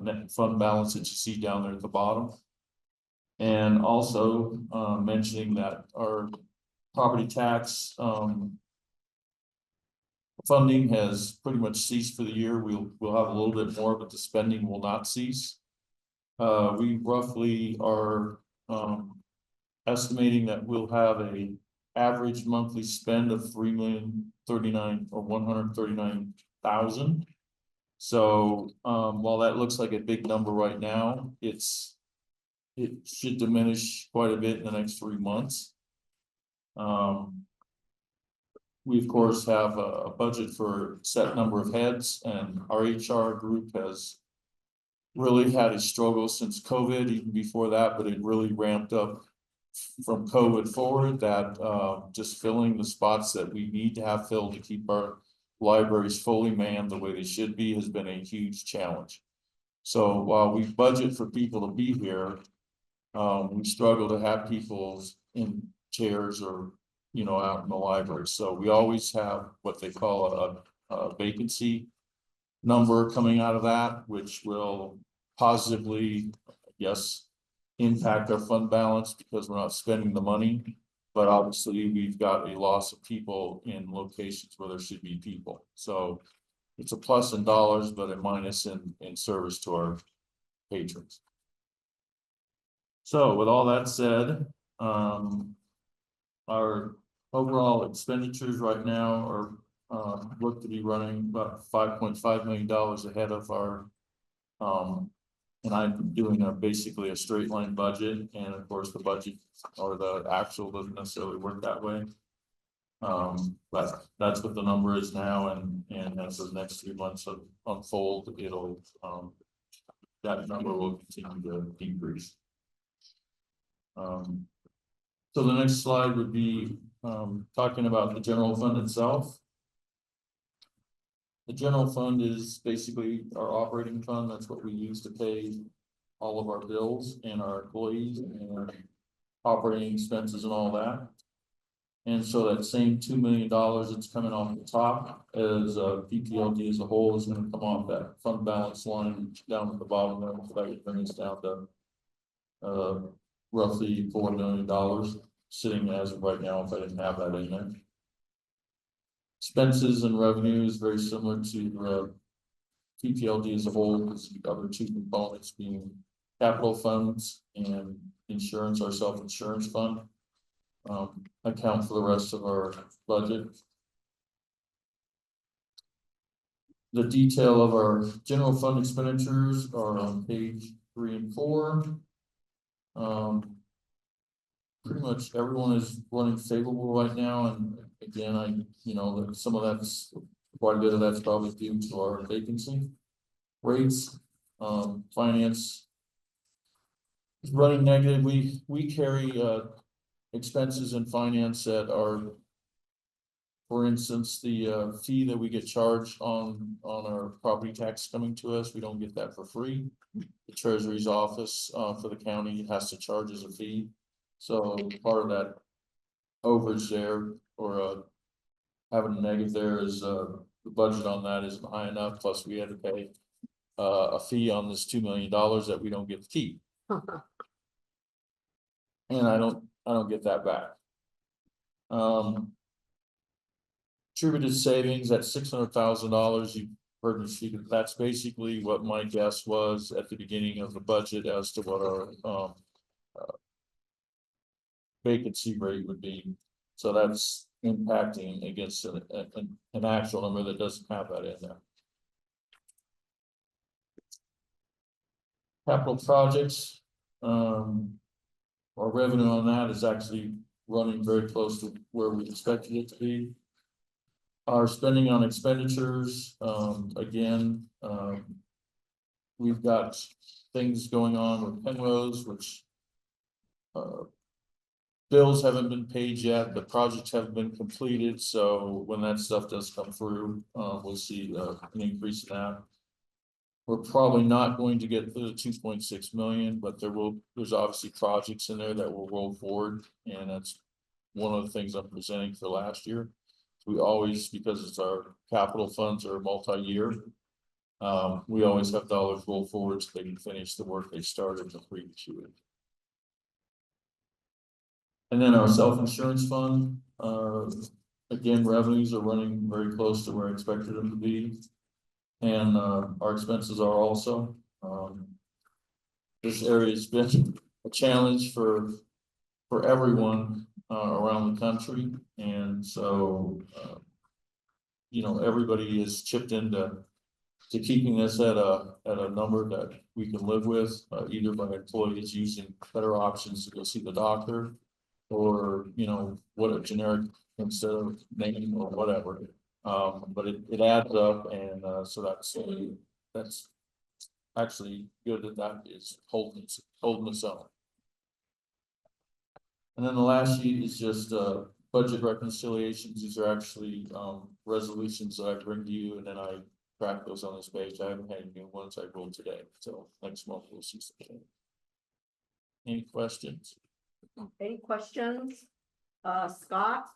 net fund balance that you see down there at the bottom. And also, mentioning that our property tax, funding has pretty much ceased for the year. We'll have a little bit more, but the spending will not cease. We roughly are, estimating that we'll have a average monthly spend of 3,039,000 or 139,000. So, while that looks like a big number right now, it should diminish quite a bit in the next 3 months. We of course have a budget for set number of heads, and our HR group has really had a struggle since COVID, even before that, but it really ramped up from COVID forward, that just filling the spots that we need to have filled to keep our libraries fully manned the way they should be has been a huge challenge. So while we budget for people to be here, we struggle to have people in chairs or, out in the library. So we always have what they call a vacancy number coming out of that, which will positively, yes, impact our fund balance because we're not spending the money. But obviously, we've got a loss of people in locations where there should be people. So it's a plus in dollars, but a minus in service to our patrons. So with all that said, our overall expenditures right now are look to be running about $5.5 million ahead of our and I'm doing basically a straight line budget, and of course the budget or the actual doesn't necessarily work that way. But that's what the number is now, and as the next 3 months unfold, it'll that number will continue to decrease. So the next slide would be talking about the general fund itself. The general fund is basically our operating fund. That's what we use to pay all of our bills and our employees and our operating expenses and all that. And so that same $2 million that's coming off the top as PPLD as a whole is going to come off that fund balance line down at the bottom there. So that would bring us down to roughly $4 million sitting as of right now if I didn't have that in there. Expenses and revenue is very similar to PPLD as a whole, because the other two components being capital funds and insurance, our self-insurance fund, account for the rest of our budget. The detail of our general fund expenditures are on page 3 and 4. Pretty much everyone is running favorable right now, and again, some of that's quite a bit of that's probably due to our vacancy rates. Finance is running negative. We carry expenses in finance that are, for instance, the fee that we get charged on our property tax coming to us. We don't get that for free. The Treasury's office for the county has to charge us a fee. So part of that overage there, or having a negative there, is the budget on that isn't high enough. Plus, we had to pay a fee on this $2 million that we don't get to keep, and I don't get that back. Attributed savings at $600,000. You heard me speak. That's basically what my guess was at the beginning of the budget as to what our vacancy rate would be. So that's impacting against an actual number that doesn't have that in there. Capital projects, our revenue on that is actually running very close to where we expected it to be. Our spending on expenditures, again, we've got things going on with Penrose, which bills haven't been paid yet, the projects haven't been completed, so when that stuff does come through, we'll see, an increase in that. We're probably not going to get the 2.6 million, but there's obviously projects in there that will roll forward, and that's one of the things I'm presenting for last year. We always, because it's our capital funds are multi-year, we always have dollars roll forward so they can finish the work they started the previous year. And then our self-insurance fund, again, revenues are running very close to where I expected them to be. And our expenses are also. This area has been a challenge for everyone around the country, and so you know, everybody is chipped into keeping this at a number that we can live with, either by employees using better options to go see the doctor, or you know, what a generic instead of name or whatever. But it adds up, and so that's actually good that is holding its own. And then the last sheet is just budget reconciliations. These are actually resolutions that I bring to you, and then I track those on this page. I haven't had any new ones I wrote today, so next month we'll see something. Any questions? Any questions? Scott,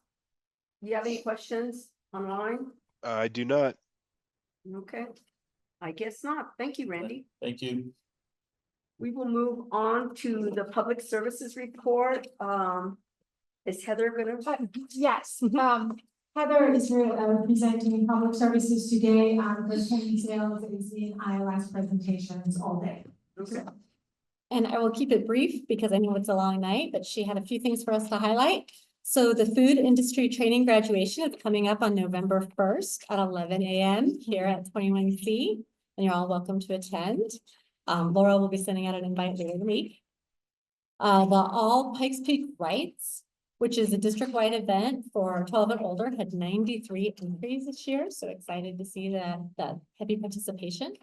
you have any questions online? I do not. Okay, I guess not. Thank you, Randy. Thank you. We will move on to the public services report. Is Heather gonna? Yes, Heather is presenting public services today. Her sales is in ILS presentations all day. Okay. And I will keep it brief because I know it's a long night, but she had a few things for us to highlight. So the food industry training graduation is coming up on November 1st at 11 a.m. here at 21C, and you're all welcome to attend. Laura will be sending out an invite later in the week. The All Pikes Peak Rights, which is a district-wide event for 12 and older, had 93 entries this year, so excited to see that heavy participation.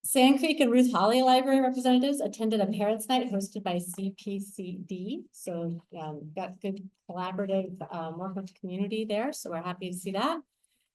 Sand Creek and Ruth Holly Library representatives attended a parents' night hosted by CPCD. So got good collaborative work with the community there. So we're happy to see that.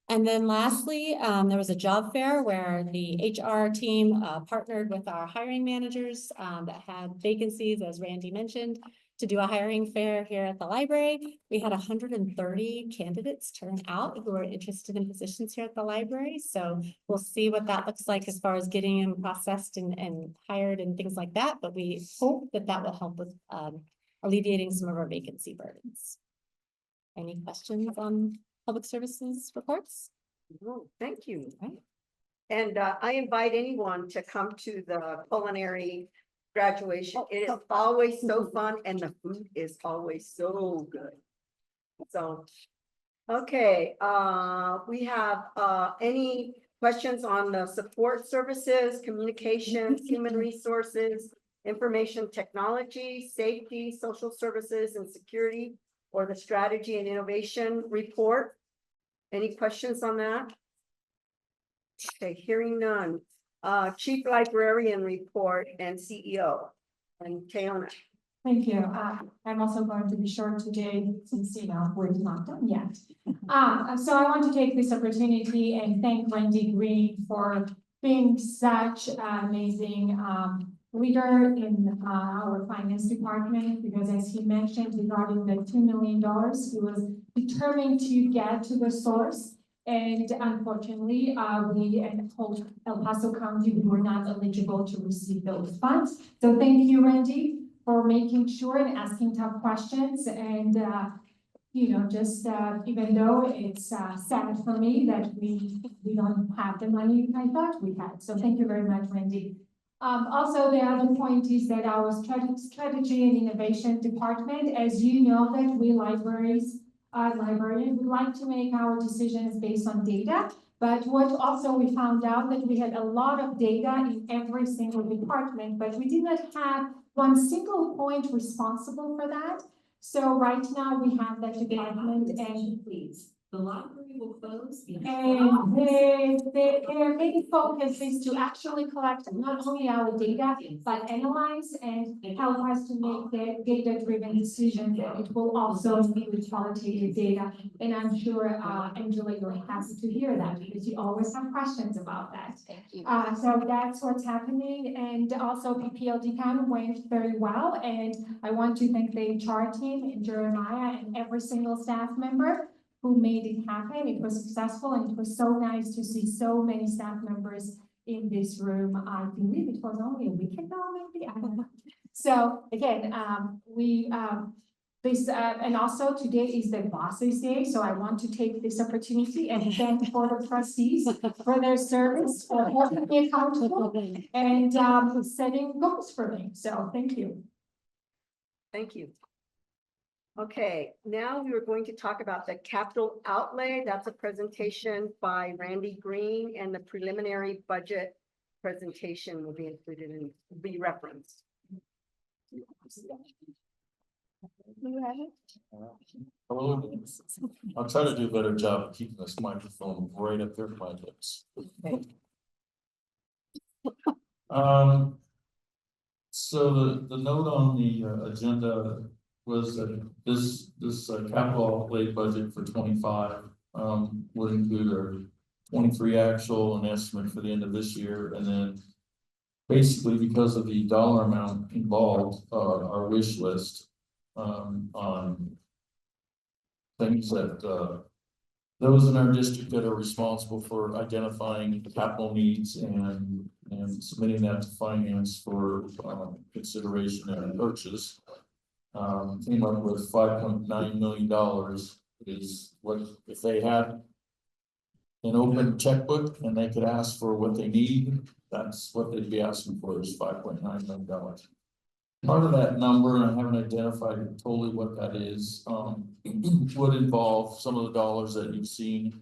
And then lastly, there was a job fair where the HR team partnered with our hiring managers that had vacancies, as Randy mentioned, to do a hiring fair here at the library. We had 130 candidates turn out who were interested in positions here at the library. So we'll see what that looks like as far as getting them processed and hired and things like that. But we hope that that will help with alleviating some of our vacancy burdens. Any questions on public services reports? Oh, thank you. Right. And I invite anyone to come to the culinary graduation. It is always so fun, and the food is always so good. So, okay, we have any questions on the support services, communications, human resources, information technology, safety, social services and security, or the strategy and innovation report? Any questions on that? Okay, hearing none. Chief Librarian report and CEO, and Taylor. Thank you. I'm also going to be short today since, you know, we're not done yet. So I want to take this opportunity and thank Wendy Green for being such an amazing leader in our finance department, because as he mentioned regarding the $2 million, he was determined to get to the source. And unfortunately, we and El Paso County, we were not eligible to receive those funds. So thank you, Randy, for making sure and asking tough questions. And, you know, just even though it's sad for me that we don't have the money I thought we had. So thank you very much, Randy. Also, the other point is that our strategy and innovation department, as you know, that we librarians would like to make our decisions based on data. But what also we found out that we had a lot of data in every single department, but we did not have one single point responsible for that. So right now we have that department, and please. the library will close. And their main focus is to actually collect not only our data, but analyze and help us to make the data-driven decisions. It will also be with qualitative data. And I'm sure, Angela, you're happy to hear that because you always have questions about that. Thank you. So that's what's happening. And also PPLD Con went very well. And I want to thank the HR team and Jeremiah and every single staff member who made it happen. It was successful and it was so nice to see so many staff members in this room. I believe it was only a week ago, maybe, I don't know. So again, and also today is the Bosses Day, so I want to take this opportunity and thank the Board of Trustees for their service, for holding me accountable and setting goals for me. So thank you. Thank you. Okay, now we are going to talk about the capital outlay. That's a presentation by Randy Green, and the preliminary budget presentation will be included and be referenced. You have it? Hello. I'll try to do a better job of keeping this microphone right up there to my lips. So the note on the agenda was that this capital outlay budget for 25 would include our 23 actual and estimate for the end of this year, and then basically because of the dollar amount involved, our wish list on things that those in our district that are responsible for identifying capital needs and submitting that to finance for consideration and purchase. Came up with $5.9 million is what, if they had an open checkbook and they could ask for what they need, that's what they'd be asking for, is $5.9 million. Part of that number, and I haven't identified totally what that is, would involve some of the dollars that you've seen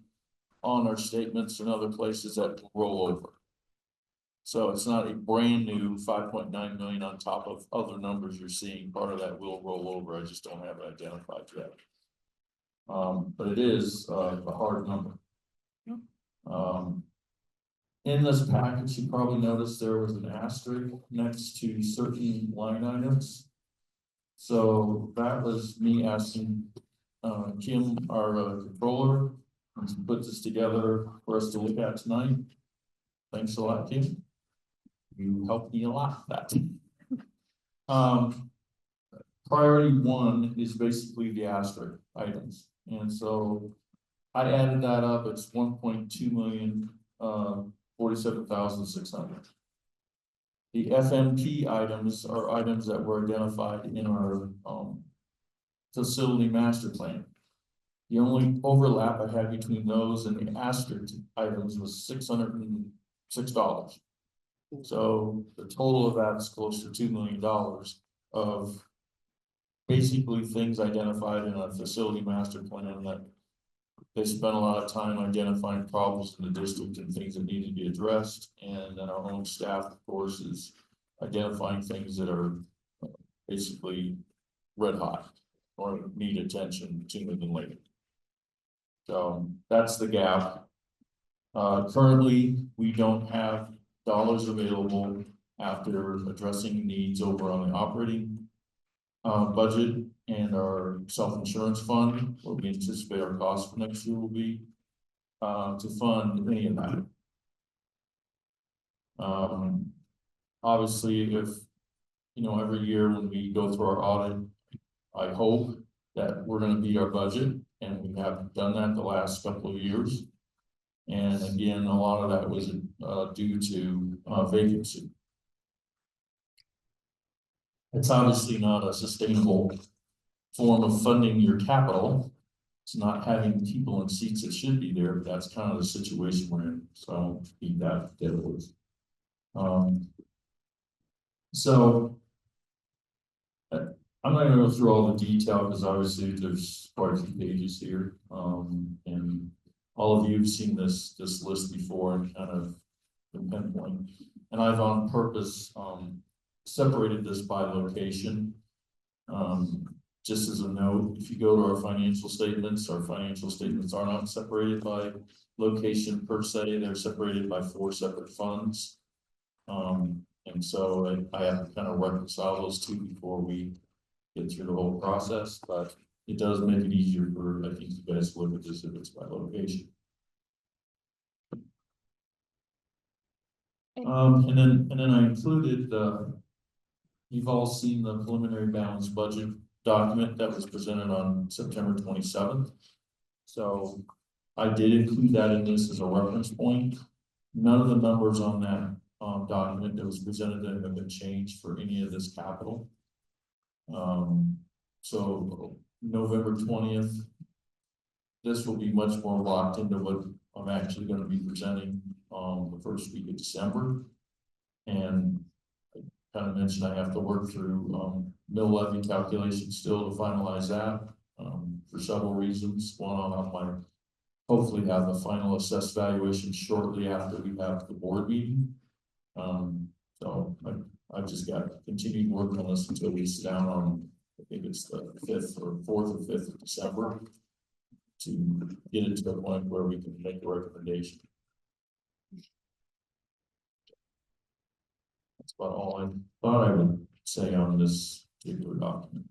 on our statements and other places that roll over. So it's not a brand new 5.9 million on top of other numbers you're seeing. Part of that will roll over. I just don't have it identified yet. But it is a hard number. In this package, you probably noticed there was an asterisk next to certain line items. So that was me asking Kim, our controller, to put this together for us to look at tonight. Thanks a lot, Kim. You helped me a lot with that. Priority one is basically the asterisk items. And so I added that up. It's 1.2 million, 47,600. The FMP items are items that were identified in our facility master plan. The only overlap I had between those and the asterisk items was $606. So the total of that is close to $2 million of basically things identified in a facility master plan that they spent a lot of time identifying problems in the district and things that need to be addressed. And then our own staff, of course, is identifying things that are basically red hot or need attention sooner than later. So that's the gap. Currently, we don't have dollars available after addressing needs over on the operating budget and our self-insurance fund, what we anticipate our cost for next year will be to fund any of that. Obviously, if every year when we go through our audit, I hope that we're going to beat our budget, and we have done that the last couple of years. And again, a lot of that was due to vacancy. It's obviously not a sustainable form of funding your capital. It's not having people in seats that should be there, but that's kind of the situation we're in. So keep that dead horse. So I'm not going to go through all the detail because obviously there's quite a few pages here, and all of you have seen this list before and kind of pinpoint. And I've on purpose separated this by location just as a note, if you go to our financial statements are not separated by location per se, they're separated by 4 separate funds. And so I have to kind of reconcile those two before we get through the whole process, but it does make it easier for, I think, you guys to look at this if it's by location. And then I included, you've all seen the preliminary balanced budget document that was presented on September 27th. So I did include that in this as a reference point. None of the numbers on that document that was presented that have been changed for any of this capital. So November 20th, this will be much more locked into what I'm actually going to be presenting the first week of December. And I kind of mentioned I have to work through mill levy calculations still to finalize that for several reasons. One, I'll hopefully have the final assessed valuation shortly after we have the board meeting. So I've just got to continue working on this until we sit down on, I think it's the 5th or 4th or 5th of December to get it to the point where we can make a recommendation. That's about all I thought I would say on this particular document.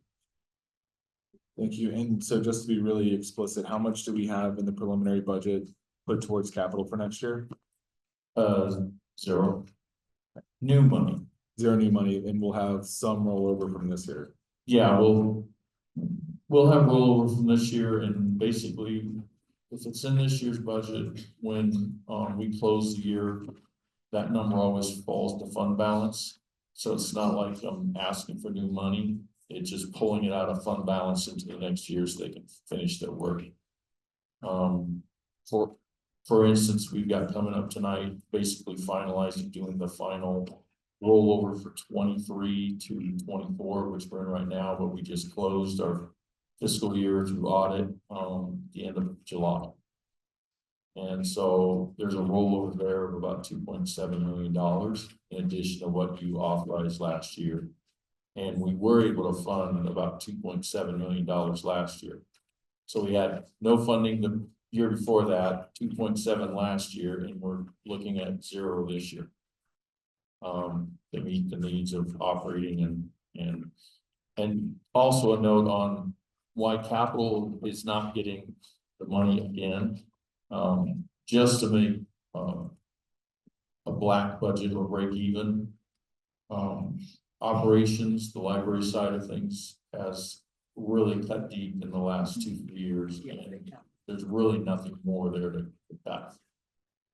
Thank you. And so just to be really explicit, how much do we have in the preliminary budget put towards capital for next year? 0 new money. 0 new money, and we'll have some rollover from this year. Yeah, we'll have rollover from this year, and basically, if it's in this year's budget, when we close the year, that number always falls to fund balance. So it's not like I'm asking for new money. It's just pulling it out of fund balance into the next year so they can finish their work. For instance, we've got coming up tonight, basically finalizing doing the final rollover for 23 to 24, which we're in right now, but we just closed our fiscal year through audit the end of July. And so there's a rollover there of about $2.7 million in addition to what you authorized last year. And we were able to fund about $2.7 million last year. So we had no funding the year before that, 2.7 last year, and we're looking at 0 this year. To meet the needs of operating and also a note on why capital is not getting the money again. Just to make a black budget or break even. Operations, the library side of things has really cut deep in the last 2-3 years. And there's really nothing more there to cut.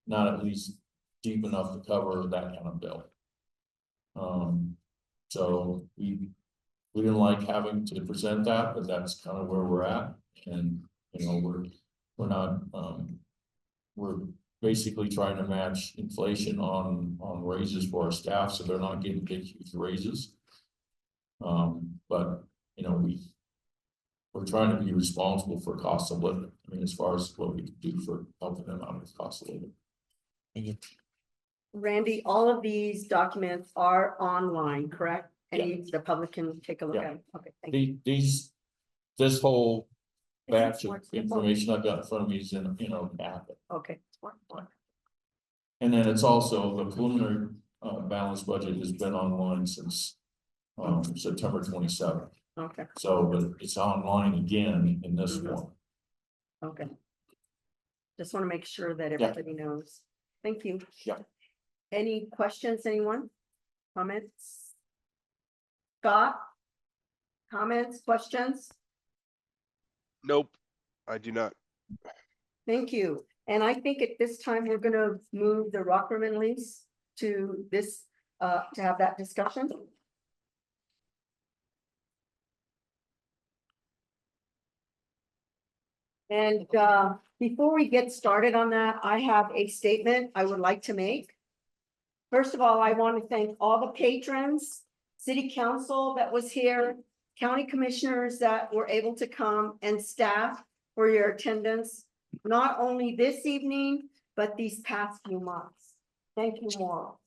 Not at least deep enough to cover that kind of bill. So we didn't like having to present that, but that's kind of where we're at. And you know, we're not we're basically trying to match inflation on raises for our staff, so they're not getting big huge raises. But you know, we're trying to be responsible for cost of living. I mean, as far as what we can do for helping them out with cost of living. Thank you. Randy, all of these documents are online, correct? And the public can take a look at them. Okay, thank you. This whole batch of information I've got in front of me is in an app. Okay. And then it's also the preliminary balanced budget has been online since September 27th. Okay. So, but it's online again in this one. Okay. Just want to make sure that everybody knows. Thank you. Yeah. Any questions, anyone? Comments? Scott? Comments, questions? Nope, I do not. Thank you. And I think at this time, we're going to move the Rockrimmon lease to this, to have that discussion. And before we get started on that, I have a statement I would like to make. First of all, I want to thank all the patrons, city council that was here, county commissioners that were able to come, and staff for your attendance, not only this evening, but these past few months. Thank you, Morals.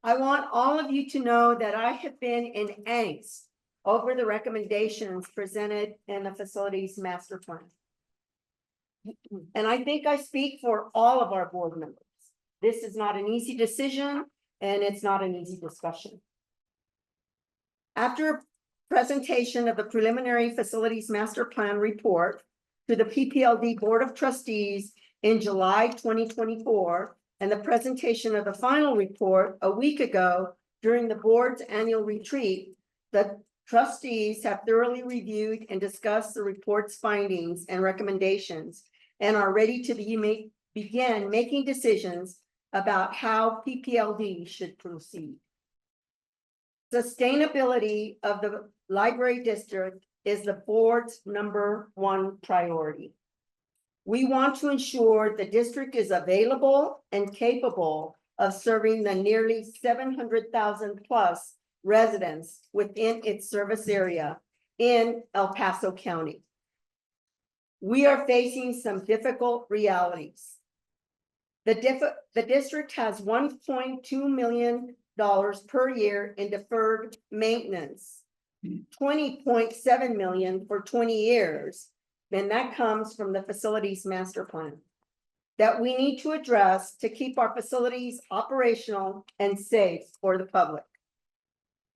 I want all of you to know that I have been in angst over the recommendations presented in the facilities master plan. And I think I speak for all of our board members. This is not an easy decision and it's not an easy discussion. After presentation of the preliminary facilities master plan report to the PPLD Board of Trustees in July 2024, and the presentation of the final report a week ago during the board's annual retreat, the trustees have thoroughly reviewed and discussed the report's findings and recommendations and are ready to begin making decisions about how PPLD should proceed. Sustainability of the library district is the board's #1 priority. We want to ensure the district is available and capable of serving the nearly 700,000 plus residents within its service area in El Paso County. We are facing some difficult realities. The district has $1.2 million per year in deferred maintenance, 20.7 million for 20 years. Then that comes from the facilities master plan that we need to address to keep our facilities operational and safe for the public.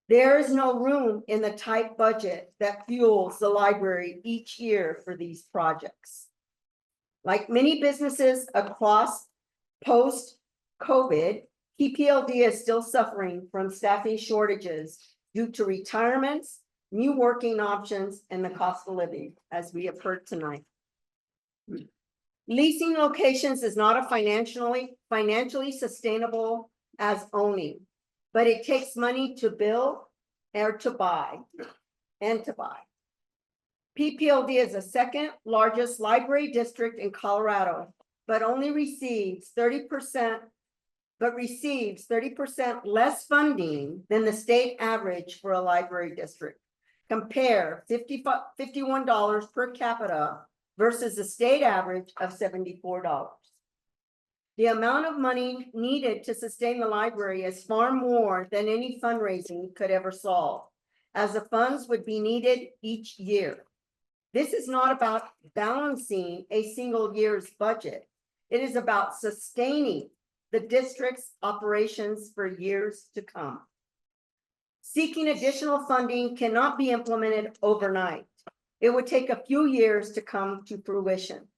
There is no room in the tight budget that fuels the library each year for these projects. Like many businesses across post-COVID, PPLD is still suffering from staffing shortages due to retirements, new working options, and the cost of living, as we have heard tonight. Leasing locations is not a financially sustainable as owning, but it takes money to build or to buy and to buy. PPLD is the second largest library district in Colorado, but only receives 30% less funding than the state average for a library district. Compare $51 per capita versus the state average of $74. The amount of money needed to sustain the library is far more than any fundraising could ever solve, as the funds would be needed each year. This is not about balancing a single year's budget. It is about sustaining the district's operations for years to come. Seeking additional funding cannot be implemented overnight. It would take a few years to come to fruition.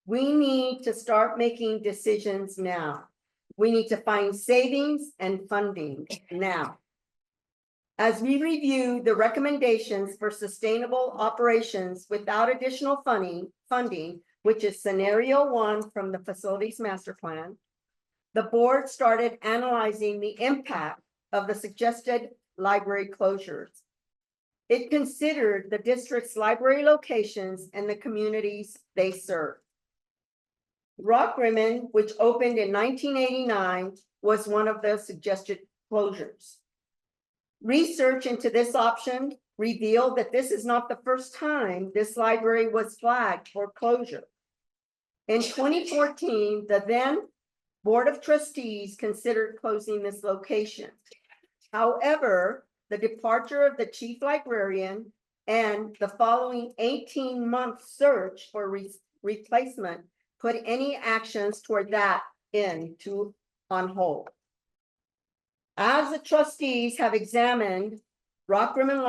We need to start making decisions now. We need to find savings and funding now. As we review the recommendations for sustainable operations without additional funding, which is scenario 1 from the facilities master plan, the board started analyzing the impact of the suggested library closures. It considered the district's library locations and the communities they serve. Rock Rimmon, which opened in 1989, was one of the suggested closures. Research into this option revealed that this is not the first time this library was flagged for closure. In 2014, the then Board of Trustees considered closing this location. However, the departure of the chief librarian and the following 18-month search for replacement put any actions toward that on hold. As the trustees have examined Rock Rimmon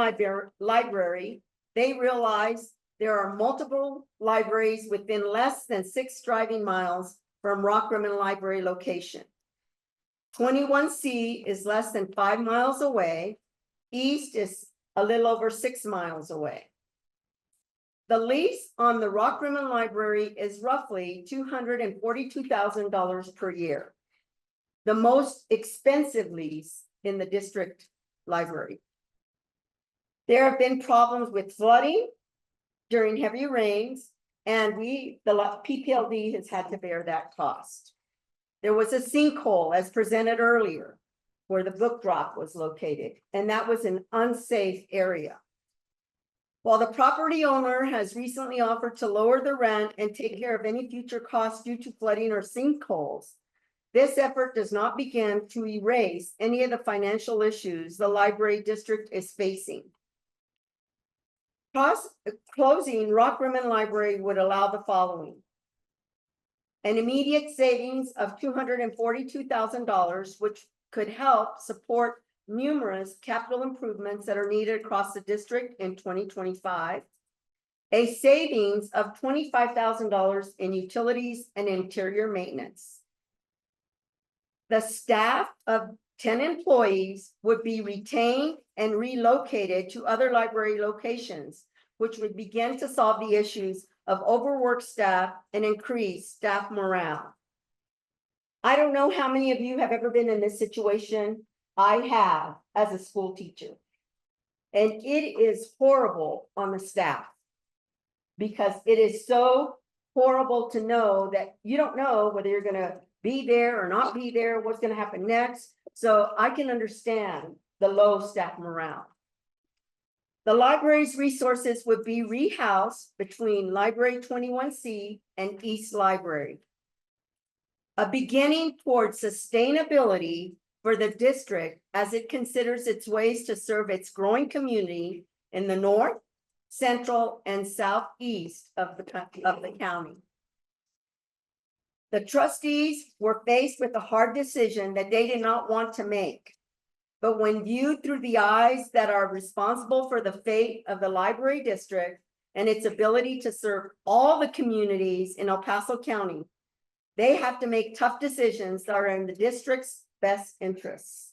Library, they realize there are multiple libraries within less than 6 driving miles from Rock Rimmon Library location. 21C is less than 5 miles away. East is a little over 6 miles away. The lease on the Rock Rimmon Library is roughly $242,000 per year, the most expensive lease in the district library. There have been problems with flooding during heavy rains, and the PPLD has had to bear that cost. There was a sinkhole, as presented earlier, where the book drop was located, and that was an unsafe area. While the property owner has recently offered to lower the rent and take care of any future costs due to flooding or sinkholes, this effort does not begin to erase any of the financial issues the library district is facing. Closing Rock Rimmon Library would allow the following. An immediate savings of $242,000, which could help support numerous capital improvements that are needed across the district in 2025. A savings of $25,000 in utilities and interior maintenance. The staff of 10 employees would be retained and relocated to other library locations, which would begin to solve the issues of overworked staff and increase staff morale. I don't know how many of you have ever been in this situation. I have as a school teacher. And it is horrible on the staff because it is so horrible to know that you don't know whether you're going to be there or not be there, what's going to happen next. So I can understand the low staff morale. The library's resources would be rehoused between Library 21C and East Library. A beginning towards sustainability for the district as it considers its ways to serve its growing community in the north, central, and southeast of the county. The trustees were faced with a hard decision that they did not want to make. But when viewed through the eyes that are responsible for the fate of the library district and its ability to serve all the communities in El Paso County, they have to make tough decisions that are in the district's best interests.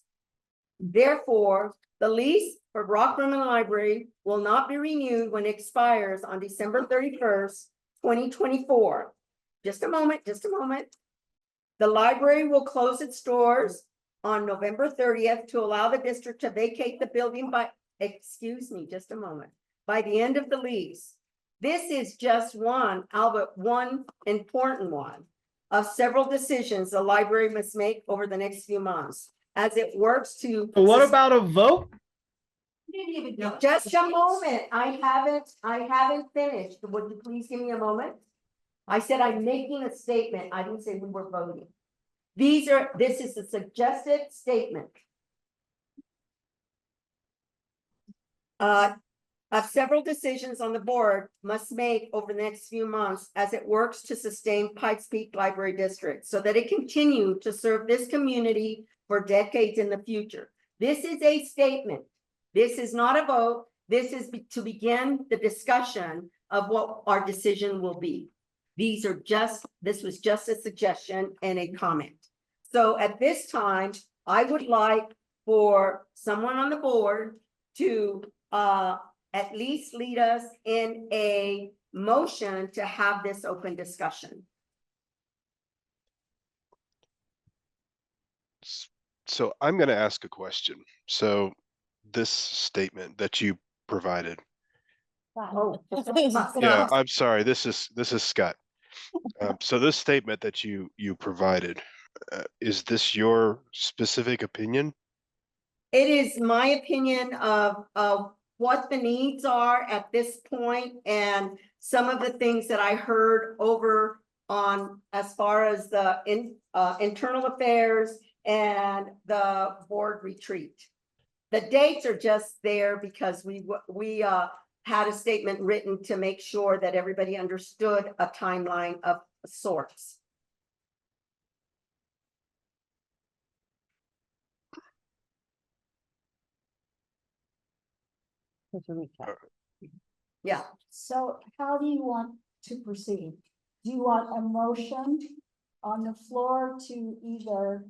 Therefore, the lease for Rock Rimmon Library will not be renewed when it expires on December 31st, 2024. Just a moment. The library will close its doors on November 30th to allow the district to vacate the building by the end of the lease. This is just one important one of several decisions the library must make over the next few months as it works to. What about a vote? Just a moment. I haven't finished. Would you please give me a moment? I said I'm making a statement. I didn't say we were voting. This is a suggested statement. Of several decisions on the board must make over the next few months as it works to sustain Pikes Peak Library District so that it continue to serve this community for decades in the future. This is a statement. This is not a vote. This is to begin the discussion of what our decision will be. This was just a suggestion and a comment. So at this time, I would like for someone on the board to at least lead us in a motion to have this open discussion. So I'm going to ask a question. So this statement that you provided. Oh, Yeah, I'm sorry. This is Scott. So this statement that you provided, is this your specific opinion? It is my opinion of what the needs are at this point and some of the things that I heard over on as far as the internal affairs and the board retreat. The dates are just there because we had a statement written to make sure that everybody understood a timeline of sorts. Yeah. So how do you want to proceed? Do you want a motion on the floor to either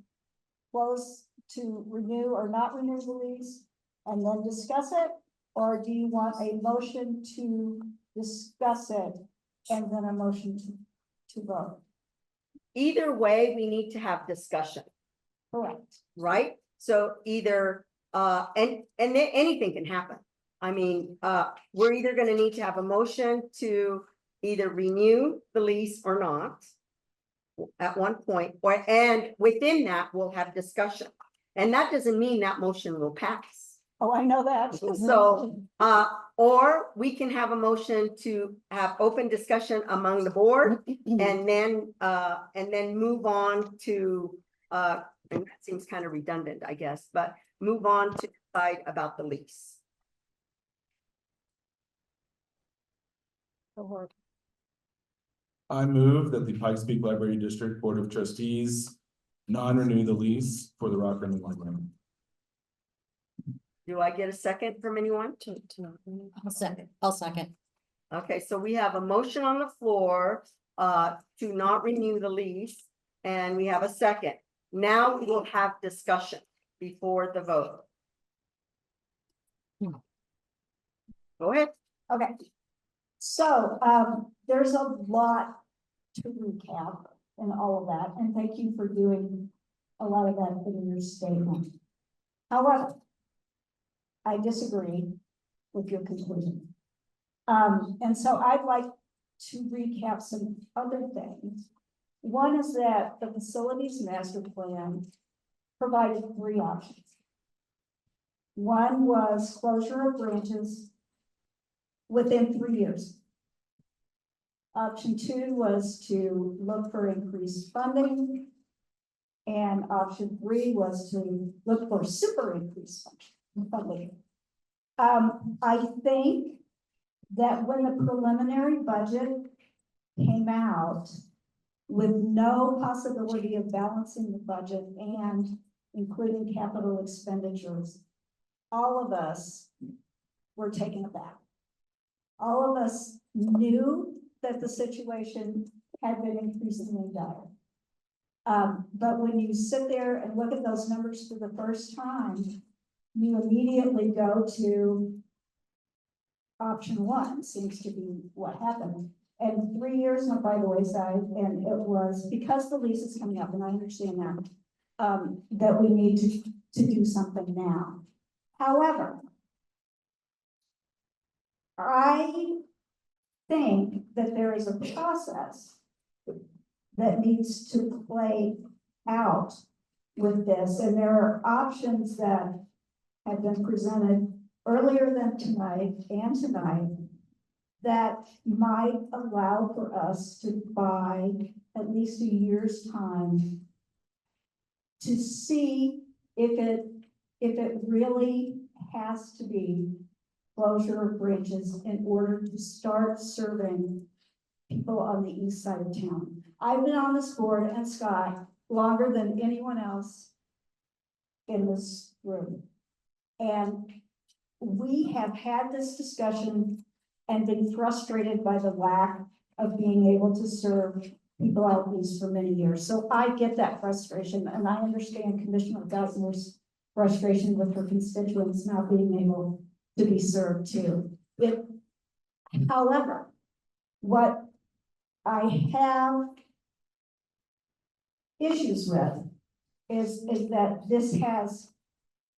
close to renew or not renew the lease and then discuss it? Or do you want a motion to discuss it and then a motion to vote? Either way, we need to have discussion. Correct. Right? So either, and anything can happen. I mean, we're either going to need to have a motion to either renew the lease or not at one point, and within that, we'll have discussion. And that doesn't mean that motion will pass. Oh, I know that. So, or we can have a motion to have open discussion among the board and then move on to, and that seems kind of redundant, I guess, but move on to decide about the lease. I move that the Pikes Peak Library District Board of Trustees non-renew the lease for the Rock Rimmon Library. Do I get a second from anyone? I'll second. Okay, so we have a motion on the floor to not renew the lease, and we have a second. Now we will have discussion before the vote. Go ahead. Okay. So, there's a lot to recap and all of that, and thank you for doing a lot of that in your statement. However, I disagree with your conclusion. And so I'd like to recap some other things. One is that the facilities master plan provided 3 options. One was closure of branches within 3 years. Option 2 was to look for increased funding. And option 3 was to look for super increased funding. I think that when the preliminary budget came out with no possibility of balancing the budget and including capital expenditures, all of us were taken aback. All of us knew that the situation had been increasingly dire. But when you sit there and look at those numbers for the first time, you immediately go to option 1, seems to be what happened. And 3 years went by the wayside, and it was because the lease is coming up, and I understand that, that we need to do something now. However, I think that there is a process that needs to play out with this, and there are options that have been presented earlier than tonight and tonight that might allow for us to buy at least a year's time to see if it really has to be closure of bridges in order to start serving people on the east side of town. I've been on this board, and Scott, longer than anyone else in this room. And we have had this discussion and been frustrated by the lack of being able to serve people out east for many years. So I get that frustration, and I understand Commissioner Geisner's frustration with her constituents not being able to be served too. However, what I have issues with is that this has,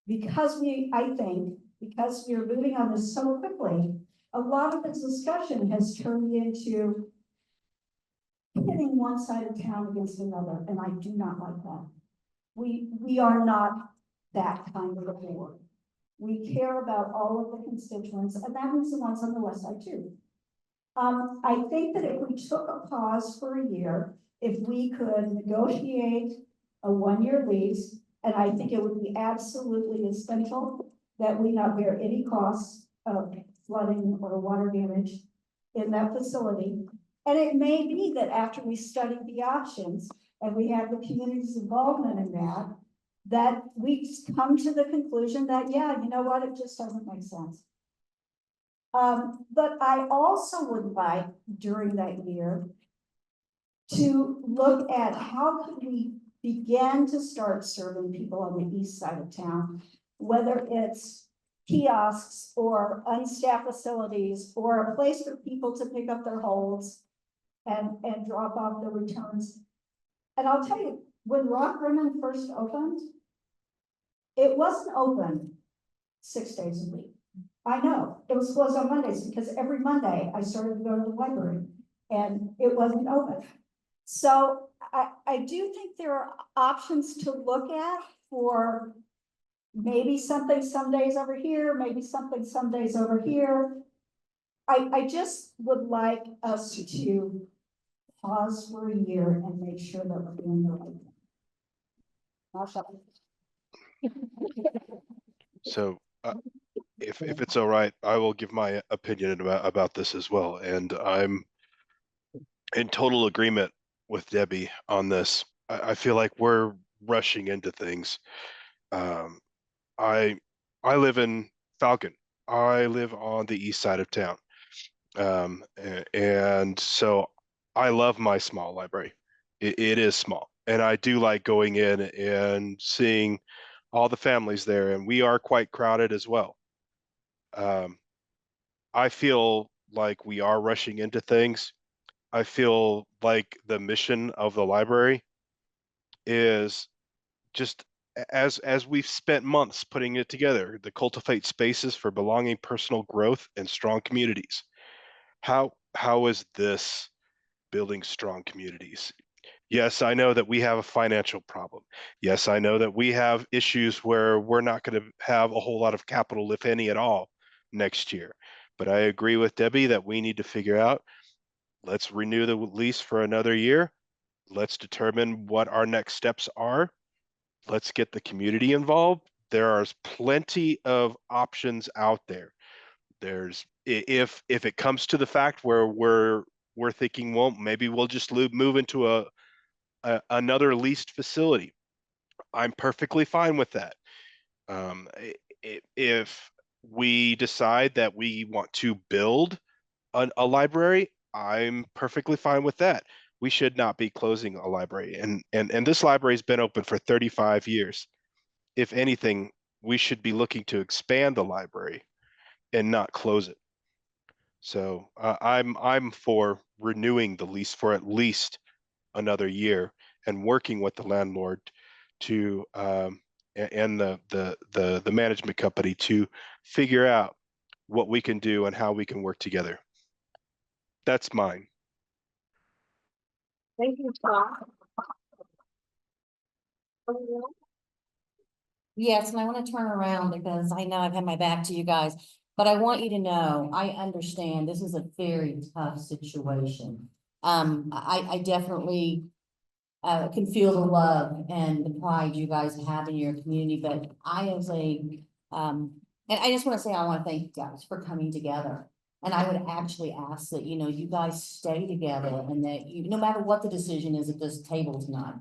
because because we're moving on this so quickly, a lot of this discussion has turned into pitting one side of town against another, and I do not like that. We are not that kind of a board. We care about all of the constituents, and that means the ones on the west side too. I think that if we took a pause for a year, if we could negotiate a 1-year lease, and I think it would be absolutely essential that we not bear any costs of flooding or water damage in that facility. And it may be that after we study the options and we have the community's involvement in that we come to the conclusion that, yeah, you know what, it just doesn't make sense. But I also would like during that year to look at how could we begin to start serving people on the east side of town, whether it's kiosks or unstaffed facilities or a place for people to pick up their holds and drop off their returns. And I'll tell you, when Rock Rimmon first opened, it wasn't open 6 days a week. I know, it was closed on Mondays because every Monday I started to go to the library and it wasn't open. So I do think there are options to look at for maybe something some days over here, maybe something some days over here. I just would like us to pause for a year and make sure that we're doing the right thing. I'll shut up. So If it's all right, I will give my opinion about this as well, and I'm in total agreement with Debbie on this. I feel like we're rushing into things. Um, I I live in Falcon. I live on the east side of town. And so I love my small library. It is small, and I do like going in and seeing all the families there, and we are quite crowded as well. I feel like we are rushing into things. I feel like the mission of the library is just as we've spent months putting it together, to cultivate spaces for belonging, personal growth, and strong communities. How is this building strong communities? Yes, I know that we have a financial problem. Yes, I know that we have issues where we're not going to have a whole lot of capital, if any at all, next year. But I agree with Debbie that we need to figure out, let's renew the lease for another year. Let's determine what our next steps are. Let's get the community involved. There are plenty of options out there. There's if it comes to the fact where we're thinking, well, maybe we'll just move into another leased facility. I'm perfectly fine with that. If we decide that we want to build a library, I'm perfectly fine with that. We should not be closing a library, and this library's been open for 35 years. If anything, we should be looking to expand the library and not close it. So I'm for renewing the lease for at least another year and working with the landlord to and the management company to figure out what we can do and how we can work together. That's mine. Thank you, Tom. Yes, and I want to turn around because I know I've had my back to you guys, but I want you to know, I understand this is a very tough situation. I definitely can feel the love and the pride you guys have in your community, but I as a, and I just want to say, I want to thank you guys for coming together. And I would actually ask that, you know, you guys stay together and that you, no matter what the decision is at this table tonight,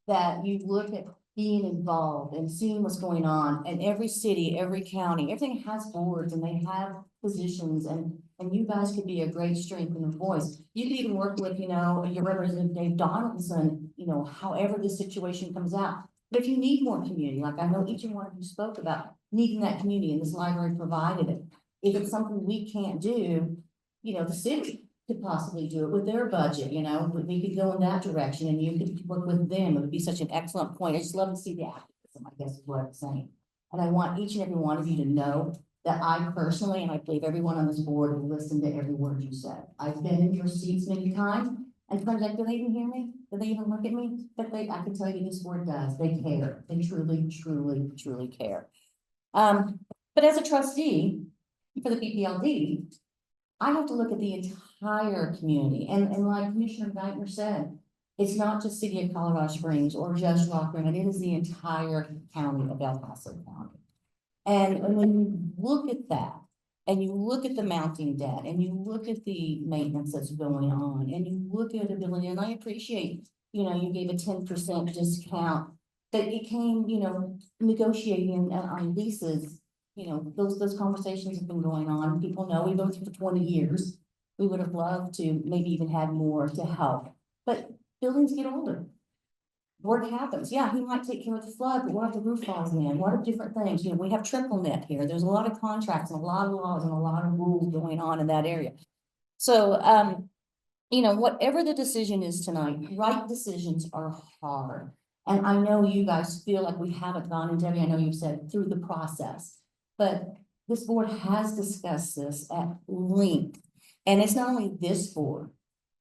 that you look at being involved and seeing what's going on, and every city, every county, everything has boards and they have positions, and you guys could be a great strength and a voice. You could even work with, you know, your representative Dave Donaldson, you know, however this situation comes out. But if you need more community, like I know each and one of you spoke about needing that community, and this library provided it. If it's something we can't do, you know, the city could possibly do it with their budget, you know, we could go in that direction and you could work with them. It would be such an excellent point. I just love to see the activism, I guess is what I'm saying. And I want each and every one of you to know that I personally, and I believe everyone on this board, will listen to every word you said. I've been in your seats many times, and sometimes like, do they even hear me? Do they even look at me? But I can tell you this board does. They care. They truly, truly, truly care. But as a trustee for the PPLD, I have to look at the entire community, and like Commissioner Geithner said, it's not just City of Colorado Springs or just Rock Rimmon, it is the entire county of El Paso County. And when you look at that, and you look at the mounting debt, and you look at the maintenance that's going on, and you look at ability, and I appreciate, you know, you gave a 10% discount, that it came, you know, negotiating on leases. You know, those conversations have been going on. People know we've been through for 20 years. We would have loved to maybe even had more to help, but buildings get older. What happens? Yeah, he might take care of the flood, but what if the roof falls in? What if different things? You know, we have triple net here. There's a lot of contracts and a lot of laws and a lot of rules going on in that area. So, you know, whatever the decision is tonight, right decisions are hard. And I know you guys feel like we haven't gone into every, I know you've said through the process, but this board has discussed this at length. And it's not only this board,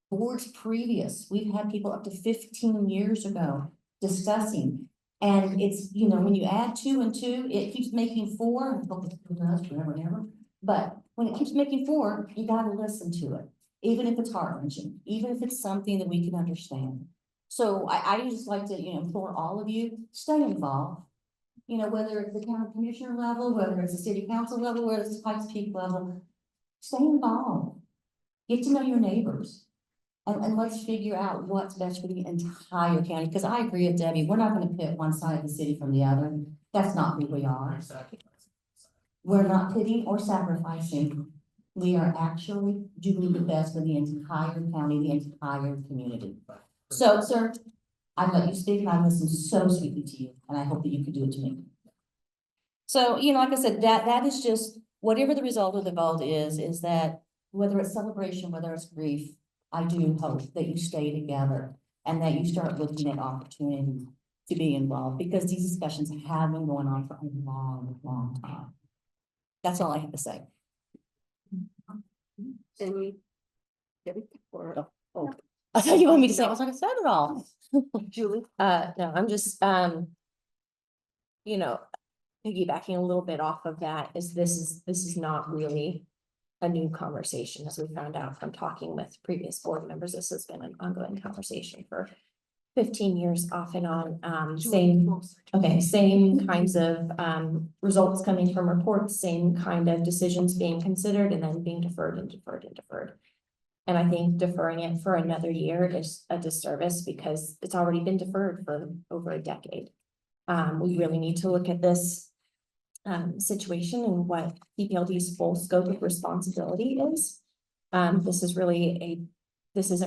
boards previous, we've had people up to 15 years ago discussing. And it's, you know, when you add 2 and 2, it keeps making 4, forever and ever. But when it keeps making 4, you gotta listen to it, even if it's heart-wrenching, even if it's something that we can understand. So I just like to, you know, implore all of you, stay involved. you know, whether it's the county commissioner level, whether it's the city council level, whether it's the Pikes Peak level, stay involved. Get to know your neighbors. And let's figure out what's best for the entire county, because I agree with Debbie, we're not gonna pit one side of the city from the other. That's not who we are. We're not pitting or sacrificing. We are actually doing the best for the entire county, the entire community. So, sir, I let you speak and I listened so sweetly to you, and I hope that you could do it to me. So, you know, like I said, that is just, whatever the result of the vote is that whether it's celebration, whether it's grief, I do hope that you stay together and that you start looking at opportunities to be involved, because these discussions have been going on for a long, long time. That's all I have to say. Any? Debbie, or, oh, I thought you wanted me to say, I was like, I said it all. Julie? No, I'm just, you know, piggybacking a little bit off of that is this is not really a new conversation, as we found out from talking with previous board members. This has been an ongoing conversation for 15 years off and on, same kinds of, results coming from reports, same kind of decisions being considered and then being deferred and deferred and deferred. And I think deferring it for another year is a disservice because it's already been deferred for over a decade. We really need to look at this situation and what PPLD's full scope of responsibility is. This isn't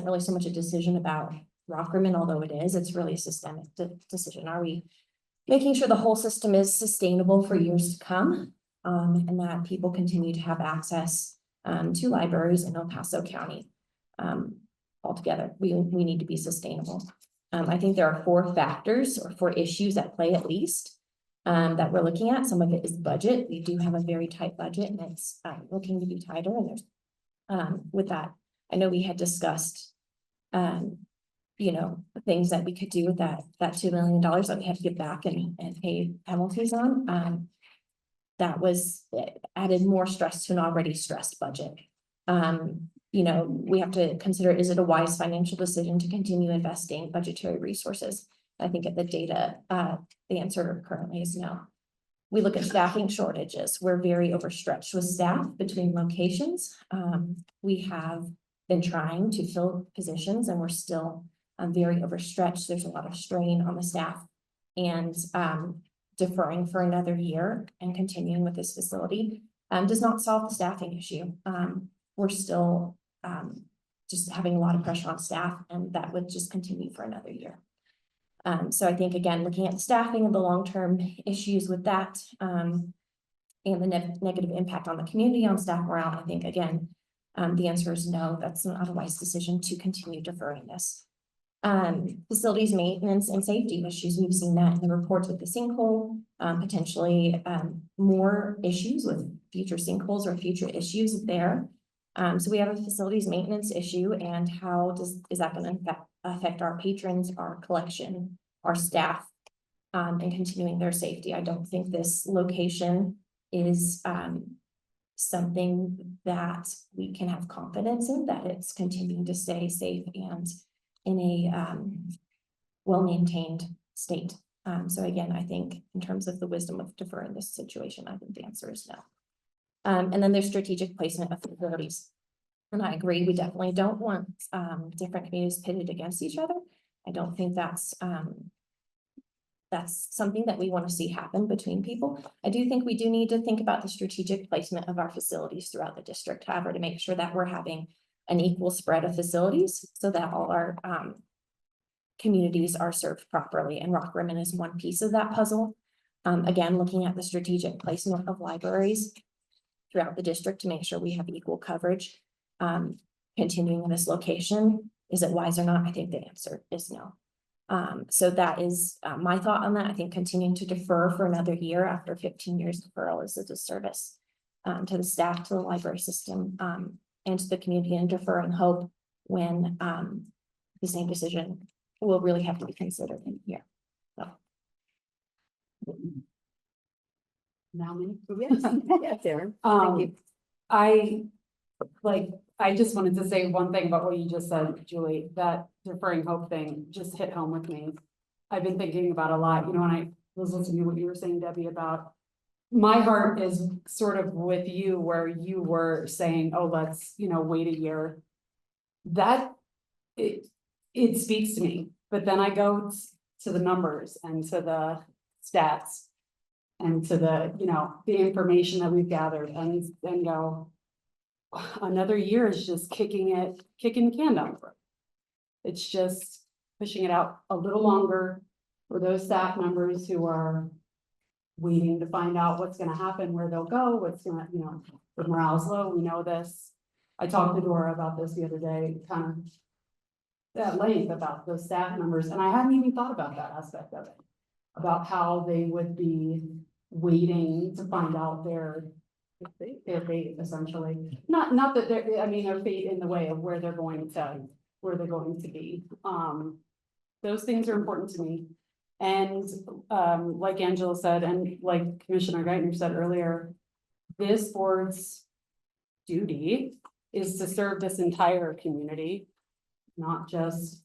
really so much a decision about Rockrimmon, although it is, it's really a systemic decision. Are we making sure the whole system is sustainable for years to come? And that people continue to have access to libraries in El Paso County. Altogether, we need to be sustainable. I think there are 4 factors or 4 issues at play at least that we're looking at. Some of it is budget. We do have a very tight budget and it's looking to be tighter. And there's with that, I know we had discussed you know, things that we could do with that $2 million that we had to get back and pay penalties on. That was added more stress to an already stressed budget. You know, we have to consider, is it a wise financial decision to continue investing budgetary resources? I think at the data, the answer currently is no. We look at staffing shortages. We're very overstretched with staff between locations. We have been trying to fill positions and we're still very overstretched. There's a lot of strain on the staff, and deferring for another year and continuing with this facility does not solve the staffing issue. We're still just having a lot of pressure on staff, and that would just continue for another year. So I think, again, looking at the staffing and the long-term issues with that and the negative impact on the community, on staff morale, I think, again, the answer is no, that's not a wise decision to continue deferring this. Facilities maintenance and safety issues, we've seen that in the reports with the sinkhole, potentially more issues with future sinkholes or future issues there. So we have a facilities maintenance issue, and how is that going to affect our patrons, our collection, our staff, and continuing their safety? I don't think this location is something that we can have confidence in, that it's continuing to stay safe and in a well-maintained state. So again, I think in terms of the wisdom of deferring this situation, I think the answer is no. And then there's strategic placement of facilities. And I agree, we definitely don't want different communities pitted against each other. I don't think that's something that we want to see happen between people. I do think we do need to think about the strategic placement of our facilities throughout the district, however, to make sure that we're having an equal spread of facilities so that all our communities are served properly. And Rockrimmon is one piece of that puzzle. Again, looking at the strategic placement of libraries throughout the district to make sure we have equal coverage. Continuing in this location, is it wise or not? I think the answer is no. So that is my thought on that. I think continuing to defer for another year after 15 years deferral is a disservice to the staff, to the library system, and to the community, and deferring hope when the same decision will really have to be considered in here. So. Now me? Yes, yes, Erin. Thank you. I just wanted to say one thing about what you just said, Julie, that deferring hope thing just hit home with me. I've been thinking about a lot, you know, when was listening to what you were saying, Debbie, about my heart is sort of with you where you were saying, oh, let's, wait a year. That, it speaks to me, but then I go to the numbers and to the stats and to the information that we've gathered and go, another year is just kicking the can down the road. It's just pushing it out a little longer for those staff members who are waiting to find out what's gonna happen, where they'll go, what's gonna, the morale's low, we know this. I talked to Dora about this the other day, kind of at length about those staff members, and I hadn't even thought about that aspect of it. About how they would be waiting to find out their fate, essentially. Not that they're, their fate in the way of where they're going to be. Those things are important to me. And, like Angela said, and like Commissioner Geithner said earlier, this board's duty is to serve this entire community, not just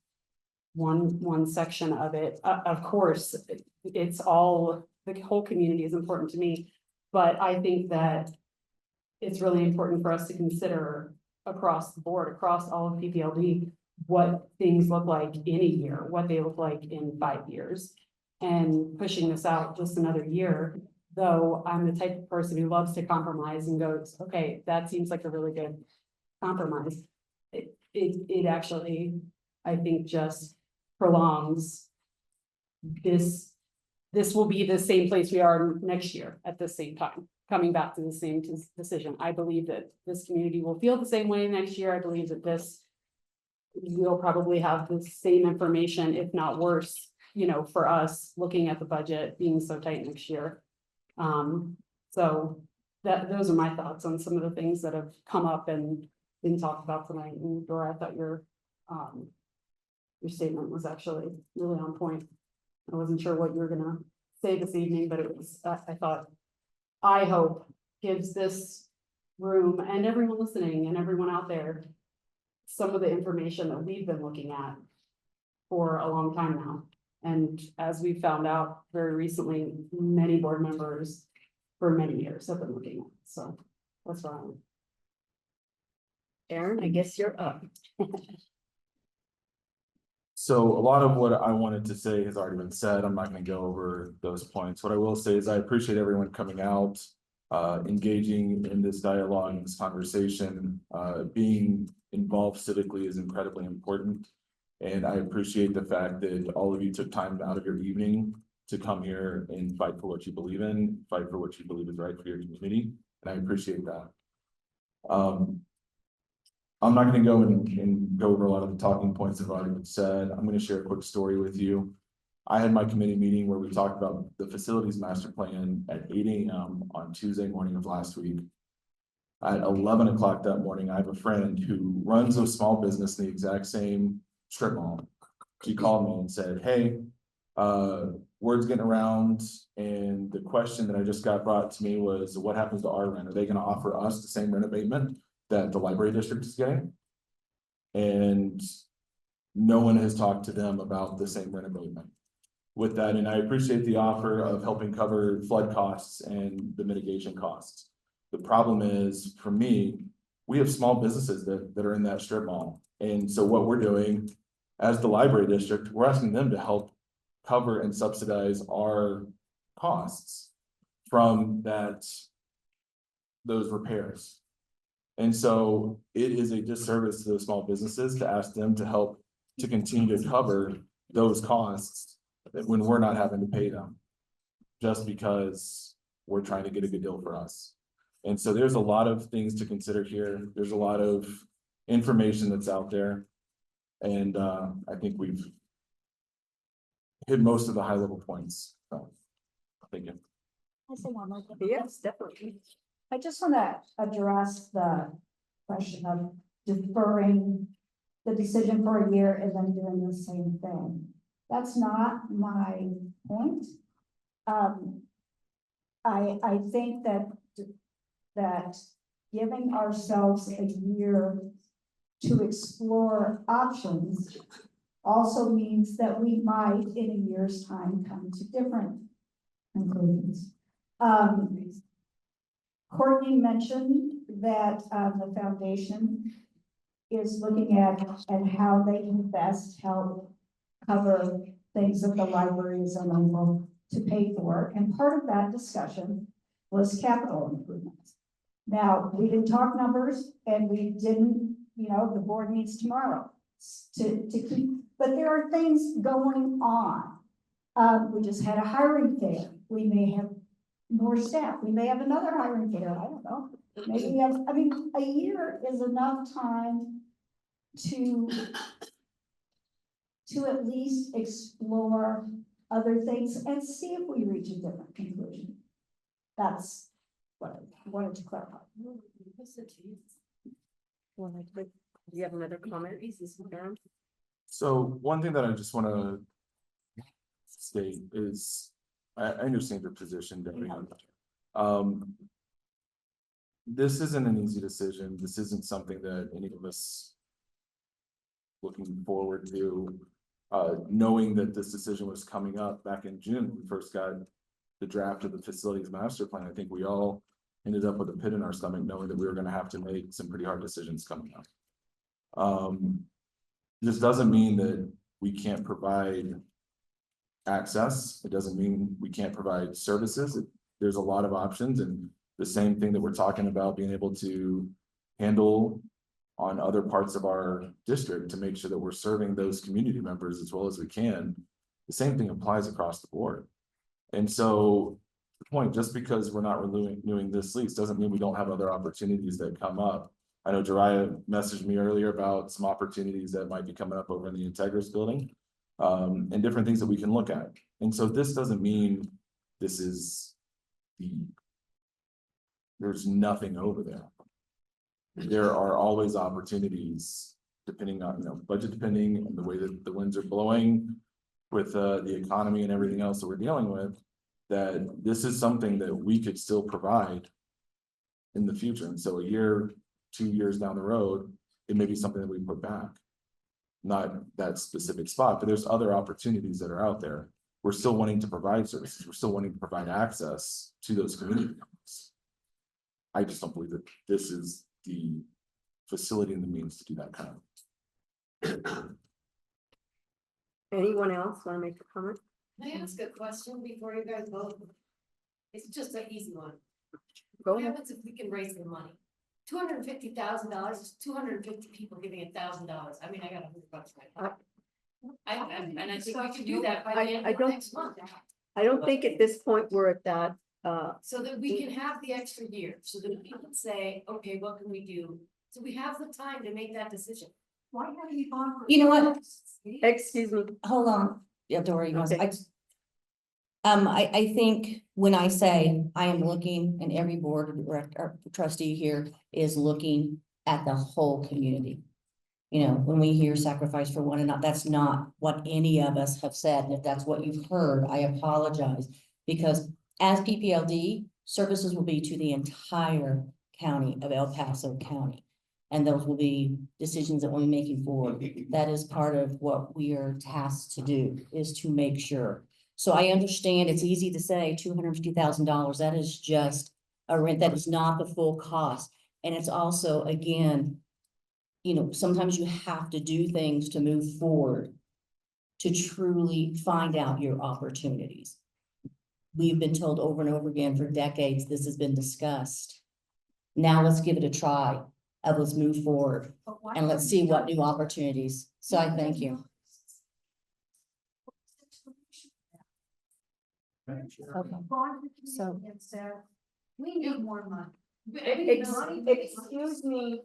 one section of it. Of course, it's all, the whole community is important to me, but I think that it's really important for us to consider across the board, across all of PPLD, what things look like in a year, what they look like in 5 years. And pushing this out just another year, though I'm the type of person who loves to compromise and goes, okay, that seems like a really good compromise. It actually, I think, just prolongs this. This will be the same place we are next year at the same time, coming back to the same decision. I believe that this community will feel the same way next year. I believe that we'll probably have the same information, if not worse, for us looking at the budget being so tight next year. So those are my thoughts on some of the things that have come up and been talked about tonight. And Dora, I thought your statement was actually really on point. I wasn't sure what you were gonna say this evening, but it was, I hope gives this room and everyone listening and everyone out there some of the information that we've been looking at for a long time now. And as we found out very recently, many board members for many years have been looking at it. So that's why Aaron, I guess you're up. So a lot of what I wanted to say has already been said. I'm not gonna go over those points. What I will say is I appreciate everyone coming out, engaging in this dialogue, in this conversation, being involved civically is incredibly important. And I appreciate the fact that all of you took time out of your evening to come here and fight for what you believe in, fight for what you believe is right for your community. And I appreciate that. I'm not gonna go and go over a lot of the talking points that have already been said. I'm gonna share a quick story with you. I had my committee meeting where we talked about the facilities master plan at 8 a.m. on Tuesday morning of last week. At 11 o'clock that morning, I have a friend who runs a small business in the exact same strip mall. She called me and said, hey, word's getting around, and the question that I just got brought to me was, what happens to our rent? Are they gonna offer us the same rent abatement that the library district is getting? And no one has talked to them about the same rent abatement. With that, and I appreciate the offer of helping cover flood costs and the mitigation costs. The problem is, for me, we have small businesses that are in that strip mall. And so what we're doing as the library district, we're asking them to help cover and subsidize our costs from those repairs. And so it is a disservice to those small businesses to ask them to help to continue to cover those costs when we're not having to pay them, just because we're trying to get a good deal for us. And so there's a lot of things to consider here. There's a lot of information that's out there. And I think we've hit most of the high level points. So, thank you. I say one more thing. Yes, definitely. I just want to address the question of deferring the decision for a year and then doing the same thing. That's not my point. I think that giving ourselves a year to explore options also means that we might, in a year's time, come to different conclusions. Courtney mentioned that, the foundation is looking at how they can best help cover things that the library is unable to pay for, and part of that discussion was capital improvements. Now, we didn't talk numbers, and we didn't, the board meets tomorrow to keep, but there are things going on. We just had a hiring fair. We may have more staff. We may have another hiring fair. I don't know. Maybe we have, a year is enough time to at least explore other things and see if we reach a different conclusion. That's what I wanted to clarify. Do you have another comment? Aaron? So one thing that I just want to state is, I understand your position, Debbie. This isn't an easy decision. This isn't something that any of us looking forward to, knowing that this decision was coming up back in June, when we first got the draft of the facilities master plan. I think we all ended up with a pit in our stomach, knowing that we were going to have to make some pretty hard decisions coming up. This doesn't mean that we can't provide access. It doesn't mean we can't provide services. There's a lot of options, and the same thing that we're talking about being able to handle on other parts of our district to make sure that we're serving those community members as well as we can. The same thing applies across the board. And so the point, just because we're not renewing this lease doesn't mean we don't have other opportunities that come up. I know Jariah messaged me earlier about some opportunities that might be coming up over in the Integris building, and different things that we can look at. And so this doesn't mean this is there's nothing over there. There are always opportunities depending on, budget depending on the way that the winds are blowing with the economy and everything else that we're dealing with, that this is something that we could still provide in the future. And so a year, 2 years down the road, it may be something that we put back. Not that specific spot, but there's other opportunities that are out there. We're still wanting to provide services. We're still wanting to provide access to those community members. I just don't believe that this is the facility and the means to do that kind of. Anyone else want to make a comment? Can I ask a question before you guys vote? It's just an easy one. Go What ahead. happens if we can raise the money? $250,000 is 250 people giving $1,000. I mean, I got $100 right now. And I think we can do that by the end of next month. I don't think at this point we're at that, So that we can have the extra year, so that we can say, okay, what can we do? So we have the time to make that decision. Why haven't you gone for? You know what? excuse me. Hold on. Yeah, Dory, Okay. I think when I say I am looking, and every board of director, trustee here is looking at the whole community. When we hear sacrifice for one another, that's not what any of us have said. And if that's what you've heard, I apologize. Because as PPLD, services will be to the entire county of El Paso County. And those will be decisions that we'll be making forward. That is part of what we are tasked to do, is to make sure. So I understand it's easy to say $250,000. That is just a rent. That is not the full cost. And it's also, again, sometimes you have to do things to move forward to truly find out your opportunities. We've been told over and over again for decades, this has been discussed. Now let's give it a try. Let's move forward and let's see what new opportunities. So I thank you. Okay. So- We need more money. Excuse me,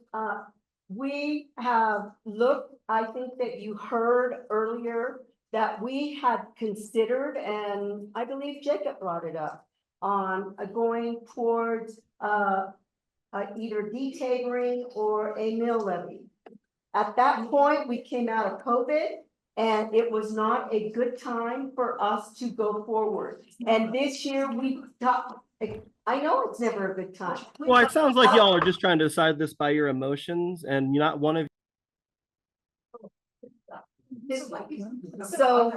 we have looked, I think that you heard earlier that we had considered, and I believe Jacob brought it up, on going towards either detailing or a mill levy. At that point, we came out of COVID, and it was not a good time for us to go forward. And this year we thought, I know it's never a good time. Well, it sounds like y'all are just trying to decide this by your emotions, and you're not one of. So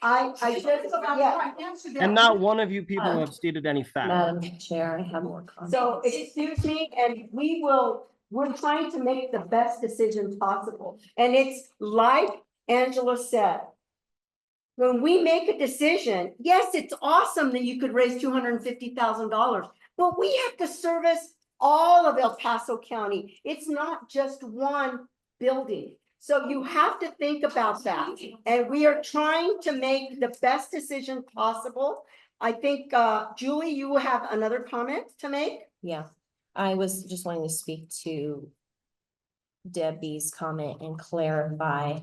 just, yeah. And not one of you people have stated any facts. Madam Chair, I have more comments. So excuse me, and we're trying to make the best decision possible. And it's like Angela said. When we make a decision, yes, it's awesome that you could raise $250,000, but we have to service all of El Paso County. It's not just one building. So you have to think about that. And we are trying to make the best decision possible. I think, Julie, you have another comment to make? Yeah, I was just wanting to speak to Debbie's comment and clarify.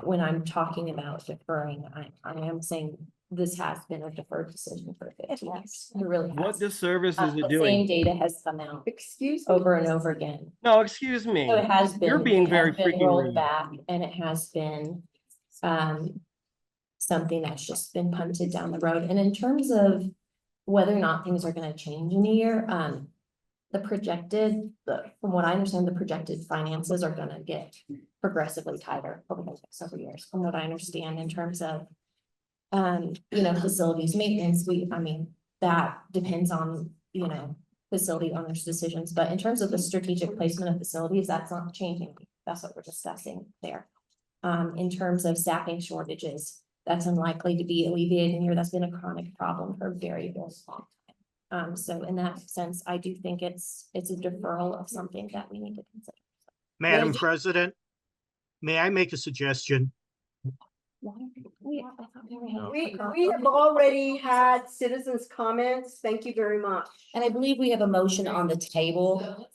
When I'm talking about deferring, I am saying this has been a deferred decision for 15 years. It really has. What disservice is it The doing? same data has come out Excuse me? over and over again. No, excuse me. So it has been. You're being it has very been freaking rolled rude. back, and it has been something that's just been punted down the road. And in terms of whether or not things are gonna change in a year, from what I understand, the projected finances are gonna get progressively tighter over the next several years, from what I understand in terms of facilities maintenance. That depends on, facility owners' decisions, but in terms of the strategic placement of facilities, that's not changing. That's what we're discussing there. In terms of staffing shortages, that's unlikely to be alleviated in here. That's been a chronic problem for a very, very long time. So in that sense, I do think it's a deferral of something that we need to consider. Madam President, may I make a suggestion? We have already had citizens' comments. Thank you very much. And I believe we have a motion on the table.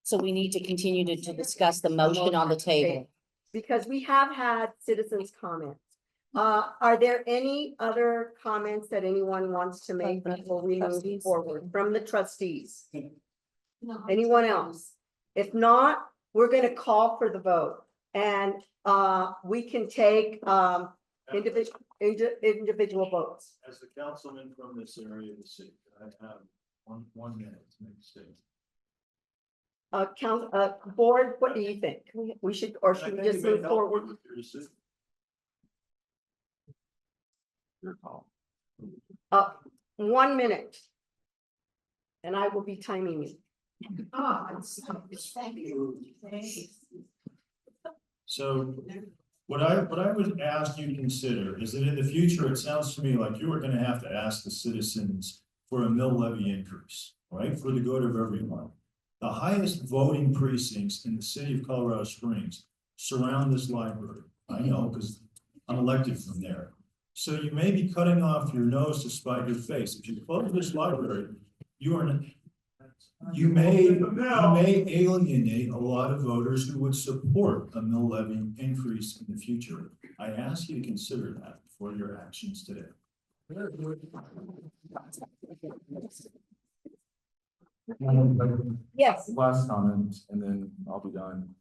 So we need to continue to discuss the motion on the table. Because we have had citizens' comments. Are there any other comments that anyone wants to make before we move forward from the trustees? Anyone else? If not, we're gonna call for the vote, and we can take individual votes. As the councilman from this area of the city, I have one minute to make a statement. Board, what do you think? We should, or should we just move forward? Your call. 1 minute. And I will be timing you. So what I would ask you to consider is that in the future, it sounds to me like you are gonna have to ask the citizens for a mill levy increase, right? For the good of everyone. The highest voting precincts in the city of Colorado Springs surround this library. I know, because I'm elected from there. So you may be cutting off your nose to spite your face. If you close this library, you may alienate a lot of voters who would support a mill levy increase in the future. I ask you to consider that for your actions today. Yes. Last comment, and then I'll be done.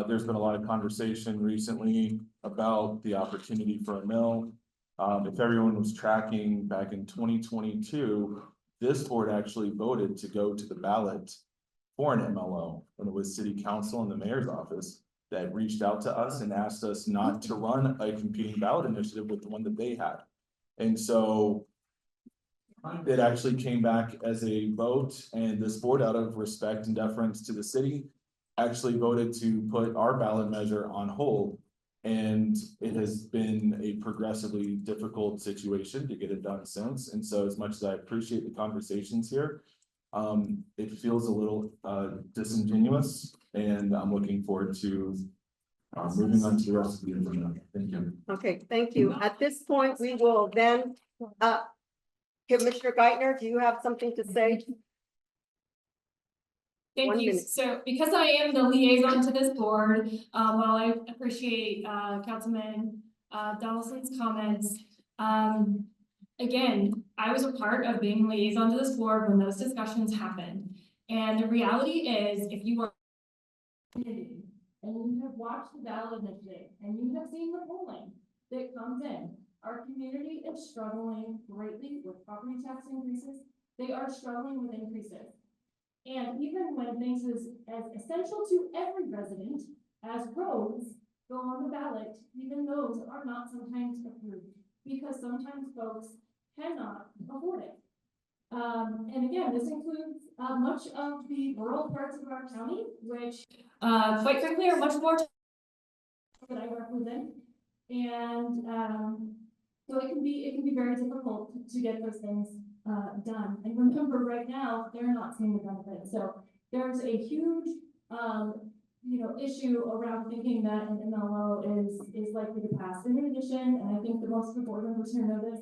There's been a lot of conversation recently about the opportunity for a mill. If everyone was tracking back in 2022, this board actually voted to go to the ballot for an MLO, when it was city council and the mayor's office that reached out to us and asked us not to run a competing ballot initiative with the one that they had. And so it actually came back as a vote, and this board, out of respect and deference to the city, actually voted to put our ballot measure on hold. And it has been a progressively difficult situation to get it done since. And so as much as I appreciate the conversations here, it feels a little disingenuous, and I'm looking forward to moving on to the rest of the agenda. Thank you. Okay, thank you. At this point, we will then, Commissioner Geithner, do you have something to say? Thank 1 you. minute. So because I am the liaison to this board, while I appreciate Councilman Donaldson's comments, again, I was a part of being liaison to this board when those discussions happened. And the reality is, if you are and you have watched the ballot initiative and you have seen the polling that comes in, our community is struggling greatly with property tax increases. They are struggling with increases. And even when things is as essential to every resident as roads, go on the ballot, even those are not sometimes approved, because sometimes folks cannot afford it. And again, this includes, much of the rural parts of our county, which, quite frankly, are much more that I represent. And, so it can be very difficult to get those things, done. And remember, right now, they're not seeing the benefit. So there's a huge, issue around thinking that an MLO is likely to pass. And in addition, and I think that most of the board members here know this,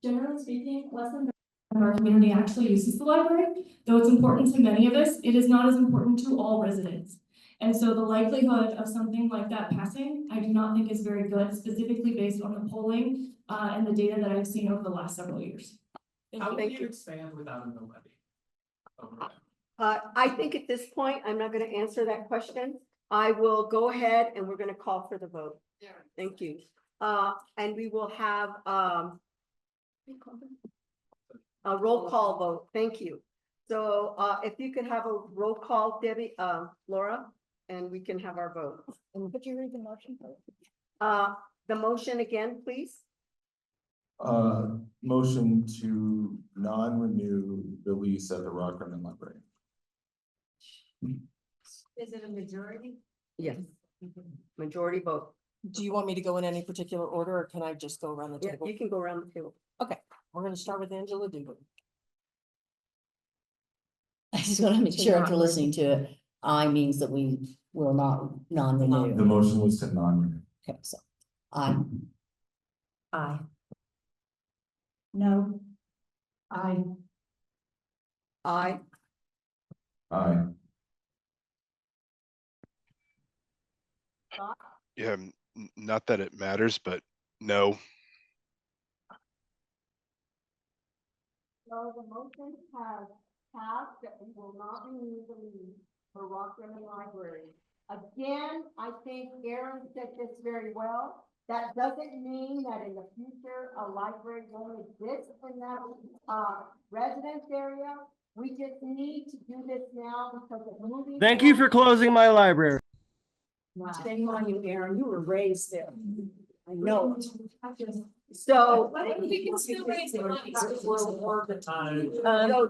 generally speaking, less than our community actually uses the library. Though it's important to many of us, it is not as important to all residents. And so the likelihood of something like that passing, I do not think is very good, specifically based on the polling and the data that I've seen over the last several years. How would you expand without a mill levy? I think at this point, I'm not gonna answer that question. I will go ahead and we're gonna call for the vote. Thank you. And we will have, a roll call vote. Thank you. So, if you could have a roll call, Debbie, Laura, and we can have our vote. And could you read the motion, please? The motion again, please. Motion to non-renew the lease at the Rock Rimmon Library. Is it a majority? Yes. Majority vote. Do you want me to go in any particular order, or can I just go around the Yeah, table? you can go around the table. Okay, we're gonna start with Angela Dugan. I just want to make sure after listening to it, I means that we will not The non-renew. motion was to non-renew. Okay, so I. No. Aye. Aye. Yeah, not that it matters, but no. So the motion has passed that we will not renew the lease for Rock Rimmon Library. Again, I think Aaron said this very well. That doesn't mean that in the future, a library won't exist in that, residence area. We just need to do this now because of moving. Thank you for closing my library. Shame on you, Aaron. You were raised there. I know it. So. We can still raise the money. So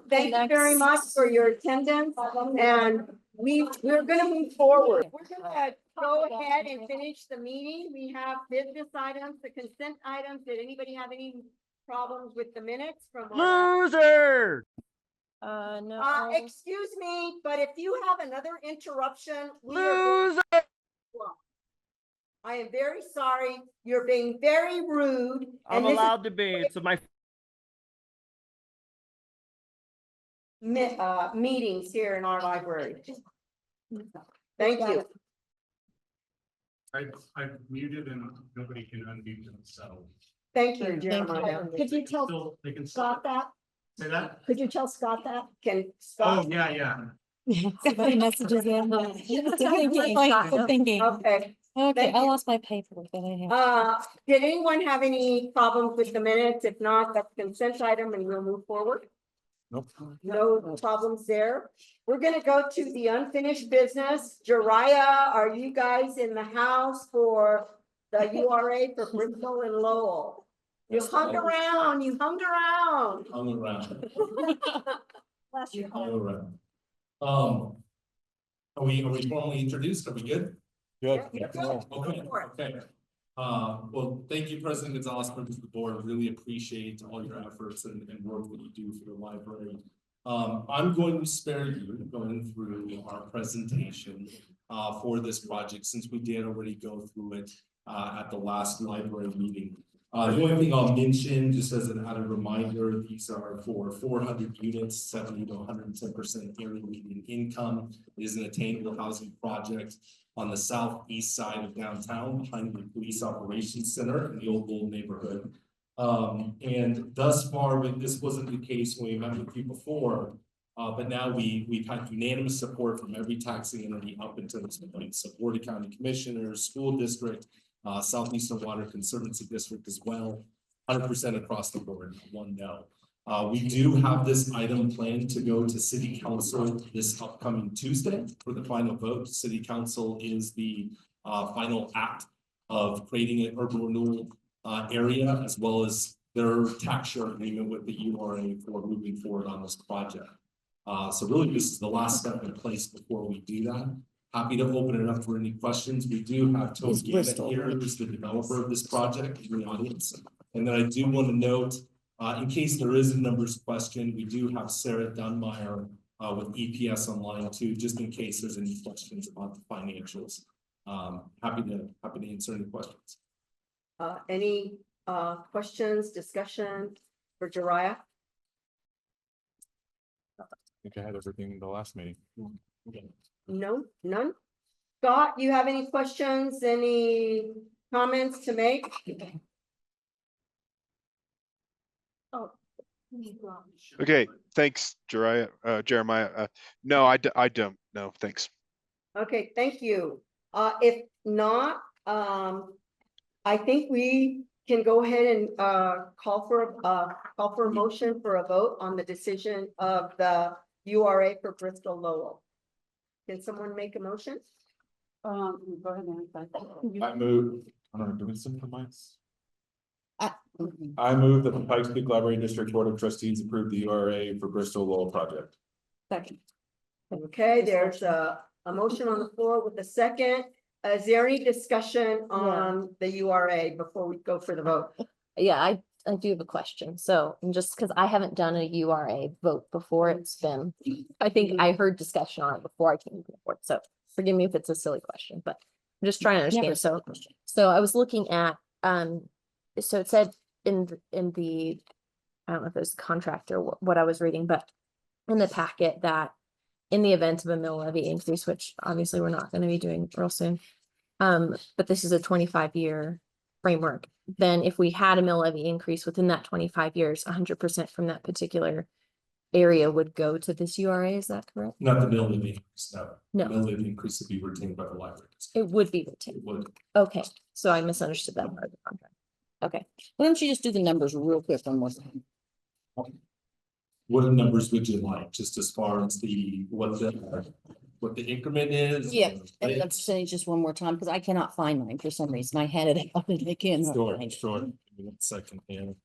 thank you very much for your attendance, and we're gonna move forward. We're gonna go ahead and finish the meeting. We have business items, the consent items. Did anybody have any problems with the minutes from? Loser! No. Excuse me, but if you have another interruption. Loser! I am very sorry. You're being very rude. I'm and this is allowed to be. It's my meetings here in our library. Thank you. I've muted and nobody can unmute themselves. Thank you, Jeremiah. Could you tell They can Scott that? say that? Could you tell Scott that? Can Oh, Scott? yeah. Somebody messages in. Good thinking. Okay. Okay, Thank I you. lost my paper. But I have. Did anyone have any problems with the minutes? If not, that's consent item and we'll move forward. Nope. No problems there. We're gonna go to the unfinished business. Jariah, are you guys in the house for the URA for Bristol and Lowell? You hung around, you hung around. Hung around. Bless you. Hung around. Are we formally introduced? Are we good? Good. Yeah, Okay, okay. Well, thank you, President Gonzalez, members of the board. Really appreciate all your efforts and work that you do for the library. I'm going to spare you going through our presentation for this project, since we did already go through it at the last library meeting. The only thing I'll mention, just as an added reminder, these are for 400 units, 70 to 110% area median income. It is an attainable housing project on the southeast side of downtown, behind the police operations center in the old Gold neighborhood. And thus far, this wasn't the case when we met with you before, but now we've had unanimous support from every taxing entity up until this point. So Board of County Commissioners, school district, Southeastern Water Conservancy District as well, 100% across the board, one no. We do have this item planned to go to City Council this upcoming Tuesday for the final vote. City Council is the final act of creating an urban renewal area, as well as their tax share agreement with the URA for moving forward on this project. So really, this is the last step in place before we do that. Happy to open it up for any questions. We do have Tony Gannett here, who's the developer of this project in the audience. And then I do want to note, in case there is a numbers question, we do have Sarah Dunmeyer with EPS online too, just in case there's any questions about the financials. Happy to answer any questions. Any questions, discussion for Jariah? I think I had everything in the last meeting. No, none? Scott, you have any questions, any comments to make? Oh. Okay, thanks, Jeremiah. No, I don't. No, thanks. Okay, thank you. If not, I think we can go ahead and call for a motion for a vote on the decision of the URA for Bristol Lowell. Can someone make a motion? Go ahead and. I move, I don't know, do we synchronize? I move that the Pikes Peak Library District Board of Trustees approve the URA for Bristol Lowell project. Second. Okay, there's a motion on the floor with a second. Is there any discussion on the URA before we go for the vote? Yeah, I do have a question. So just because I haven't done a URA vote before, it's been, I think I heard discussion on it before I came to the board. So forgive me if it's a silly question, but I'm just trying to understand. So I was looking at, so it said in the, I don't know if it was contract or what I was reading, but in the packet that in the event of a mill levy increase, which obviously we're not going to be doing real soon, but this is a 25-year framework. Then if we had a mill levy increase within that 25 years, 100% from that particular area would go to this URA. Is that correct? Not the mill levy increase, no. No. The mill levy increase would be retained by the library. It would be retained. It would. Okay, so I misunderstood that part of the contract. Okay. Why don't you just do the numbers real quick one more time? What numbers would you like, just as far as what the increment is? Yeah, and the percentage just one more time, because I cannot find mine for some reason. I had it out and I can't. Sure. Give me 1 second here.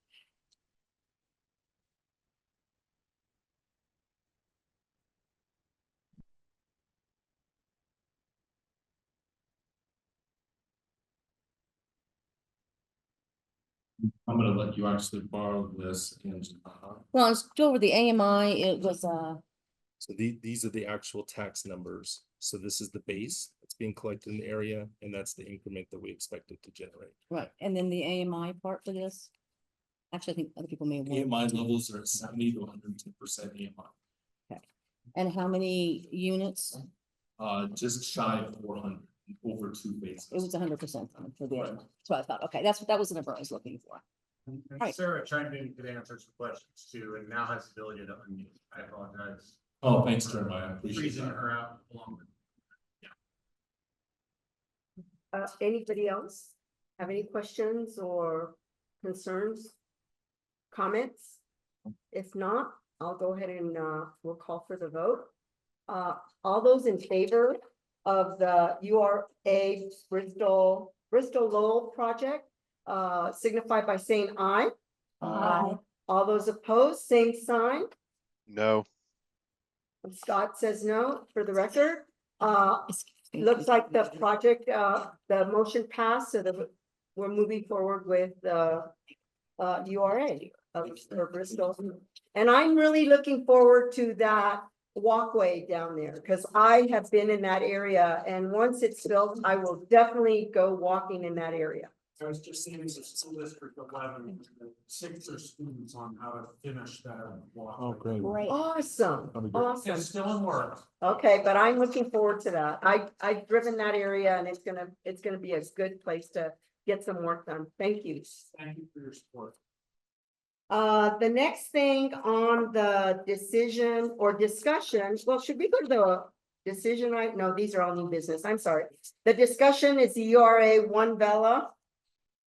I'm gonna let you actually borrow this and. Well, let's go over the AMI. It was, So these are the actual tax numbers. So this is the base that's being collected in the area, and that's the increment that we expect it to generate. right, and then the AMI part for this. Actually, I think other people may have. won. AMI levels are at 70 to 110% AMI. And how many units? Just shy of 400 over 2 bases. It was 100% for the, that's what I thought. Okay, that was the number I was looking for. Right. Sarah chimed in, could answer some questions too, and now has the ability to unmute. I apologize. Oh, thanks, Jeremiah. I appreciate Freezing that. her out along with. Anybody else have any questions or concerns? Comments? If not, I'll go ahead and we'll call for the vote. All those in favor of the URA Bristol Lowell project, signify by saying aye. Aye. All those opposed, same sign. No. And Scott says no for the record. Looks like the project, the motion passed, so that we're moving forward with the URA for Bristol. And I'm really looking forward to that walkway down there, because I have been in that area, and once it's built, I will definitely go walking in that area. I was just seeing the school district 11, 6 students on how to finish that walk. Oh, great. Awesome, That'd be great. awesome. It's still in work. Okay, but I'm looking forward to that. I've driven that area, and it's gonna be a good place to get some work done. Thank you. Thank you for your support. The next thing on the decision or discussion, well, should we go to the decision, right? No, these are all new business. I'm sorry. The discussion is the URA One Bella.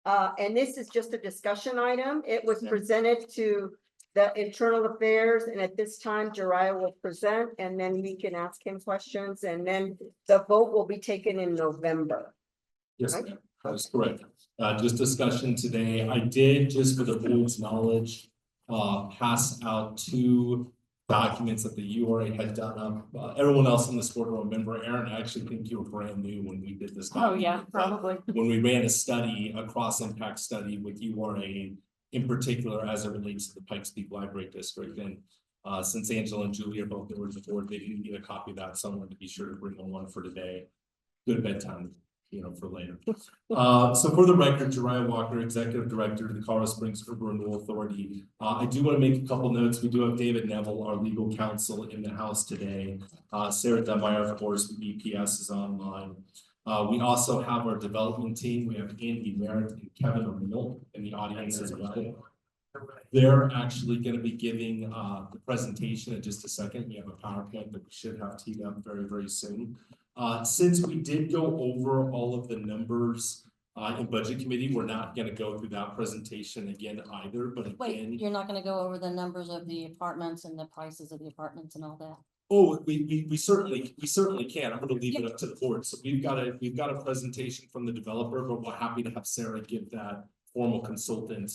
And this is just a discussion item. It was presented to the internal affairs, and at this time, Jariah will present, and then we can ask him questions, and then the vote will be taken in November. Yes. Right? That's correct. Just discussion today. I did, just for the board's knowledge, pass out 2 documents that the URA had done up. Everyone else in this board will remember, Aaron, I actually think you were brand new when we did this. Oh, yeah, probably. When we ran a study, a cross impact study with URA, in particular as it relates to the Pikes Peak Library District. And since Angela and Julie are both there with the board, they didn't get a copy of that, so I wanted to be sure to bring one for today. Good bedtime, for later. So for the record, Jariah Walker, Executive Director of the Colorado Springs Urban Renewal Authority. I do want to make a couple notes. We do have David Neville, our legal counsel, in the house today. Sarah Demeyer, of course, the EPS is online. We also have our development team. We have Andy Merritt and Kevin O'Neill in the audience as well. They're actually going to be giving the presentation in just a second. We have a PowerPoint that we should have teed up very, very soon. Since we did go over all of the numbers in budget committee, we're not going to go through that presentation again either. But again, Wait, you're not gonna go over the numbers of the apartments and the prices of the apartments and all that? oh, we certainly can. I'm going to leave it up to the board. So we've got a presentation from the developer, but we're happy to have Sarah give that formal consultant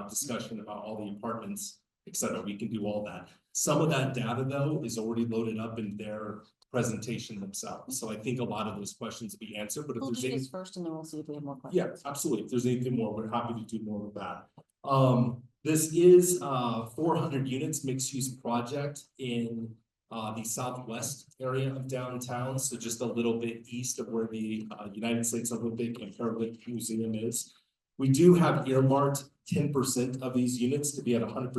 discussion about all the apartments, et cetera. We can do all that. Some of that data though is already loaded up in their presentation themselves. So I think a lot of those questions will be answered, but if We'll there's do any, this first and then we'll see if we have more questions. yeah, absolutely. If there's anything more, we're happy to do more of that. This is 400 units mixed use project in the southwest area of downtown. So just a little bit east of where the United States Olympic and Paralympic Museum is. We do have earmarked 10% of these units to be at 100%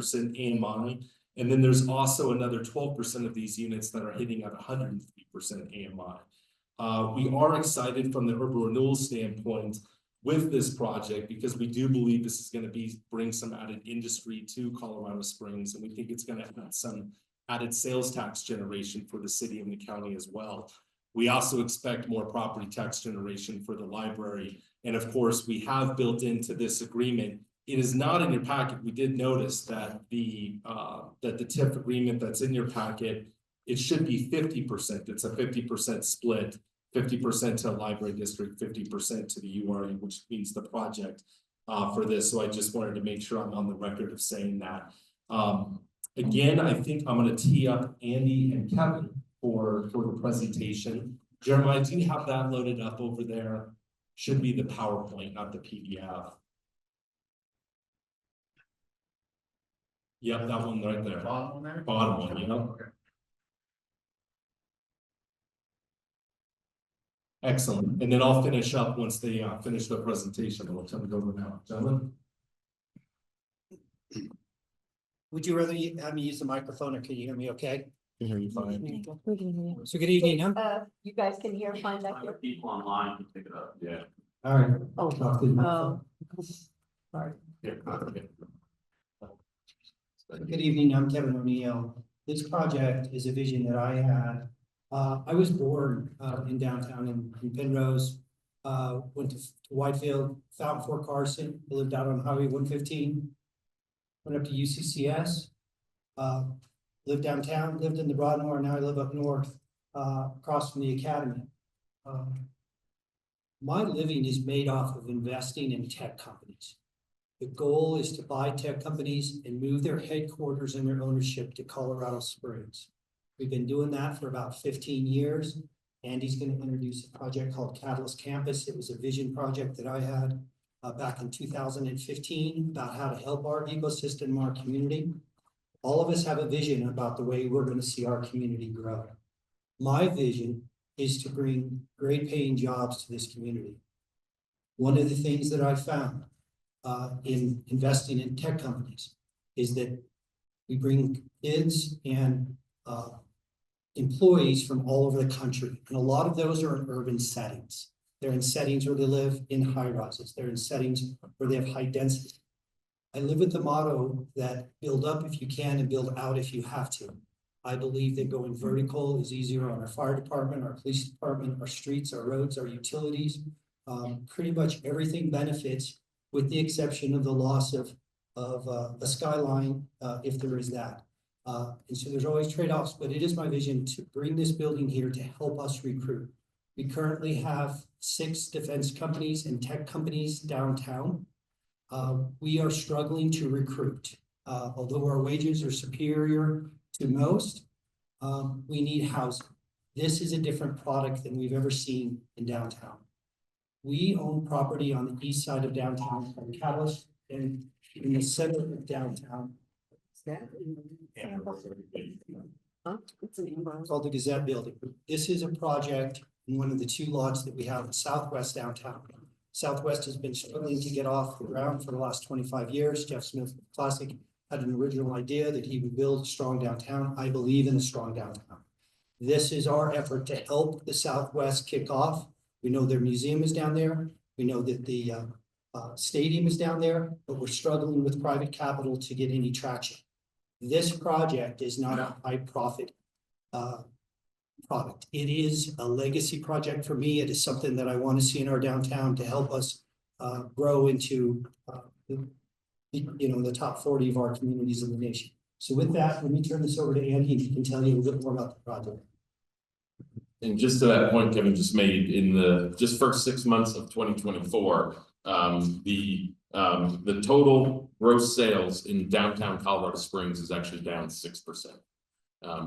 AMI. And then there's also another 12% of these units that are hitting at 103% AMI. We are excited from the urban renewal standpoint with this project because we do believe this is going to bring some added industry to Colorado Springs, and we think it's going to add some added sales tax generation for the city and the county as well. We also expect more property tax generation for the library. And of course, we have built into this agreement. It is not in your packet. We did notice that the TIF agreement that's in your packet, it should be 50%. It's a 50% split, 50% to library district, 50% to the URA, which means the project for this. So I just wanted to make sure I'm on the record of saying that. Again, I think I'm going to tee up Andy and Kevin for the presentation. Jeremiah, do you have that loaded up over there? Should be the PowerPoint, not the PDF. Yep, that one right there. Bottom one there? Bottom one, you know? Okay. Excellent. And then I'll finish up once they finish their presentation. We'll turn it over now. Gentlemen? Would you rather have me use the microphone or can you hear me okay? Can hear you fine. So good evening, You guys can hear fine back here. people online can pick it up. Yeah. All right. Oh. Sorry. Yeah. Good evening, I'm Kevin O'Neill. This project is a vision that I had. I was born in downtown in Penrose, went to Whitefield, Fountain Fort Carson, lived out on Highway 115, went up to UCCS, lived downtown, lived in the Broadmoor, now I live up north, across from the academy. My living is made off of investing in tech companies. The goal is to buy tech companies and move their headquarters and their ownership to Colorado Springs. We've been doing that for about 15 years. Andy's going to introduce a project called Catalyst Campus. It was a vision project that I had back in 2015 about how to help our ecosystem, our community. All of us have a vision about the way we're going to see our community grow. My vision is to bring great paying jobs to this community. One of the things that I found in investing in tech companies is that we bring kids and employees from all over the country. And a lot of those are in urban settings. They're in settings where they live in high rises. They're in settings where they have high density. I live with the motto that build up if you can and build out if you have to. I believe that going vertical is easier on our fire department, our police department, our streets, our roads, our utilities. Pretty much everything benefits with the exception of the loss of a skyline, if there is that. And so there's always trade-offs, but it is my vision to bring this building here to help us recruit. We currently have 6 defense companies and tech companies downtown. We are struggling to recruit. Although our wages are superior to most, we need housing. This is a different product than we've ever seen in downtown. We own property on the east side of downtown, on Catalyst, and in the center of downtown. It's called the Gazette Building. This is a project in one of the 2 lots that we have in Southwest downtown. Southwest has been struggling to get off the ground for the last 25 years. Jeff Smith Classic had an original idea that he would build a strong downtown. I believe in a strong downtown. This is our effort to help the Southwest kick off. We know their museum is down there. We know that the stadium is down there, but we're struggling with private capital to get any traction. This project is not a high profit product. It is a legacy project for me. It is something that I want to see in our downtown to help us grow into the top 40 of our communities in the nation. So with that, let me turn this over to Andy, and he can tell you a little bit more about the project. And just to that point Kevin just made, in the just first 6 months of 2024, the total gross sales in downtown Colorado Springs is actually down 6%.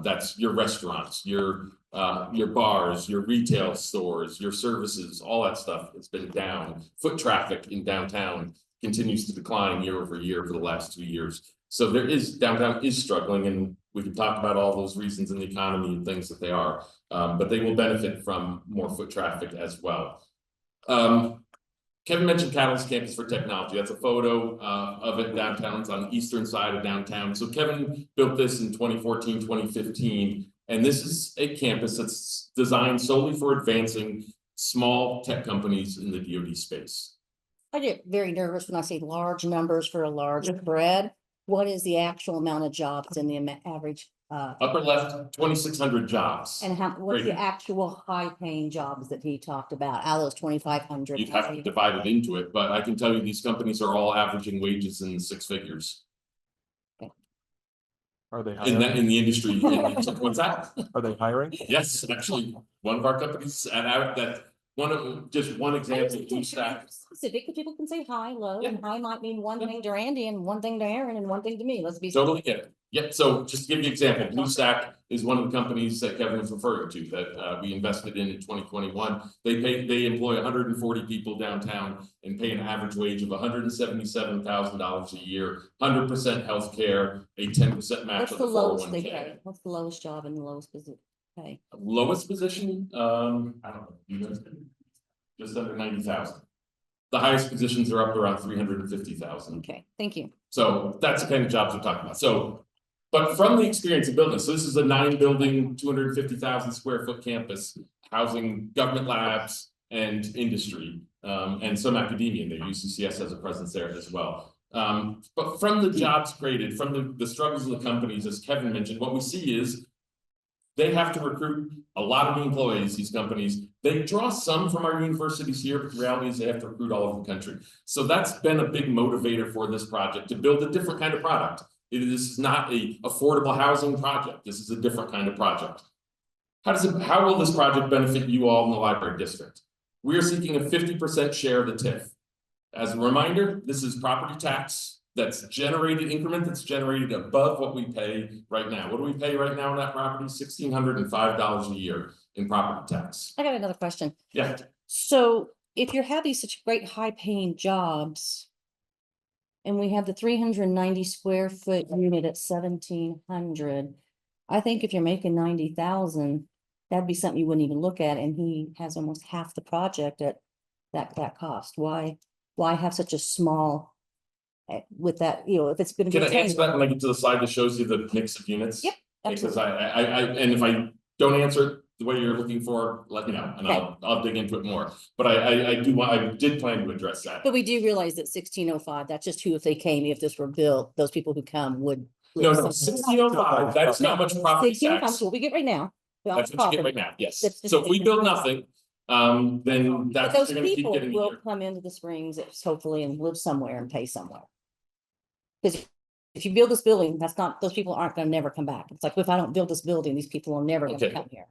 That's your restaurants, your bars, your retail stores, your services, all that stuff. It's been down. Foot traffic in downtown continues to decline year over year for the last 2 years. So downtown is struggling, and we can talk about all those reasons in the economy and things that they are, but they will benefit from more foot traffic as well. Kevin mentioned Catalyst Campus for Technology. That's a photo of it downtown. It's on the eastern side of downtown. So Kevin built this in 2014, 2015, and this is a campus that's designed solely for advancing small tech companies in the DoD space. I get very nervous when I see large numbers for a large spread. What is the actual amount of jobs in the average? Upper left, 2,600 jobs. And what's the Great. actual high paying jobs that he talked about out of those 2,500? You'd have to divide it into it, but I can tell you these companies are all averaging wages in 6 figures. Are they hiring? In the industry, what's that? Are they hiring? Yes, actually, one of our companies, and just one example, Specific, people can say hi, low, and hi might mean one thing to Randy and one thing to Aaron and one thing to me. Let's be totally get it. Yep. So just to give you an example, Blue Stack is one of the companies that Kevin was referring to that we invested in 2021. They employ 140 people downtown and pay an average wage of $177,000 a year, 100% healthcare, a 10% match. What's the lowest they pay? What's the lowest job and the lowest position pay? Lowest position, I don't know, you guys, just under 90,000. The highest positions are up around 350,000. Okay, thank you. So that's the kind of jobs we're talking about. So, but from the experience of building, so this is a 9-building, 250,000 square foot campus housing government labs and industry, and some academia in there. UCCS has a presence there as well. But from the jobs created, from the struggles of the companies, as Kevin mentioned, what we see is they have to recruit a lot of new employees, these companies. They draw some from our universities here, but the reality is they have to recruit all over the country. So that's been a big motivator for this project, to build a different kind of product. This is not a affordable housing project. This is a different kind of project. How will this project benefit you all in the library district? We are seeking a 50% share of the TIF. As a reminder, this is property tax that's generated, increment that's generated above what we pay right now. What do we pay right now on that property? $1,605 a year in property tax. I got another question. Yeah. So if you're having such great high paying jobs, and we have the 390 square foot unit at 1,700, I think if you're making 90,000, that'd be something you wouldn't even look at, and he has almost half the project at that cost. Why have such a small with that, if it's going to be. Can I answer that when I get to the slide that shows you the mix of units? Yep. Because and if I don't answer it the way you're looking for, let me know, and I'll dig into it more. But I did plan to address that. But we do realize that 1605, that's just who, if they came, if this were built, those people who come would. No, 1605, that's not much property tax. What we get right now. That's what you get right now, yes. So if we build nothing, then that's. But those you're gonna keep people getting will here. come into the Springs hopefully and live somewhere and pay somewhere. Because if you build this building, those people aren't gonna never come back. It's like, if I don't build this building, these people are never gonna come here.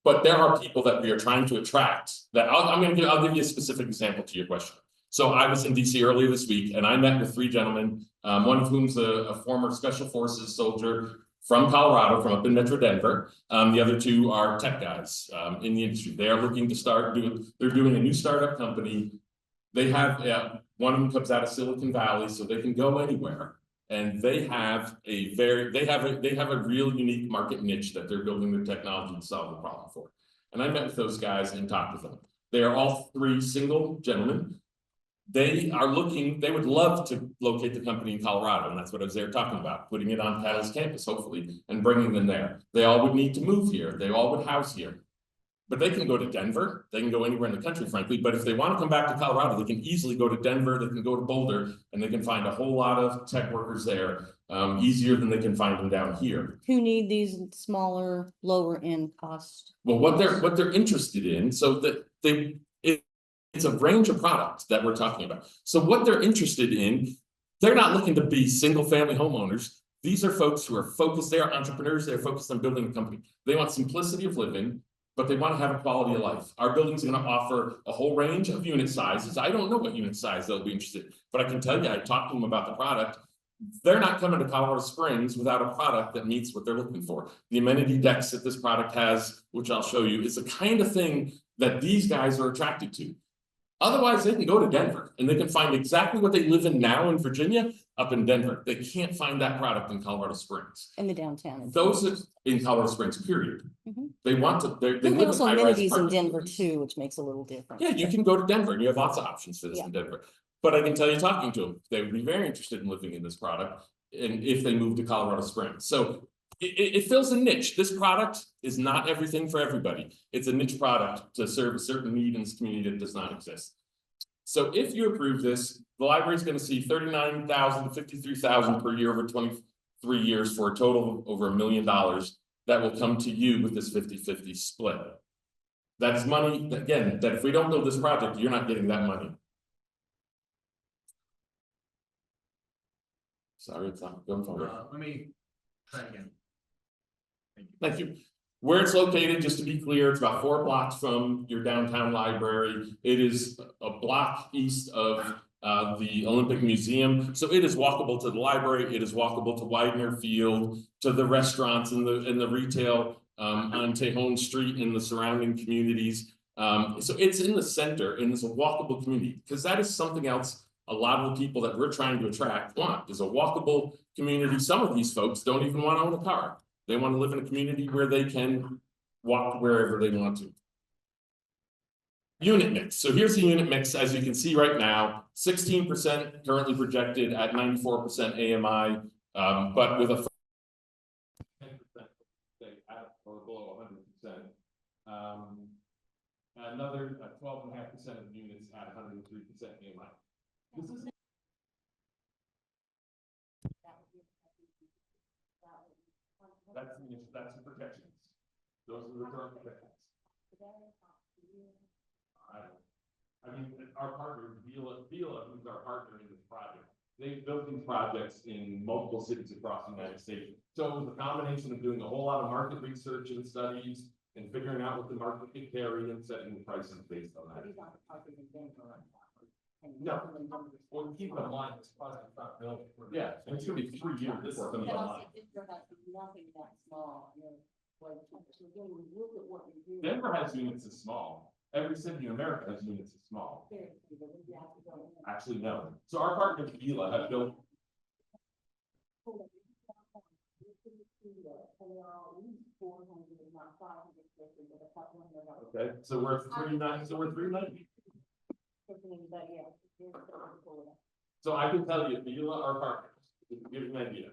But there are people that we are trying to attract that I'll give you a specific example to your question. So I was in DC earlier this week and I met with 3 gentlemen, one of whom's a former special forces soldier from Colorado, from up in Metro Denver. The other 2 are tech guys in the industry. They are looking to they're doing a new startup company. They have, one of them comes out of Silicon Valley, so they can go anywhere. And they have a real unique market niche that they're building their technology to solve the problem for. And I met with those guys and talked with them. They are all 3 single gentlemen. They would love to locate the company in Colorado, and that's what I was there talking about, putting it on Catalyst campus, hopefully, and bringing them there. They all would need to move here. They all would house here. But they can go to Denver, they can go anywhere in the country, frankly, but if they want to come back to Colorado, they can easily go to Denver, they can go to Boulder, and they can find a whole lot of tech workers there, easier than they can find them down here. Who need these smaller, lower end cost? Well, what they're interested in, so that it's a range of products that we're talking about. So what they're interested in, they're not looking to be single family homeowners. These are folks who are focused, they are entrepreneurs, they're focused on building a company. They want simplicity of living, but they want to have a quality of life. Our building's going to offer a whole range of unit sizes. I don't know what unit size they'll be interested in, but I can tell you, I talked to them about the product. They're not coming to Colorado Springs without a product that meets what they're looking for. The amenity decks that this product has, which I'll show you, is the kind of thing that these guys are attracted to. Otherwise, they can go to Denver and they can find exactly what they live in now in Virginia up in Denver. They can't find that product in Colorado Springs. In the downtown. Those are in Colorado Springs, period. They want to, they There's live also in high-rise amenities in apartment Denver too, which makes a little difference. Yeah, you can go to Denver and you have lots of options for this Yeah. in Denver. But I can tell you, talking to them, they would be very interested in living in this product and if they move to Colorado Springs. So it fills a niche. This product is not everything for everybody. It's a niche product to serve a certain need in this community that does not exist. So if you approve this, the library is going to see $39,000 to $53,000 per year over 23 years for a total of over $1 million that will come to you with this 50-50 split. That's money, again, that if we don't build this project, you're not getting that money. Sorry, it's not going forward. Let me try again. Thank you. Where it's located, just to be clear, it's about 4 blocks from your downtown library. It is a block east of the Olympic Museum. So it is walkable to the library. It is walkable to Widener Field, to the restaurants and the retail on Tejon Street and the surrounding communities. So it's in the center and it's a walkable community, because that is something else a lot of the people that we're trying to attract want, is a walkable community. Some of these folks don't even want to own a car. They want to live in a community where they can walk wherever they want to. Unit mix. So here's the unit mix. As you can see right now, 16% currently projected at 94% AMI, but with a 10% at or below 100%. Another 12.5% of units at 103% AMI. This is that's the projections. Those are the current projections. I mean, our partner, Vila, who's our partner in this project, they've built these projects in multiple cities across the United States. So it was a combination of doing a whole lot of market research and studies and figuring out what the market could carry and setting the prices based on that. No, well, keep it in mind, it's project not built. Yeah, and it's gonna be 3 years before it comes online. Denver has units as small. Every city in America has units as small. Actually, no. So our partner Vila have built. Okay, so we're 390. So we're 390. So I can tell you, Vila are partners, to give you an idea.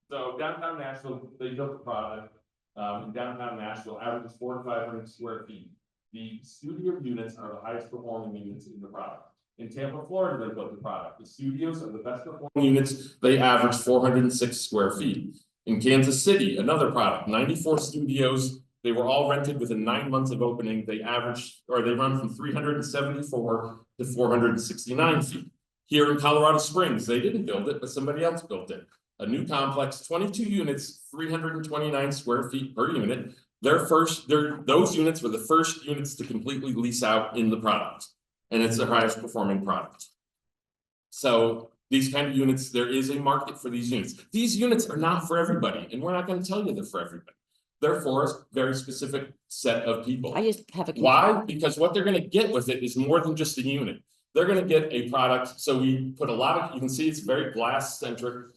So downtown Nashville, they built a product, in downtown Nashville, averages 400 to 500 square feet. The studio units are the highest performing units in the product. In Tampa, Florida, they built the product. The studios are the best performing units. They average 406 square feet. In Kansas City, another product, 94 studios. They were all rented within 9 months of opening. They run from 374 to 469 feet. Here in Colorado Springs, they didn't build it, but somebody else built it. A new complex, 22 units, 329 square feet per unit. those units were the first units to completely lease out in the product. And it's their highest performing product. So these kind of units, there is a market for these units. These units are not for everybody, and we're not gonna tell you they're for everybody. They're for a very specific set of people. I just have a. Why? Because what they're gonna get with it is more than just a unit. They're gonna get a product, so we put a lot of, you can see it's very glass centric.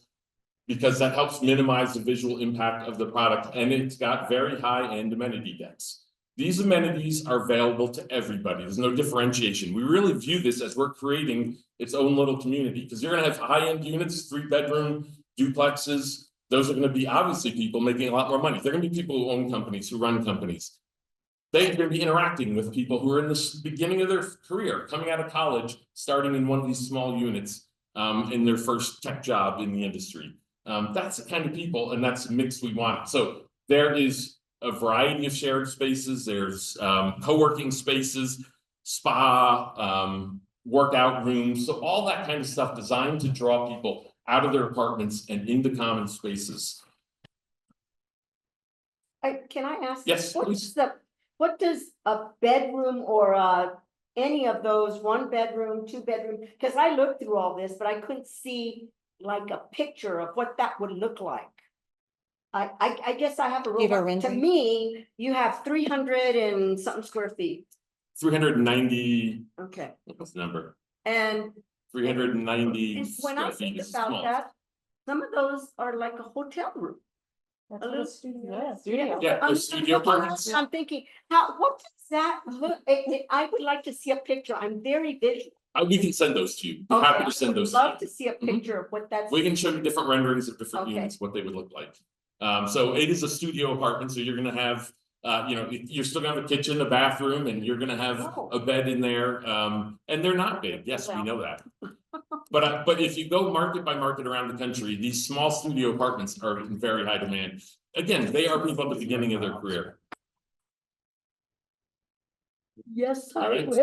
Because that helps minimize the visual impact of the product, and it's got very high-end amenity decks. These amenities are available to everybody. There's no differentiation. We really view this as we're creating its own little community, because you're gonna have high-end units, 3-bedroom duplexes. Those are gonna be obviously people making a lot more money. They're gonna be people who own companies, who run companies. They're gonna be interacting with people who are in the beginning of their career, coming out of college, starting in one of these small units, in their first tech job in the industry. That's the kind of people, and that's the mix we want. So there is a variety of shared spaces. There's co-working spaces, spa, workout rooms, so all that kind of stuff designed to draw people out of their apartments and into common spaces. Can I ask? Yes, please. What does a bedroom or any of those 1-bedroom, 2-bedroom, because I looked through all this, but I couldn't see like a picture of what that would look like. I guess I have a Give a real, to rendering. me, you have 300 and something square feet. 390, Okay, what's the number? and 390 when I square feet think is about small. that, some of those are like a hotel room. That's A what little a studio is. Yeah, Yeah, I'm there's studio looking- apartments. I'm thinking, what does that look, I would like to see a picture, I'm very visual. We can send those to you. We're Okay, happy I to send would those to you. love to see a picture of what that's. We can show you different renderings of different Okay. units, what they would look like. So it is a studio apartment, so you're gonna have, you're still gonna have a kitchen, a bathroom, and you're gonna have a bed in there. And they're not big, yes, we know that. But if you go market by market around the country, these small studio apartments are in very high demand. Again, they are people at the beginning of their career. Yes, All I right. will.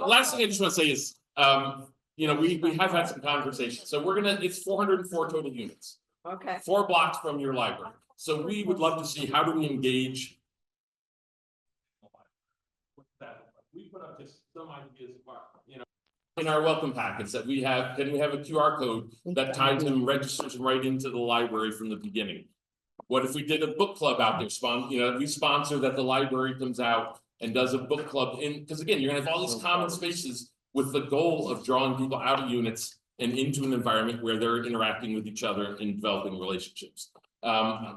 Last thing I just want to say is, we have had some conversations, so it's 404 total units, Okay. 4 blocks from your library. So we would love to see, how do we engage? We put up just some ideas, in our welcome packets that we have. Can we have a QR code that ties them, registers them right into the library from the beginning? What if we did a book club out there, we sponsor that the library comes out and does a book club because again, you're gonna have all these common spaces with the goal of drawing people out of units and into an environment where they're interacting with each other and developing relationships.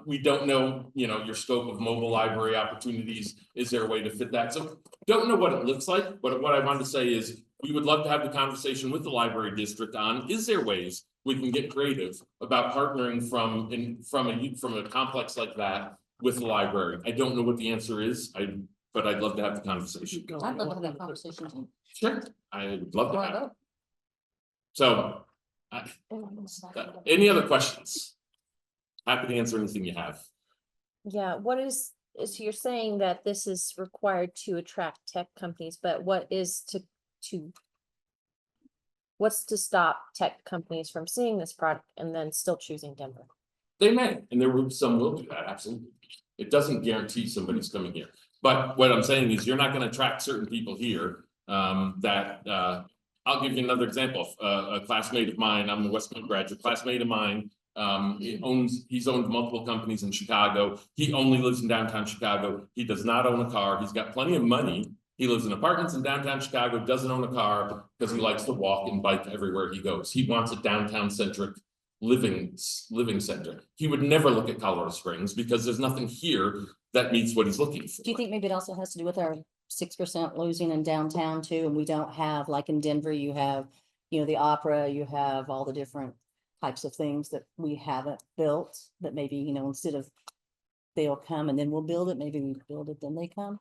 We don't know, your scope of mobile library opportunities. Is there a way to fit that? So don't know what it looks like, but what I wanted to say is we would love to have the conversation with the library district on, is there ways we can get creative about partnering from a complex like that with the library? I don't know what the answer is, but I'd love to have the conversation. I'd love to have that conversation too. Sure, I would love to have it. So, any other questions? Happy to answer anything you have. Yeah, what is you're saying that this is required to attract tech companies, but what's to stop tech companies from seeing this product and then still choosing Denver? They may, and some will do that, absolutely. It doesn't guarantee somebody's coming here. But what I'm saying is you're not gonna attract certain people here, I'll give you another example. A classmate of mine, I'm a West Point graduate, classmate of mine, he's owned multiple companies in Chicago. He only lives in downtown Chicago. He does not own a car. He's got plenty of money. He lives in apartments in downtown Chicago, doesn't own a car because he likes to walk and bike everywhere he goes. He wants a downtown centric living center. He would never look at Colorado Springs because there's nothing here that meets what he's looking for. Do you think maybe it also has to do with our 6% losing in downtown too? And we don't have, like in Denver, you have, the opera, you have all the different types of things that we haven't built that maybe, instead of they'll come and then we'll build it, maybe we build it, then they come.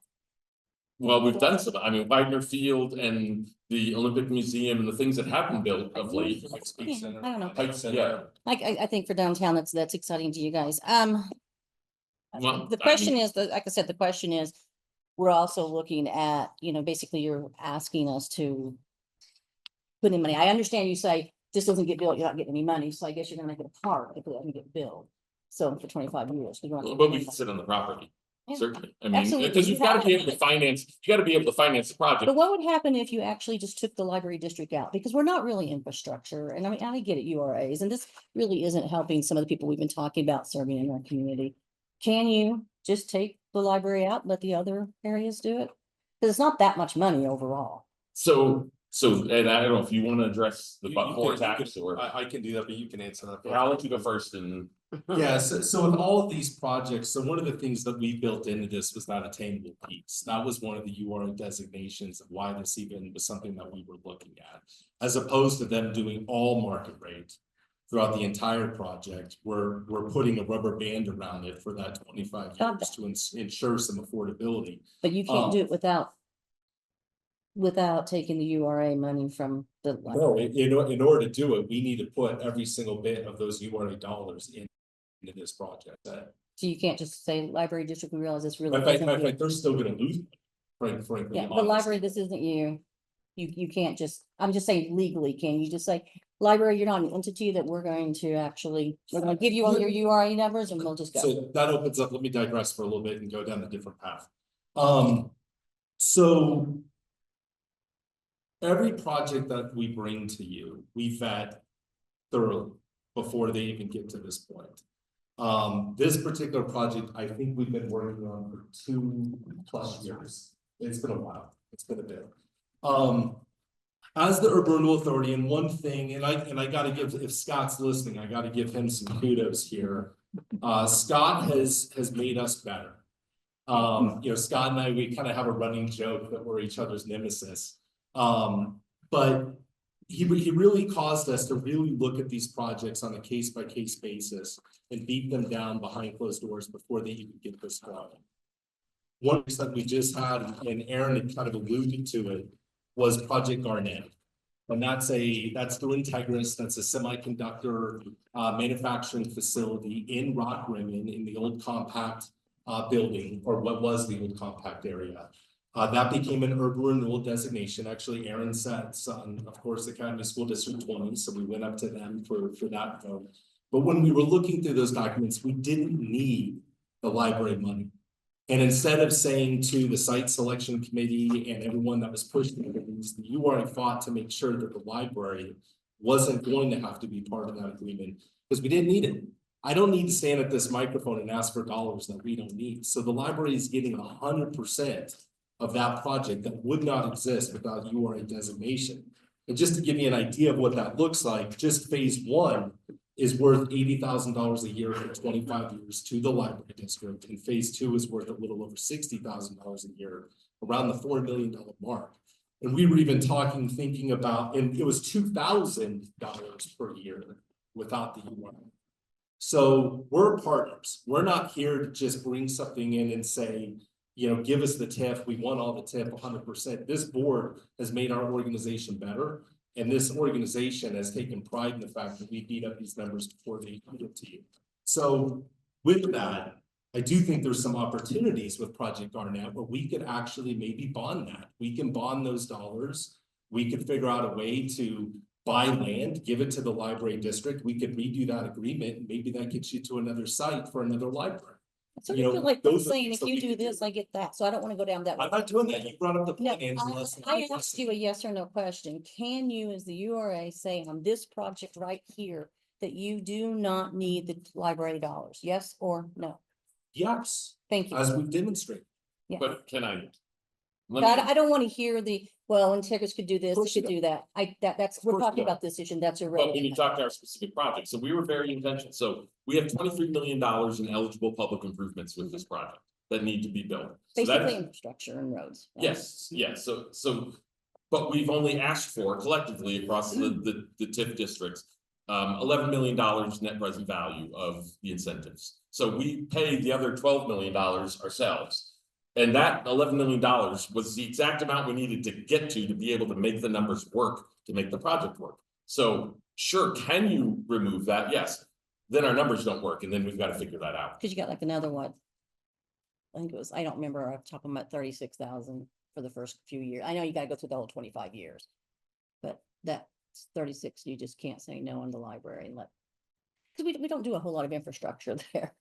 Well, we've done some, Widener Field and the Olympic Museum and the things that have been built of late. I don't know. Yeah. I think for downtown, that's exciting to you guys. Well, The question is, like I said, the question is, we're also looking at, basically you're asking us to put in money. I understand you say this doesn't get built, you're not getting any money, so I guess you're gonna make it a park if it doesn't get built. So for 25 years. you're not getting But any we can money. sit on the property, Yeah. certainly. I mean, Absolutely. because you've got to be able to finance, you got to be able to finance the project. But what would happen if you actually just took the library district out? Because we're not really infrastructure, and I mean, I get it, URAs, and this really isn't helping some of the people we've been talking about serving in our community. Can you just take the library out, and let the other areas do it? Because it's not that much money overall. So, and I don't know if you want to address the but-for tax or. I can do that, but you can answer that. Yeah, I'll let you go first and. Yeah, so with all of these projects, so one of the things that we built into this was that attainable piece. That was one of the URA designations of why this even was something that we were looking at. As opposed to them doing all market rate throughout the entire project, we're putting a rubber band around it for that 25 years to ensure some affordability. But you can't do it without taking the URA money from the library. No, in order to do it, we need to put every single bit of those URA dollars into this project. So you can't just say library district, we realize this really. In fact, isn't you. they're still gonna lose, frankly. Yeah, the honest. library, this isn't you. You can't just, I'm just saying legally, can you just say, library, you're not an entity that we're going to actually, we're gonna give you all your URA numbers and we'll just go. So that opens up, let me digress for a little bit and go down a different path. So every project that we bring to you, we vet thoroughly before they even get to this point. This particular project, I think we've been working on for 2+ years. It's been a while, it's been a bit. As the Urban Renewal Authority, and one thing, and I gotta give, if Scott's listening, I gotta give him some kudos here. Scott has made us better. You know, Scott and I, we kind of have a running joke that we're each other's nemesis. But he really caused us to really look at these projects on a case-by-case basis and beat them down behind closed doors before they even get this going. One that we just had, and Aaron had kind of alluded to it, was Project Garnet. And that's through Integris, that's a semiconductor manufacturing facility in Rock Rimmon in the old compact building, or what was the old compact area. That became an urban renewal designation. Actually, Aaron sat on, of course, Academy School District 20, so we went up to them for that vote. But when we were looking through those documents, we didn't need the library money. And instead of saying to the site selection committee and everyone that was pushing things, you already fought to make sure that the library wasn't going to have to be part of that agreement because we didn't need it. I don't need to stand at this microphone and ask for dollars that we don't need. So the library is getting 100% of that project that would not exist without URA designation. And just to give you an idea of what that looks like, just phase 1 is worth $80,000 a year for 25 years to the library district, and phase 2 is worth a little over $60,000 a year, around the $4 million mark. And we were even thinking about, and it was $2,000 per year without the URA. So we're partners. We're not here to just bring something in and say, you know, give us the TIF. We want all the TIF 100%. This board has made our organization better. And this organization has taken pride in the fact that we beat up these numbers before they come to you. So with that, I do think there's some opportunities with Project Garnet where we could actually maybe bond that. We can bond those dollars. We could figure out a way to buy land, give it to the library district. We could redo that agreement. And maybe that gets you to another site for another library. So you feel like those saying, if you do this, I get that. So I don't want to go down that way. I'm not doing that. You brought up the No, point. I asked you a yes or no question. Can you, as the URA, say on this project right here that you do not need the library dollars? Yes or no? Yes. Thank you. As we've demonstrated. Yeah. But can I? I don't want to hear well, Integris could do this, it could do that. That's, we're talking about this issue, and that's But when you irrelevant. talk to our specific project, so we were very intentional. So we have $23 million in eligible public improvements with this project that need to be built. So Basically infrastructure and roads. Right? Yes. So, but we've only asked for collectively across the TIF districts, $11 million net present value of the incentives. So we pay the other $12 million ourselves. And that $11 million was the exact amount we needed to get to be able to make the numbers work, to make the project work. So sure, can you remove that? Yes. Then our numbers don't work, and then we've got to figure that out. Because you got like another one. I think it was, I don't remember off the top of my 36,000 for the first few years. I know you got to go through the whole 25 years. But that it's 36, you just can't say no in the library and let. Cause we don't do a whole lot of infrastructure there,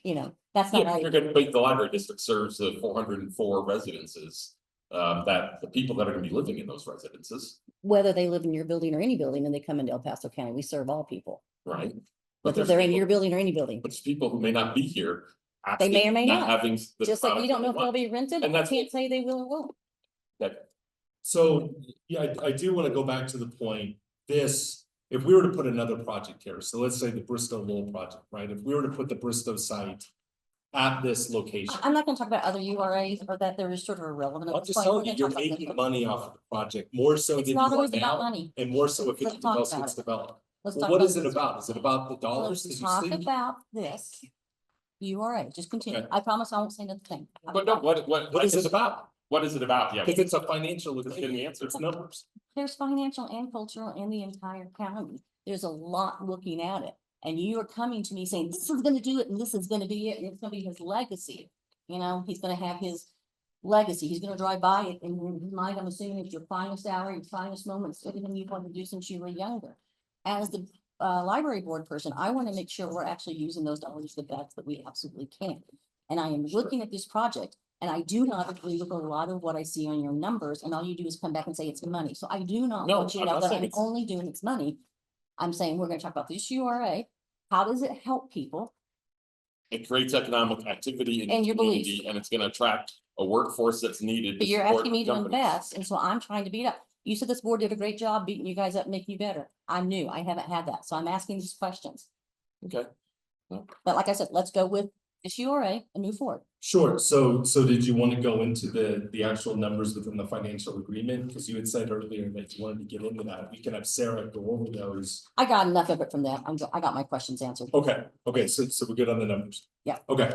you know, that's not. Yeah, our- you're gonna make the library district serves the 404 residences. That the people that are gonna be living in those residences, Whether they live in your building or any building and they come into El Paso County, we serve all people. right? Whether they're in your building or any building. But there's people who may not be here. They may or may not. Having. the Just like product we don't know that if they they'll want. be rented, And I that's- can't say they will or won't. That, So, yeah, I do want to go back to the point, if we were to put another project here, so let's say the Bristow Lowell project, right? If we were to put the Bristow site at this location. I'm not gonna talk about other URAs or that they're sort of irrelevant. at I'm this just point. telling We're you, gonna you're talk about making this. money off of the project, more so It's than not you are always about now, money. and more so if Let's it talk else about gets it. developed. Let's Well, talk what about is it this. about? Is it about the dollars? Let's 'Cause you talk say- about this. URA, just continue. Okay. I promise I won't say another thing. but no, what is it about? What is it about? Yeah. Because it's a financial, Give me the answer. it's numbers. There's financial and cultural in the entire county. There's a lot looking at it. And you are coming to me saying, this is gonna do it, and this is gonna be it, and it's gonna be his legacy. You know, he's gonna have his legacy. He's gonna drive by it, and in his mind, I'm assuming it's your finest hour, your finest moments, everything you've wanted to do since you were younger. As the library board person, I want to make sure we're actually using those dollars the best that we absolutely can. And I am looking at this project, and I do not agree with a lot of what I see on your numbers, and all you do is come back and say it's money. So I do not No, want you to I'm know not that saying I'm it's- only doing it's money. I'm saying we're gonna talk about this URA. How does it help people? It creates economic activity in the And your beliefs. community, and it's gonna attract a workforce that's needed. But to you're support asking me to companies. invest, and so I'm trying to beat up. You said this board did a great job beating you guys up, making you better. I'm new. I haven't had that, so I'm asking these questions. Okay. But like I said, let's go with this URA and move forward. Sure, so did you want to go into the actual numbers within the financial agreement? Because you had said earlier that you wanted to get into that. We can have Sarah go over those. I got enough of it from them. I got my questions answered. Okay, so we're good on the numbers. Yeah. Okay,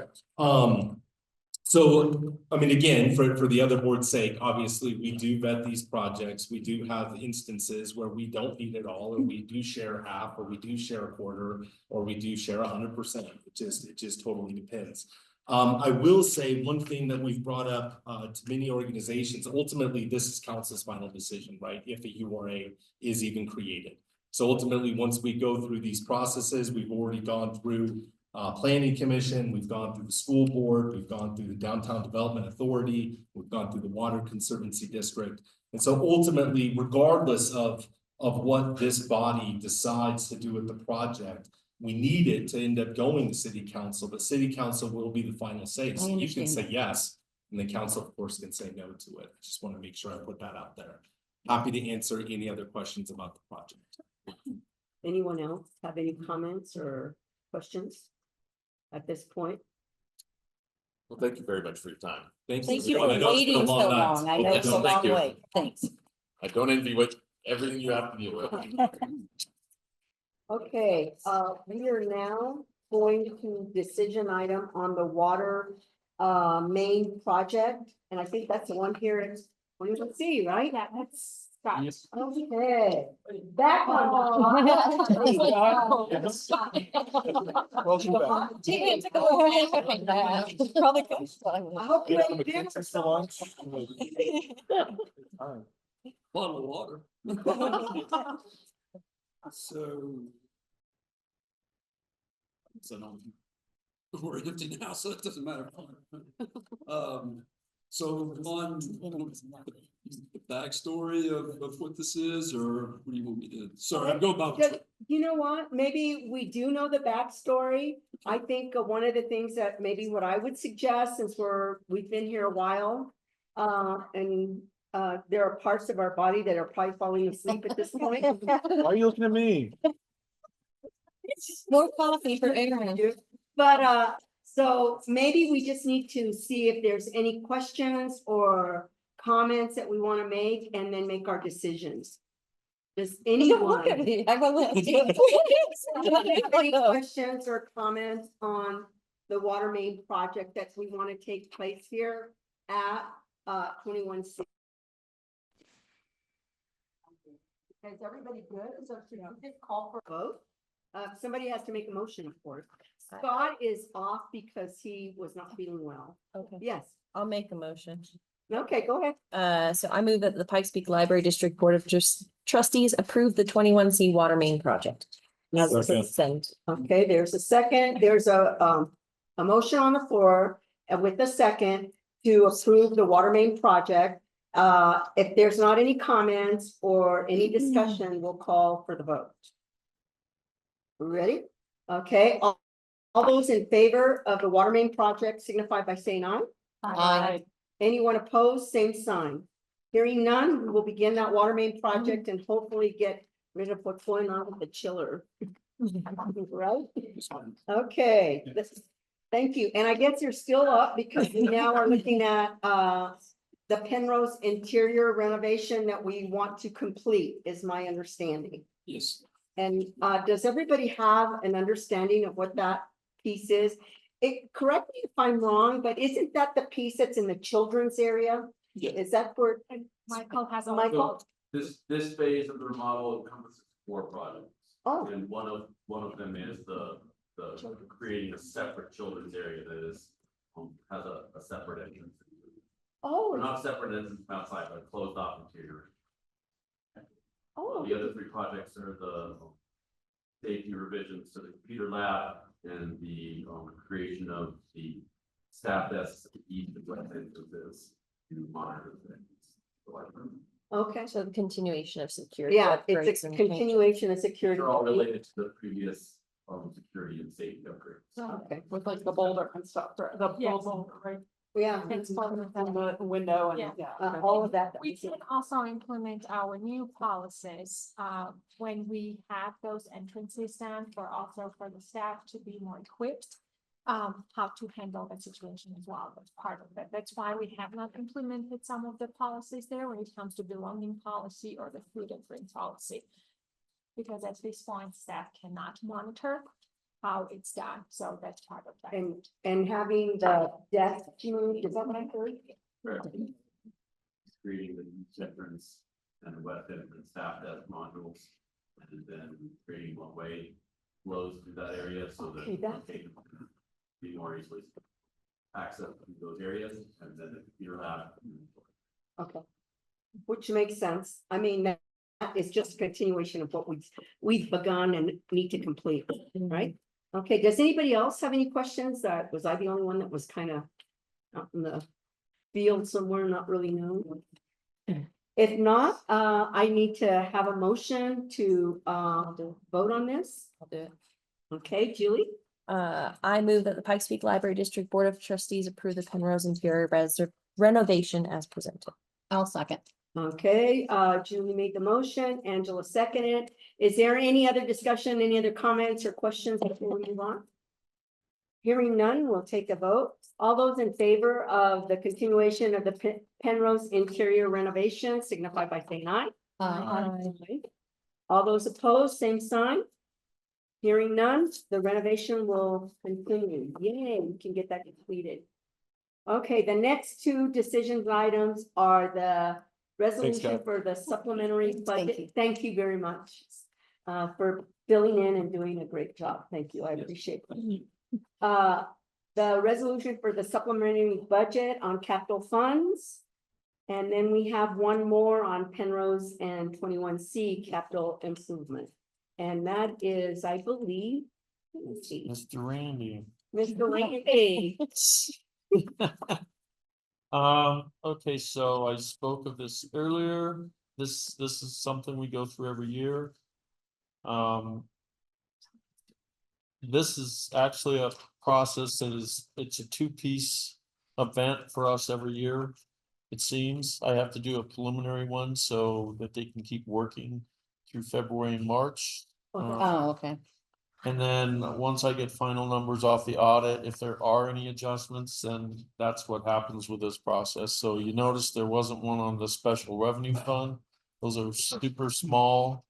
so, I mean, again, for the other board's sake, obviously, we do vet these projects. We do have instances where we don't need it all, or we do share half, or we do share a quarter, or we do share 100%. It just totally depends. I will say one thing that we've brought up to many organizations, ultimately, this is council's final decision, right? If a URA is even created. So ultimately, once we go through these processes, we've already gone through planning commission, we've gone through the school board, we've gone through the downtown development authority, we've gone through the water conservancy district. And so ultimately, regardless of what this body decides to do with the project, we need it to end up going to city council, but city council will be the final say. So you can understand say that. yes, and the council, of course, can say no to it. I just want to make sure I put that out there. Happy to answer any other questions about the project. Anyone else have any comments or questions at this point? Well, thank you very much for your time. Thank you I for know it's been a waiting so long night. long. I know it's a Thank long you. way. Thanks. I don't envy everything you have to deal with. Okay, we are now going to decision item on the water main project, and I think that's the one here in 21C, right? Yeah, that's Scott. Okay, back on. Welcome back. Probably good. I hope you ate dinner. Bottle of water. So. We're empty now, so it doesn't matter. So on the backstory of what this is, or what do you want me to, sorry, I'm going about. You know what, maybe we do know the backstory. I think one of the things that maybe what I would suggest, since we've been here a while, and there are parts of our body that are probably falling asleep at this point. Why are you looking at me? More coffee for Aaron. But so maybe we just need to see if there's any questions or comments that we want to make, and then make our decisions. Does anyone? I will. Any questions or comments on the water main project that we want to take place here at 21C? Is everybody good? So should we just call for a vote? Somebody has to make a motion, of course. Scott is off because he was not feeling well. Okay, Yes. I'll make a motion. Okay, go ahead. So I move that the Pikes Peak Library District Board of Trustees approve the 21C water main project. As Second. Okay, there's a second, there's a motion on the floor and with the second to approve the water main project. If there's not any comments or any discussion, we'll call for the vote. Ready? Okay, all those in favor of the water main project signify by saying aye. Aye. Anyone opposed, same sign. Hearing none, we will begin that water main project and hopefully get rid of what's going on with the chiller. Right? Okay, thank you. And I guess you're still up because we now are looking at the Penrose interior renovation that we want to complete, is my understanding. Yes. And does everybody have an understanding of what that piece is? Correct me if I'm wrong, but isn't that the piece that's in the children's area? Yeah. Is that where? Michael has a. Michael? This phase of the remodel encompasses 4 projects. Oh. And one of them is the creating a separate children's area that is has a separate entrance. Oh. Or not separate entrance from outside, but a closed off interior. Oh. The other 3 projects are the safety revisions to the computer lab and the creation of the staff desks at the east of west entrances to monitor the library. Okay. So the continuation of security. Yeah, upgrades it's a and continuation of security. They're all related to the previous security and safety upgrades. Okay. With like the boulder and stuff, the Yes. boulder, right? Yeah. It's part of And the window and, Yeah. yeah. All of that. We can also implement our new policies, when we have those entrances done also for the staff to be more equipped. How to handle that situation as well, that's part of it, that's why we have not implemented some of the policies there when it comes to belonging policy or the food and drink policy. Because at this point, staff cannot monitor how it's done, so that's part of that. And having the desk moved, is that what I heard? Correct. Creating the east entrance and the west entrance staff desk modules. And then creating one-way flows through that area so that Okay, that- they can be more easily access to those areas and then the computer lab. Okay. Which makes sense. I mean, that is just a continuation of what we've begun and need to complete, right? Okay, does anybody else have any questions? Was I the only one that was kind of out in the field somewhere, not really known? If not, I need to have a motion to vote on this. I'll do it. Okay, Julie? I move that the Pikes Peak Library District Board of Trustees approve the Penrose interior renovation as presented. I'll second. Okay, Julie made the motion, Angela seconded. Is there any other discussion, any other comments or questions before we move on? Hearing none, we'll take a vote. All those in favor of the continuation of the Penrose interior renovation signify by saying aye. Aye. All those opposed, same sign. Hearing none, the renovation will continue. Yay, we can get that completed. Okay, the next 2 decisions items are the resolution Scott. for the supplementary Thank budget. you. Thank you very much for filling in and doing a great job. Thank you. I appreciate it. The resolution for the supplementary budget on capital funds. And then we have one more on Penrose and 21C capital improvement. And that is, I believe, let's see, Mr. Randy. Mr. Randy. Okay, so I spoke of this earlier. This is something we go through every year. This is actually a process that it's a 2-piece event for us every year. It seems I have to do a preliminary one so that they can keep working through February and March. Oh, okay. And then once I get final numbers off the audit, if there are any adjustments, then that's what happens with this process. So you notice there wasn't one on the special revenue fund. Those are super small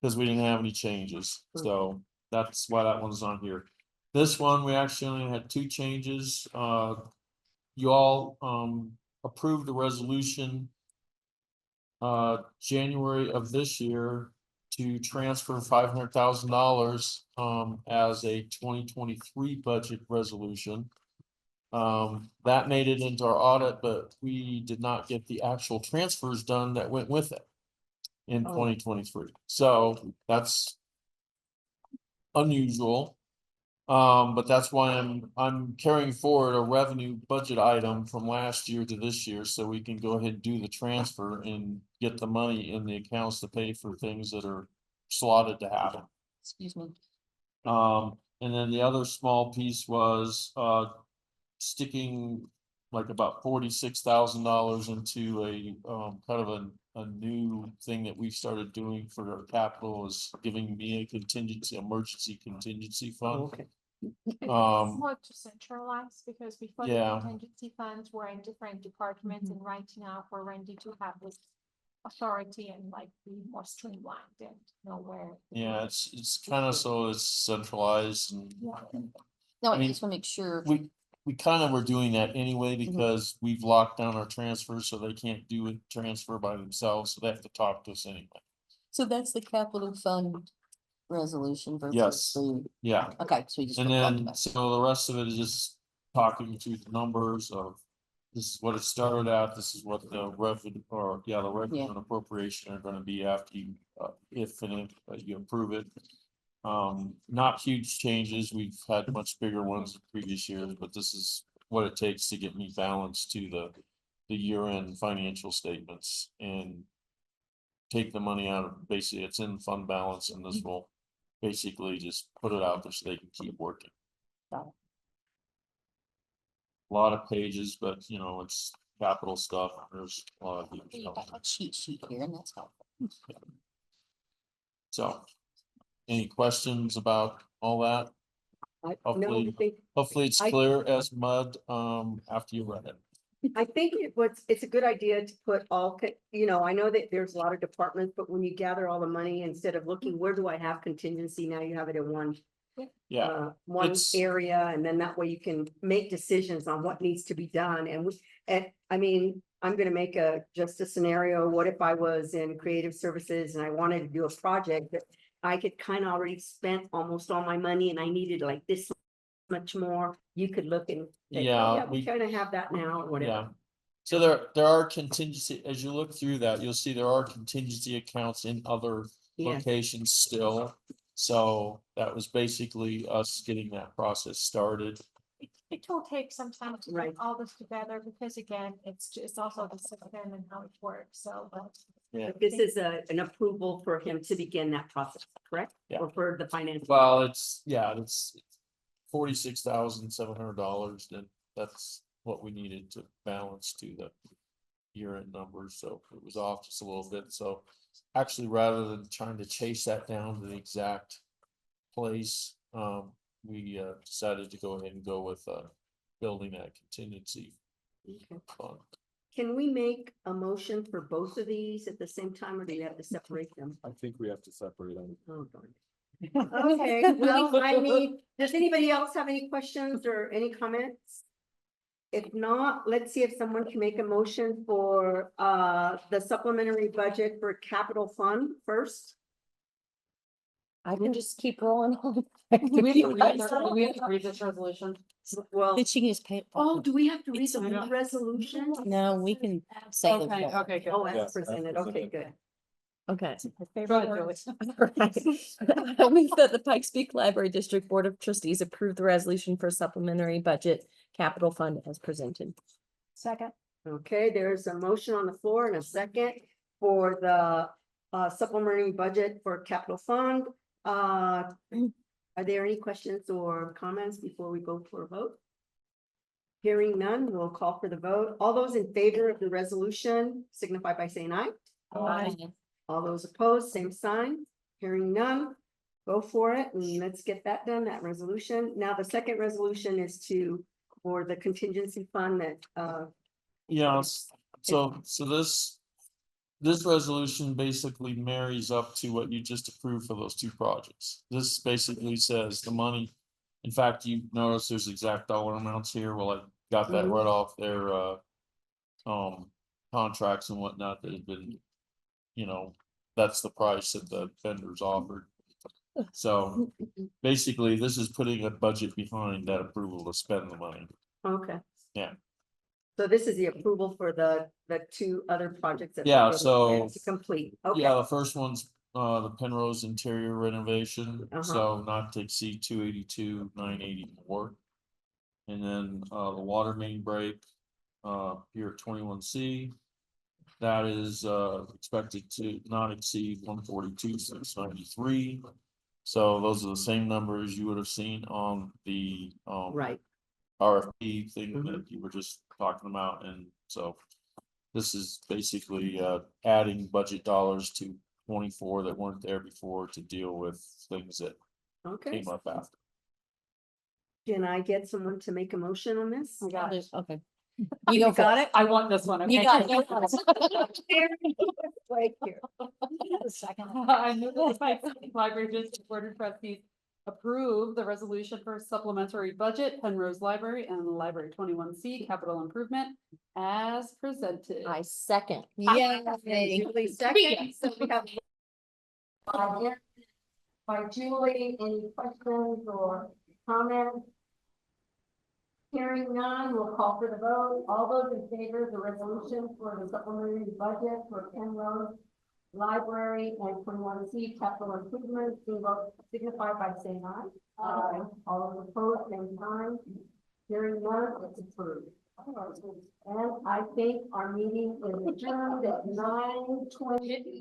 because we didn't have any changes. So that's why that one's on here. This one, we actually only had 2 changes. You all approved the resolution January of this year to transfer $500,000 as a 2023 budget resolution. That made it into our audit, but we did not get the actual transfers done that went with it. in Oh. 2023. So that's unusual. But that's why I'm carrying forward a revenue budget item from last year to this year, so we can go ahead and do the transfer and get the money in the accounts to pay for things that are slotted to happen. Excuse me. And then the other small piece was, sticking like about $46,000 into a, kind of a new thing that we've started doing for our capital, is giving me a emergency contingency fund. Okay. It's Um, more to centralize, because before the Yeah. contingency funds were in different departments, and right now we're ready to have this authority and like be more streamlined and know where. Yeah, it's kind of so it's centralized and. No, I I mean, just want to make sure. We kind of were doing that anyway, because we've locked down our transfers, so they can't do a transfer by themselves, so they have to talk to us anyway. So that's the capital fund resolution versus Yes. the, Yeah, okay, so you just. and talked then, about it. so the rest of it is just talking through the numbers of. This is what it started at, this is what the revenue, or, yeah, the revenue and appropriation are gonna be after you, if and if you approve it. Not huge changes, we've had much bigger ones in previous years, but this is what it takes to get me balanced to the year-end financial statements and take the money out of, basically, it's in fund balance, and this will basically just put it out there so they can keep working. Got it. A lot of pages, but you know, it's capital stuff, there's a lot of. You got a cheat sheet here, and that's helpful. So, any questions about all that? Hopefully it's clear as mud, after you read it. I think it's a good idea to put I know that there's a lot of departments, but when you gather all the money, instead of looking, where do I have contingency? Now you have it in one. Yeah, One it's- area, and then that way you can make decisions on what needs to be done. And I mean, I'm gonna make just a scenario. What if I was in creative services and I wanted to do a project that I could kind of already spent almost all my money, and I needed like this much more? You could look and say, oh, yeah, we kind of have that now, or whatever. Yeah. So there are contingency, as you look through that, you'll see there are contingency accounts in other Yes. locations still. So that was basically us getting that process started. It will take some time to Right. put all this together, because again, it's also the system and how it works, so. Yeah. But this is an approval for him to begin that process, correct? Yeah. Or for the finance. Well, it's $46,700, then that's what we needed to balance to the year-end numbers, so it was off just a little bit, so actually, rather than trying to chase that down to the exact place, we decided to go ahead and go with building that contingency fund. Can we make a motion for both of these at the same time, or do you have to separate them? I think we have to separate them. Oh, darn. Okay, well, I mean, does anybody else have any questions or any comments? If not, let's see if someone can make a motion for the supplementary budget for capital fund first. I can just keep rolling on. Do we have to read this resolution? Well, Did she just pay? oh, do we have to read the resolution? No, we can say. the Okay, vote. okay, good. Oh, Yes, as presented, as okay, presented. good. Okay. Go ahead, Julie. I move that the Pikes Peak Library District Board of Trustees approve the resolution for supplementary budget capital fund as presented. Second. Okay, there's a motion on the floor and a second for the supplementary budget for capital fund. Are there any questions or comments before we go for a vote? Hearing none, we'll call for the vote. All those in favor of the resolution signify by saying aye. Aye. All those opposed, same sign. Hearing none, go for it, and let's get that done, that resolution. Now, the second resolution is for the contingency fund that, Yes, so this resolution basically marries up to what you just approved for those two projects. This basically says the money, in fact, you notice there's exact dollar amounts here. Well, I got that right off their contracts and whatnot that have been, that's the price that the vendors offered. So basically, this is putting a budget behind that approval to spend the money. okay. Yeah. So this is the approval for the two other projects that. Yeah, they're so- planning to complete, okay. Yeah, the first one's the Penrose interior renovation, Uh-huh. so not to exceed 282,984. And then the water main break here at 21C. That is expected to not exceed 142,693. So those are the same numbers you would have seen on the Right. RFP thing that you were just talking about, and so. This is basically adding budget dollars to 24 that weren't there before to deal with things that Okay, came up after. can I get someone to make a motion on this? Okay. You go for got it? I want this one. You got it. Right here. I move that the Pikes Peak Library District Board of Trustees approve the resolution for supplementary budget, Penrose Library and Library 21C capital improvement as presented. I second. Julie second, so we have. By Julie, any questions or comments? Hearing none, we'll call for the vote. All those in favor of the resolution for the supplementary budget for Penrose Library and 21C capital improvements, signify by saying aye. Aye. All those opposed, same sign. Hearing none, it's approved. And I think our meeting is adjourned at 9:20.